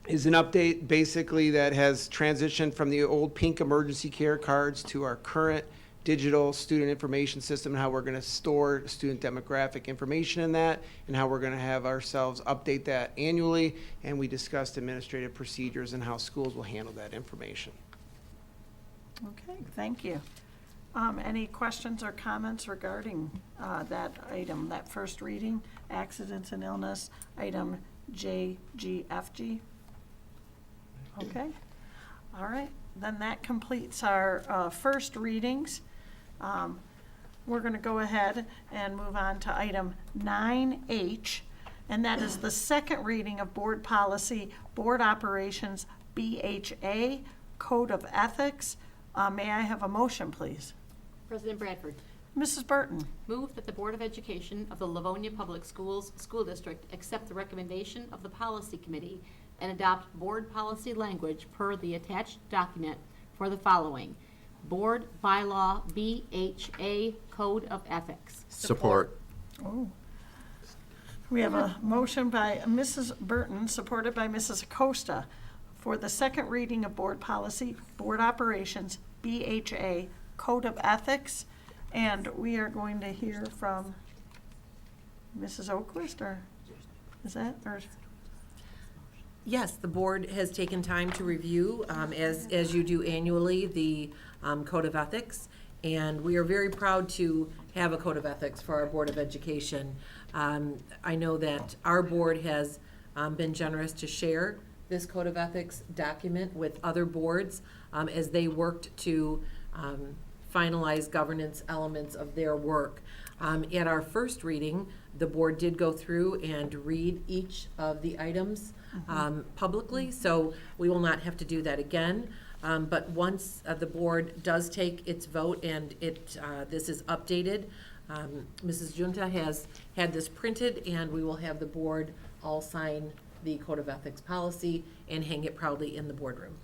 is an update basically that has transitioned from the old pink emergency care cards to our current digital student information system, and how we're going to store student demographic information in that, and how we're going to have ourselves update that annually. And we discussed administrative procedures and how schools will handle that information. Okay, thank you. Any questions or comments regarding that item, that first reading, accidents and illness, item JGFG? Okay, all right, then that completes our first readings. We're going to go ahead and move on to item 9H, and that is the second reading of Board Policy, Board Operations, BHA, Code of Ethics. May I have a motion, please? President Bradford. Mrs. Burton. Move that the Board of Education of the Livonia Public Schools School District accept the recommendation of the Policy Committee and adopt board policy language per the attached document for the following: Board Bylaw BHA Code of Ethics. Support. Oh. We have a motion by Mrs. Burton, supported by Mrs. Acosta, for the second reading of Board Policy, Board Operations, BHA Code of Ethics. And we are going to hear from Mrs. Oquist, or is that, or? Yes, the board has taken time to review, as you do annually, the Code of Ethics. And we are very proud to have a Code of Ethics for our Board of Education. I know that our board has been generous to share this Code of Ethics document with other boards as they worked to finalize governance elements of their work. At our first reading, the board did go through and read each of the items publicly, so we will not have to do that again. But once the board does take its vote and this is updated, Mrs. Junta has had this printed, and we will have the board all sign the Code of Ethics policy and hang it proudly in the boardroom.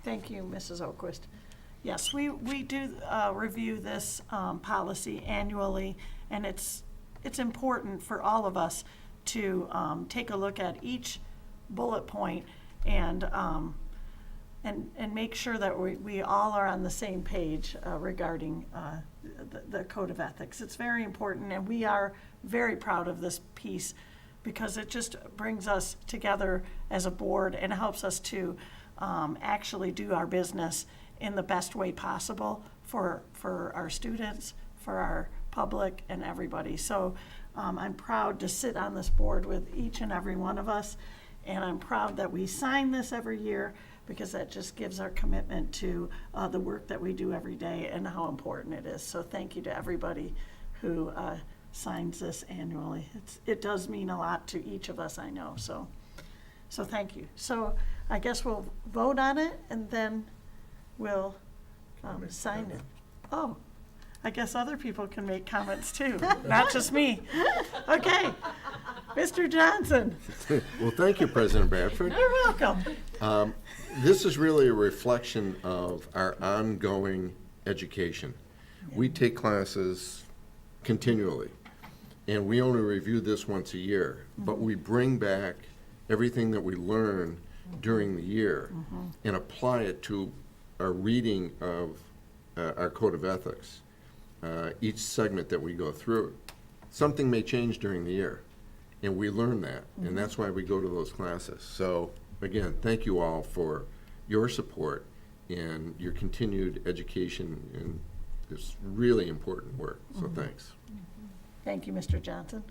Thank you, Mrs. Oquist. Yes, we do review this policy annually, and it's important for all of us to take a look at each bullet point and make sure that we all are on the same page regarding the code of ethics. It's very important, and we are very proud of this piece because it just brings us together as a board and helps us to actually do our business in the best way possible for our students, for our public, and everybody. So I'm proud to sit on this board with each and every one of us, and I'm proud that we sign this every year because that just gives our commitment to the work that we do every day and how important it is. So thank you to everybody who signs this annually. It does mean a lot to each of us, I know. So thank you. So I guess we'll vote on it and then we'll sign it. Oh, I guess other people can make comments too, not just me. Okay, Mr. Johnson. Well, thank you, President Bradford. You're welcome. This is really a reflection of our ongoing education. We take classes continually, and we only review this once a year, but we bring back everything that we learn during the year and apply it to our reading of our code of ethics. Each segment that we go through, something may change during the year, and we learn that, and that's why we go to those classes. So again, thank you all for your support and your continued education in this really important work. So thanks. Thank you, Mr. Johnson.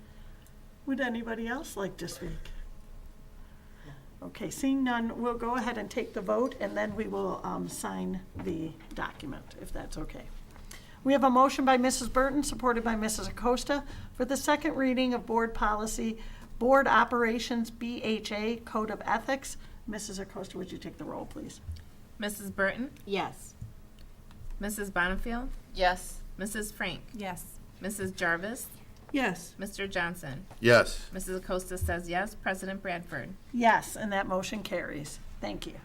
Would anybody else like to speak? Okay, seeing none, we'll go ahead and take the vote, and then we will sign the document, if that's okay. We have a motion by Mrs. Burton, supported by Mrs. Acosta, for the second reading of Board Policy, Board Operations BHA Code of Ethics. Mrs. Acosta, would you take the roll, please? Mrs. Burton? Yes. Mrs. Bonnefield? Yes. Mrs. Frank? Yes. Mrs. Jarvis? Yes. Mr. Johnson? Yes. Mrs. Acosta says yes. President Bradford? Yes, and that motion carries. Thank you.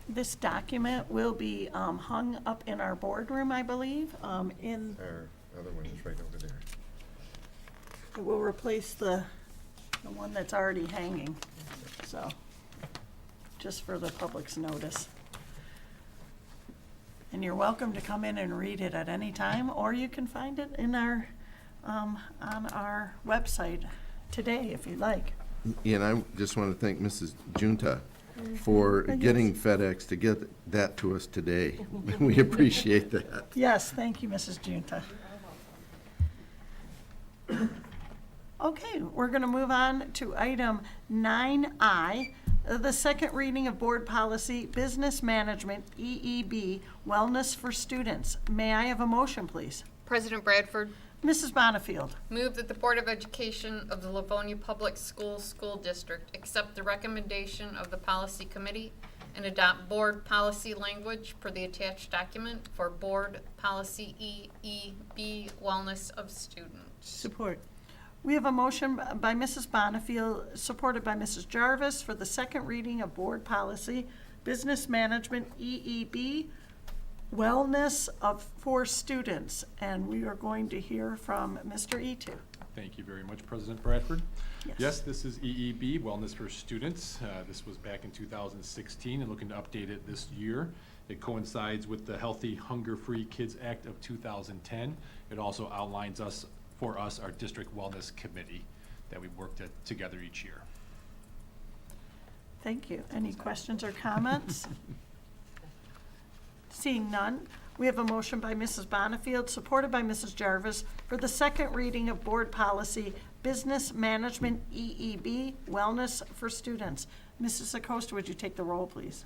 This document will be hung up in our boardroom, I believe, in, Our other one is right over there. it will replace the one that's already hanging, so, just for the public's notice. And you're welcome to come in and read it at any time, or you can find it in our, on our website today, if you'd like. And I just want to thank Mrs. Junta for getting FedEx to get that to us today. We appreciate that. Yes, thank you, Mrs. Junta. Okay, we're going to move on to item 9I, the second reading of Board Policy Business Management, EEB, Wellness for Students. May I have a motion, please? President Bradford, Mrs. Bonnefield. move that the Board of Education of the Livonia Public Schools School District accept the recommendation of the Policy Committee and adopt board policy language per the attached document for Board Policy EEB, Wellness of Students. Support. We have a motion by Mrs. Bonnefield, supported by Mrs. Jarvis, for the second reading of Board Policy Business Management, EEB, Wellness for Students. And we are going to hear from Mr. Etu. Thank you very much, President Bradford. Yes. Yes, this is EEB, Wellness for Students. This was back in 2016 and looking to update it this year. It coincides with the Healthy Hunger-Free Kids Act of 2010. It also outlines for us our district wellness committee that we worked together each year. Thank you. Any questions or comments? Seeing none, we have a motion by Mrs. Bonnefield, supported by Mrs. Jarvis, for the second reading of Board Policy Business Management EEB Wellness for Students. Mrs. Acosta, would you take the roll, please?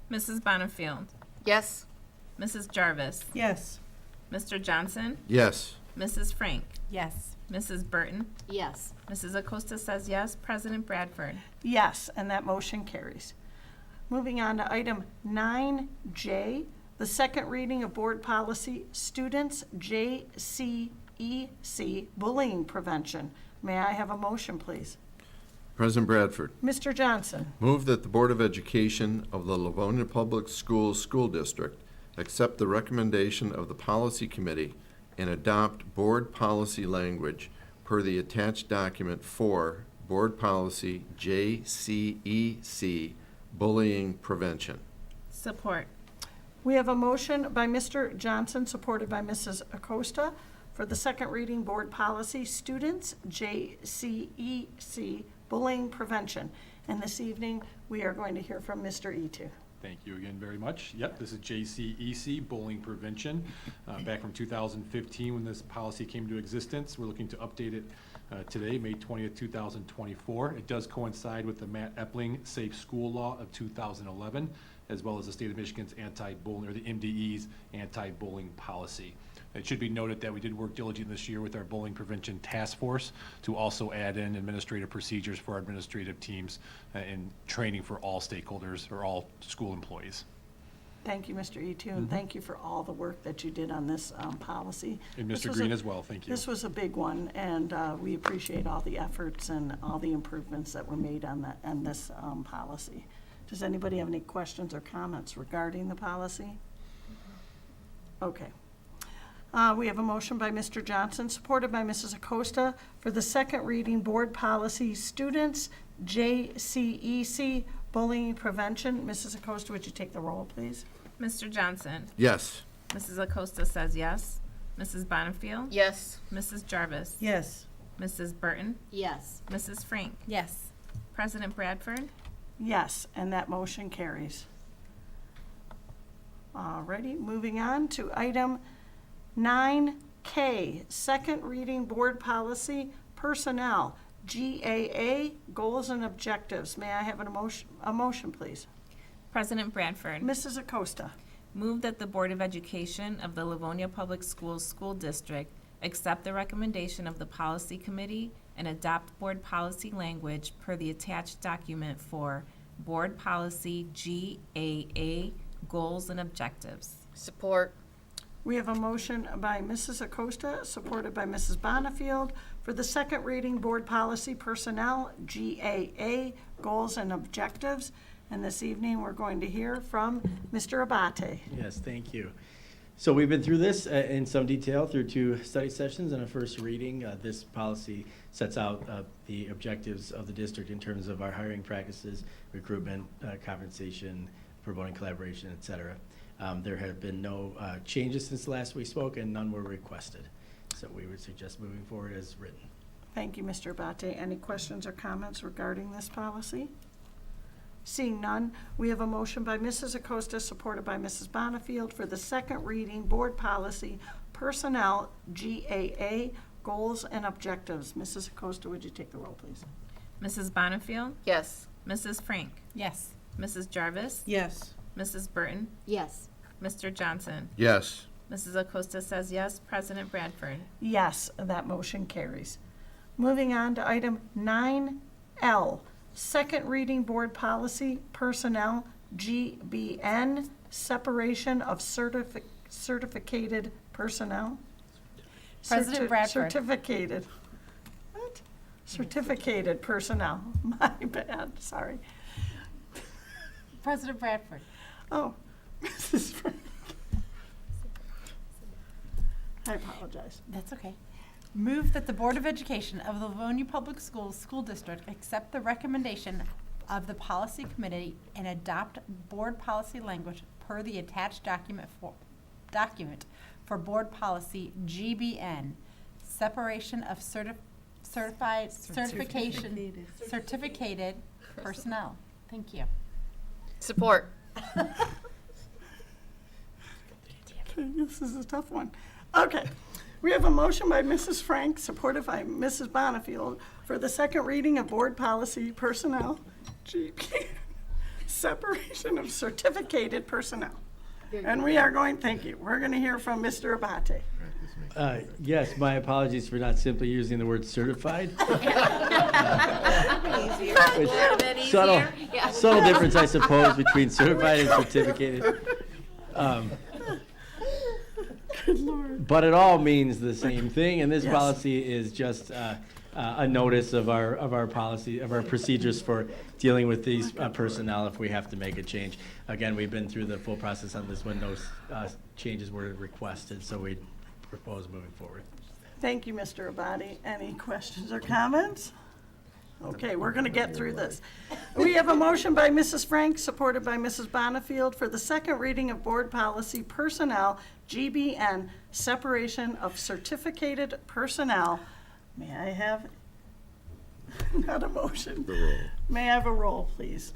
Mrs. Bonnefield, Yes. Mrs. Jarvis, Yes. Mr. Johnson, Yes. Mrs. Frank, Yes. Mrs. Burton, Yes. Mrs. Acosta says yes. President Bradford. Yes, and that motion carries. Moving on to item 9J, the second reading of Board Policy Students JCEC Bullying Prevention. May I have a motion, please? President Bradford, Mr. Johnson. move that the Board of Education of the Livonia Public Schools School District accept the recommendation of the Policy Committee and adopt board policy language per the attached document for Board Policy JCEC Bullying Prevention. Support. We have a motion by Mr. Johnson, supported by Mrs. Acosta, for the second reading Board Policy Students JCEC Bullying Prevention. And this evening, we are going to hear from Mr. Etu. Thank you again very much. Yep, this is JCEC, Bullying Prevention. Back from 2015, when this policy came into existence, we're looking to update it today, May 20th, 2024. It does coincide with the Matt Epling Safe School Law of 2011, as well as the state of Michigan's anti-bullying, or the MDE's anti-bullying policy. It should be noted that we did work diligently this year with our bullying prevention task force to also add in administrative procedures for our administrative teams and training for all stakeholders or all school employees. Thank you, Mr. Etu, and thank you for all the work that you did on this policy. And This Mr. was Green a- as well, thank you. This was a big one, and we appreciate all the efforts and all the improvements that were made on that, on this policy. Does anybody have any questions or comments regarding the policy? Okay. We have a motion by Mr. Johnson, supported by Mrs. Acosta, for the second reading Board Policy Students JCEC Bullying Prevention. Mrs. Acosta, would you take the roll, please? Mr. Johnson. Yes. Mrs. Acosta says yes. Mrs. Bonnefield. Yes. Mrs. Jarvis. Yes. Mrs. Burton. Yes. Mrs. Frank. Yes. President Bradford. Yes, and that motion carries. Alrighty, moving on to item 9K, second reading Board Policy Personnel, GAA Goals and Objectives. May I have a motion, please? President Bradford. Mrs. Acosta. Move that the Board of Education of the Livonia Public Schools School District accept the recommendation of the Policy Committee and adopt board policy language per the attached document for Board Policy GAA Goals and Objectives. Support. We have a motion by Mrs. Acosta, supported by Mrs. Bonnefield, for the second reading Board Policy Personnel, GAA, Goals and Objectives. And this evening, we're going to hear from Mr. Abate. Yes, thank you. So we've been through this in some detail through 2 study sessions and a first reading. This policy sets out the objectives of the district in terms of our hiring practices, recruitment, compensation, promoting collaboration, et cetera. There have been no changes since last we spoke, and none were requested. So we would suggest moving forward as written. Thank you, Mr. Abate. Any questions or comments regarding this policy? Seeing none, we have a motion by Mrs. Acosta, supported by Mrs. Bonnefield, for the second reading Board Policy Personnel, GAA, Goals and Objectives. Mrs. Acosta, would you take the roll, please? Mrs. Bonnefield. Yes. Mrs. Frank. Yes. Mrs. Jarvis. Yes. Mrs. Burton. Yes. Mr. Johnson. Yes. Mrs. Acosta says yes. President Bradford. Yes, that motion carries. Moving on to item 9L, second reading Board Policy Personnel, GBN, Separation of Certificated Personnel. President Bradford. Certificated. What? Certificated personnel. My bad, sorry. President Bradford. Oh, Mrs. Frank. I apologize. That's okay. Move that the Board of Education of the Livonia Public Schools School District accept the recommendation of the Policy Committee and adopt board policy language per the attached document for Board Policy GBN, Separation of Certificated Personnel. Thank you. Support. Okay, this is a tough one. Okay, we have a motion by Mrs. Frank, supported by Mrs. Bonifield, for the second reading of Board Policy Personnel, GP, separation of certificated personnel. And we are going, thank you, we're going to hear from Mr. Abate. Yes, my apologies for not simply using the word certified. Subtle difference, I suppose, between certified and certificated. Good Lord. But it all means the same thing, and this Yes. policy is just a notice of our policy, of our procedures for dealing with these personnel if we have to make a change. Again, we've been through the full process on this when those changes were requested, so we propose moving forward. Thank you, Mr. Abadi. Any questions or comments? Okay, we're going to get through this. We have a motion by Mrs. Frank, supported by Mrs. Bonifield, for the second reading of Board Policy Personnel, GBN, separation of certificated personnel. May I have, not a motion. May I have a roll, please?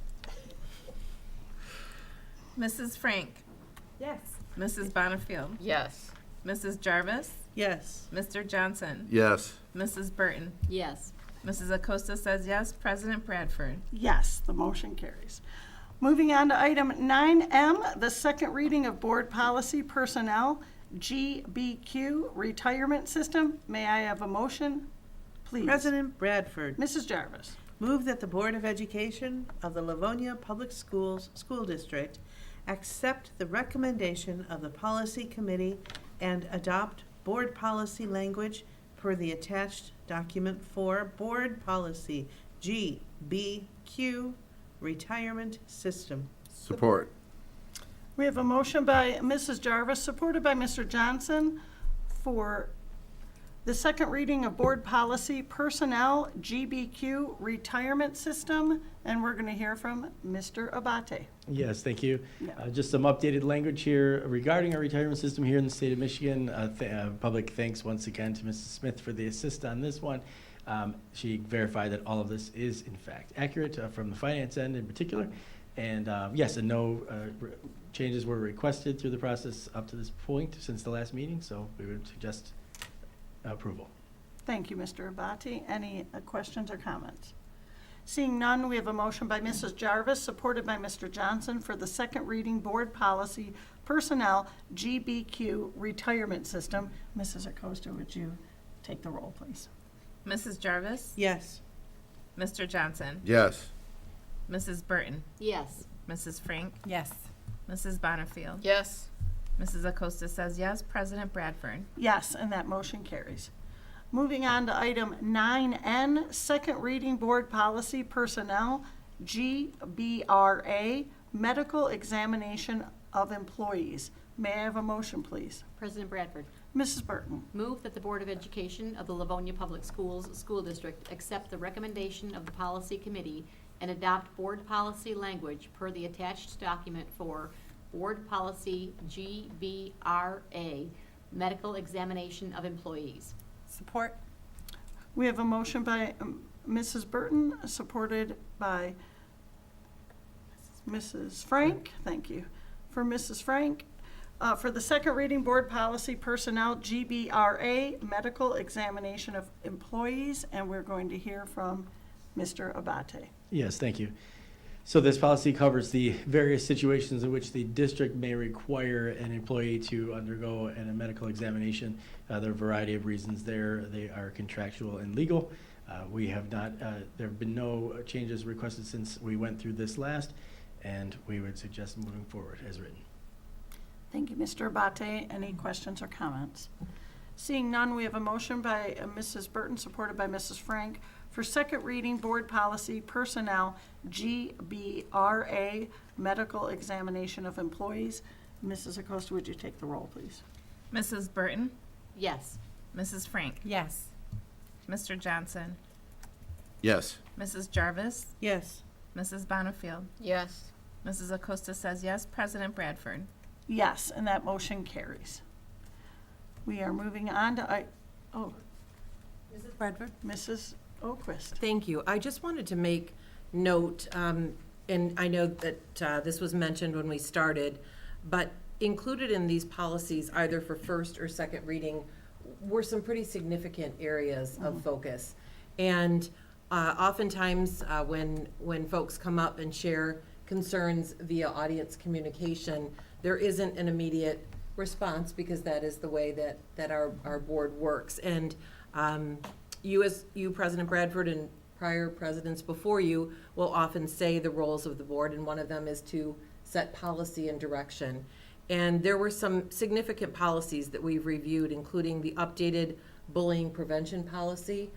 Mrs. Frank? Yes. Mrs. Bonifield? Yes. Mrs. Jarvis? Yes. Mr. Johnson? Yes. Mrs. Burton? Yes. Mrs. Acosta says yes. President Bradford? Yes, the motion carries. Moving on to item 9M, the second reading of Board Policy Personnel, GBQ, Retirement System. May I have a motion, please? President Bradford. Mrs. Jarvis. Move that the Board of Education of the Livonia Public Schools School District accept the recommendation of the Policy Committee and adopt board policy language per the attached document for Board Policy GBQ, Retirement System. Support. We have a motion by Mrs. Jarvis, supported by Mr. Johnson, for the second reading of Board Policy Personnel, GBQ, Retirement System, and we're going to hear from Mr. Abate. Yes, thank you. Yeah. Just some updated language here regarding our retirement system here in the state of Michigan. Public thanks once again to Mrs. Smith for the assist on this one. She verified that all of this is in fact accurate from the finance end in particular. And yes, and no changes were requested through the process up to this point since the last meeting, so we would suggest approval. Thank you, Mr. Abate. Any questions or comments? Seeing none, we have a motion by Mrs. Jarvis, supported by Mr. Johnson, for the second reading Board Policy Personnel, GBQ, Retirement System. Mrs. Acosta, would you take the roll, please? Mrs. Jarvis? Yes. Mr. Johnson? Yes. Mrs. Burton? Yes. Mrs. Frank? Yes. Mrs. Bonifield? Yes. Mrs. Acosta says yes. President Bradford? Yes, and that motion carries. Moving on to item 9N, second reading Board Policy Personnel, GBRA, Medical Examination of Employees. May I have a motion, please? President Bradford. Mrs. Burton. Move that the Board of Education of the Livonia Public Schools School District accept the recommendation of the Policy Committee and adopt board policy language per the attached document for Board Policy GBRA, Medical Examination of Employees. Support. We have a motion by Mrs. Burton, supported by Mrs. Frank. Thank you. For Mrs. Frank, for the second reading Board Policy Personnel, GBRA, Medical Examination of Employees, and we're going to hear from Mr. Abate. Yes, thank you. So this policy covers the various situations in which the district may require an employee to undergo a medical examination. There are a variety of reasons there. They are contractual and legal. We have not, there have been no changes requested since we went through this last, and we would suggest moving forward as written. Thank you, Mr. Abate. Any questions or comments? Seeing none, we have a motion by Mrs. Burton, supported by Mrs. Frank, for second reading Board Policy Personnel, GBRA, Medical Examination of Employees. Mrs. Acosta, would you take the roll, please? Mrs. Burton? Yes. Mrs. Frank? Yes. Mr. Johnson? Yes. Mrs. Jarvis? Yes. Mrs. Bonifield? Yes. Mrs. Acosta says yes. President Bradford? Yes, and that motion carries. We are moving on to, Mrs. Bradford? Mrs. O'Quist. Thank you. I just wanted to make note, and I know that this was mentioned when we started, but included in these policies, either for first or second reading, were some pretty significant areas of focus. And oftentimes, when folks come up and share concerns via audience communication, there isn't an immediate response, because that is the way that our board works. And you, President Bradford, and prior presidents before you will often say the roles of the board, and one of them is to set policy and direction. And there were some significant policies that we've reviewed, including the updated bullying prevention policy.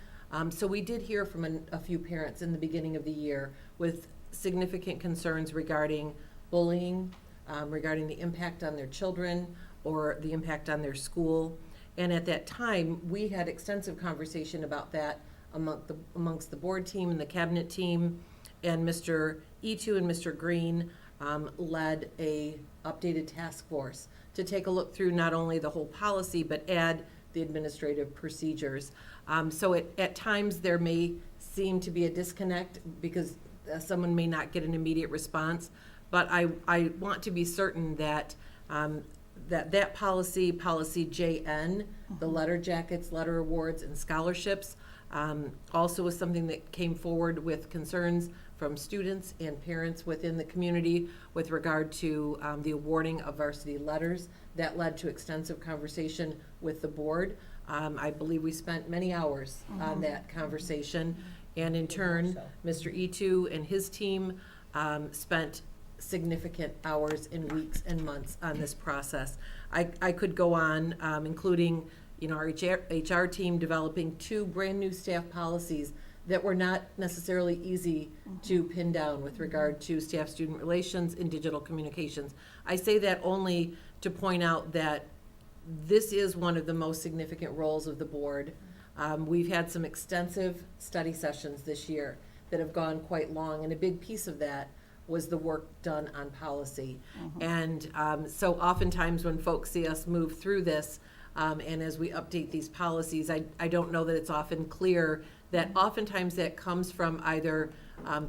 So we did hear from a few parents in the beginning of the year with significant concerns regarding bullying, regarding the impact on their children or the impact on their school. And at that time, we had extensive conversation about that amongst the board team and the cabinet team. And Mr. Etu and Mr. Green led a updated task force to take a look through not only the whole policy, but add the administrative procedures. So at times there may seem to be a disconnect because someone may not get an immediate response, but I want to be certain that that policy JN, the letter jackets, letter awards, and scholarships, also was something that came forward with concerns from students and parents within the community with regard to the awarding of varsity letters. That led to extensive conversation with the board. I believe we spent many hours on that conversation. And in turn, Mr. Etu and his team spent significant hours and weeks and months on this process. I could go on, including our HR team developing 2 brand new staff policies that were not necessarily easy to pin down with regard to staff-student relations and digital communications. I say that only to point out that this is one of the most significant roles of the board. We've had some extensive study sessions this year that have gone quite long, and a big piece of that was the work done on policy. And so oftentimes when folks see us move through this, and as we update these policies, I don't know that it's often clear that oftentimes that comes from either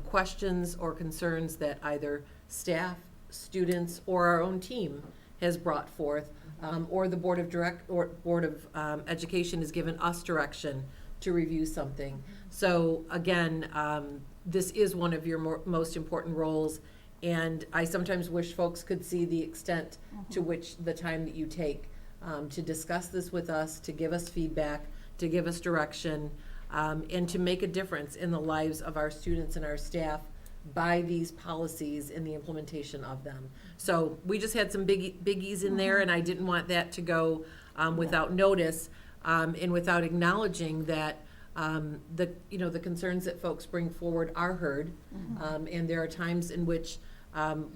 questions or concerns that either staff, students, or our own team has brought forth, or the Board of Education has given us direction to review something. So again, this is one of your most important roles, and I sometimes wish folks could see the extent to which the time that you take to discuss this with us, to give us feedback, to give us direction, and to make a difference in the lives of our students and our staff by these policies and the implementation of them. So we just had some biggies in there, and I didn't want that to go without notice, and without acknowledging that the concerns that folks bring forward are heard, and there are times in which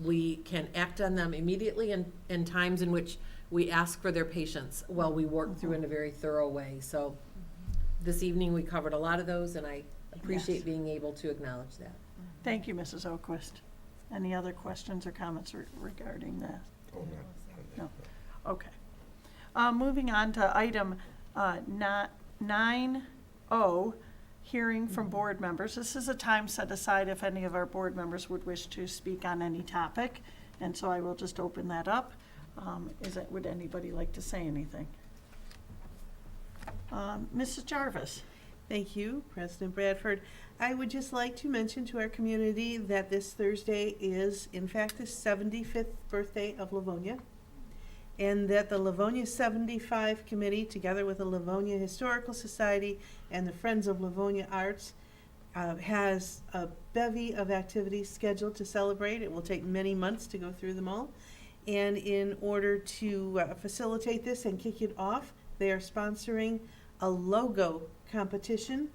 we can act on them immediately, and times in which we ask for their patience while we work through in a very thorough way. So this evening we covered a lot of those, and I appreciate being able to acknowledge that. Thank you, Mrs. Oquist. Any other questions or comments regarding that? No. Okay. Moving on to item 9O, hearing from board members. This is a time set aside if any of our board members would wish to speak on any topic, and so I will just open that up. Would anybody like to say anything? Mrs. Jarvis. Thank you, President Bradford. I would just like to mention to our community that this Thursday is, in fact, the 75th birthday of Livonia, and that the Livonia 75 Committee, together with the Livonia Historical Society and the Friends of Livonia Arts, has a bevy of activities scheduled to celebrate. It will take many months to go through them all. And in order to facilitate this and kick it off, they are sponsoring a logo competition.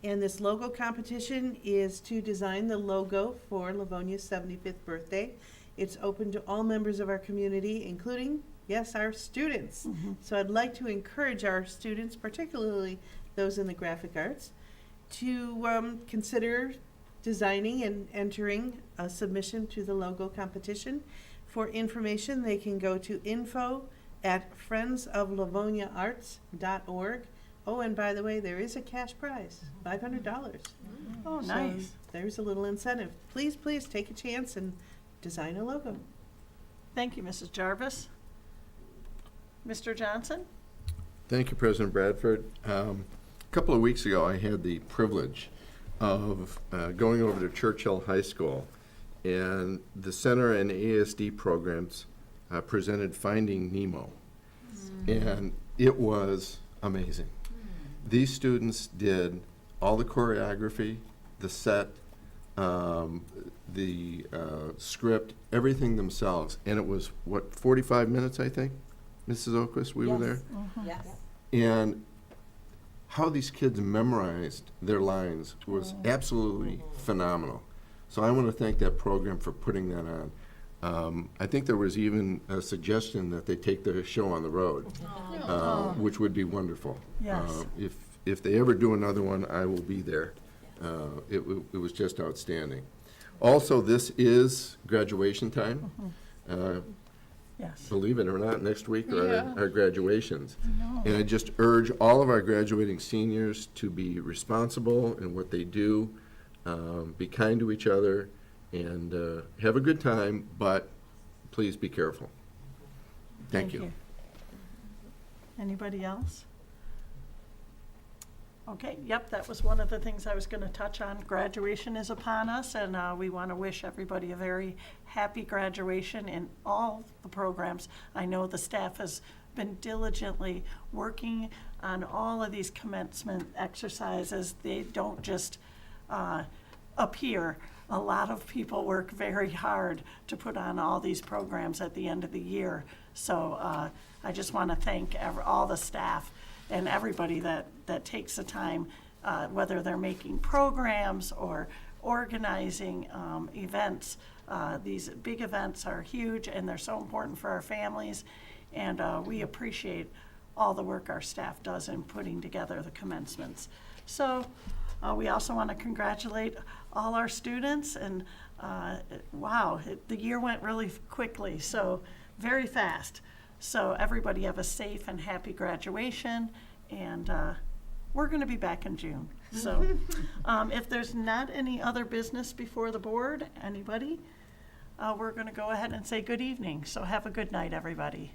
And this logo competition is to design the logo for Livonia's 75th birthday. It's open to all members of our community, including, yes, our students. So I'd like to encourage our students, particularly those in the graphic arts, to consider designing and entering a submission to the logo competition. For information, they can go to info@friendsoflivoniaarts.org. Oh, and by the way, there is a cash prize, $500. Oh, nice. So there's a little incentive. Please, please take a chance and design a logo. Thank you, Mrs. Jarvis. Mr. Johnson? Thank you, President Bradford. A couple of weeks ago, I had the privilege of going over to Churchill High School, and the Center and ASD programs presented Finding Nemo, and it was amazing. These students did all the choreography, the set, the script, everything themselves, and it was, what, 45 minutes, I think? Mrs. Oquist, we were there? Yes. And how these kids memorized their lines was absolutely phenomenal. So I want to thank that program for putting that on. I think there was even a suggestion that they take the show on the road, which would be wonderful. Yes. If they ever do another one, I will be there. It was just outstanding. Also, this is graduation time. Yes. Believe it or not, next week are Yeah. our graduations. And I just urge all of our graduating seniors to be responsible in what they do, be kind to each other, and have a good time, but please be careful. Thank you. Anybody else? Okay, yep, that was one of the things I was going to touch on. Graduation is upon us, and we want to wish everybody a very happy graduation in all the programs. I know the staff has been diligently working on all of these commencement exercises. They don't just appear. A lot of people work very hard to put on all these programs at the end of the year. So I just want to thank all the staff and everybody that takes the time, whether they're making programs or organizing events. These big events are huge, and they're so important for our families, and we appreciate all the work our staff does in putting together the commencements. So we also want to congratulate all our students, and wow, the year went really quickly, so very fast. So everybody have a safe and happy graduation, and we're going to be back in June. So if there's not any other business before the board, anybody, we're going to go ahead and say good evening. So have a good night, everybody.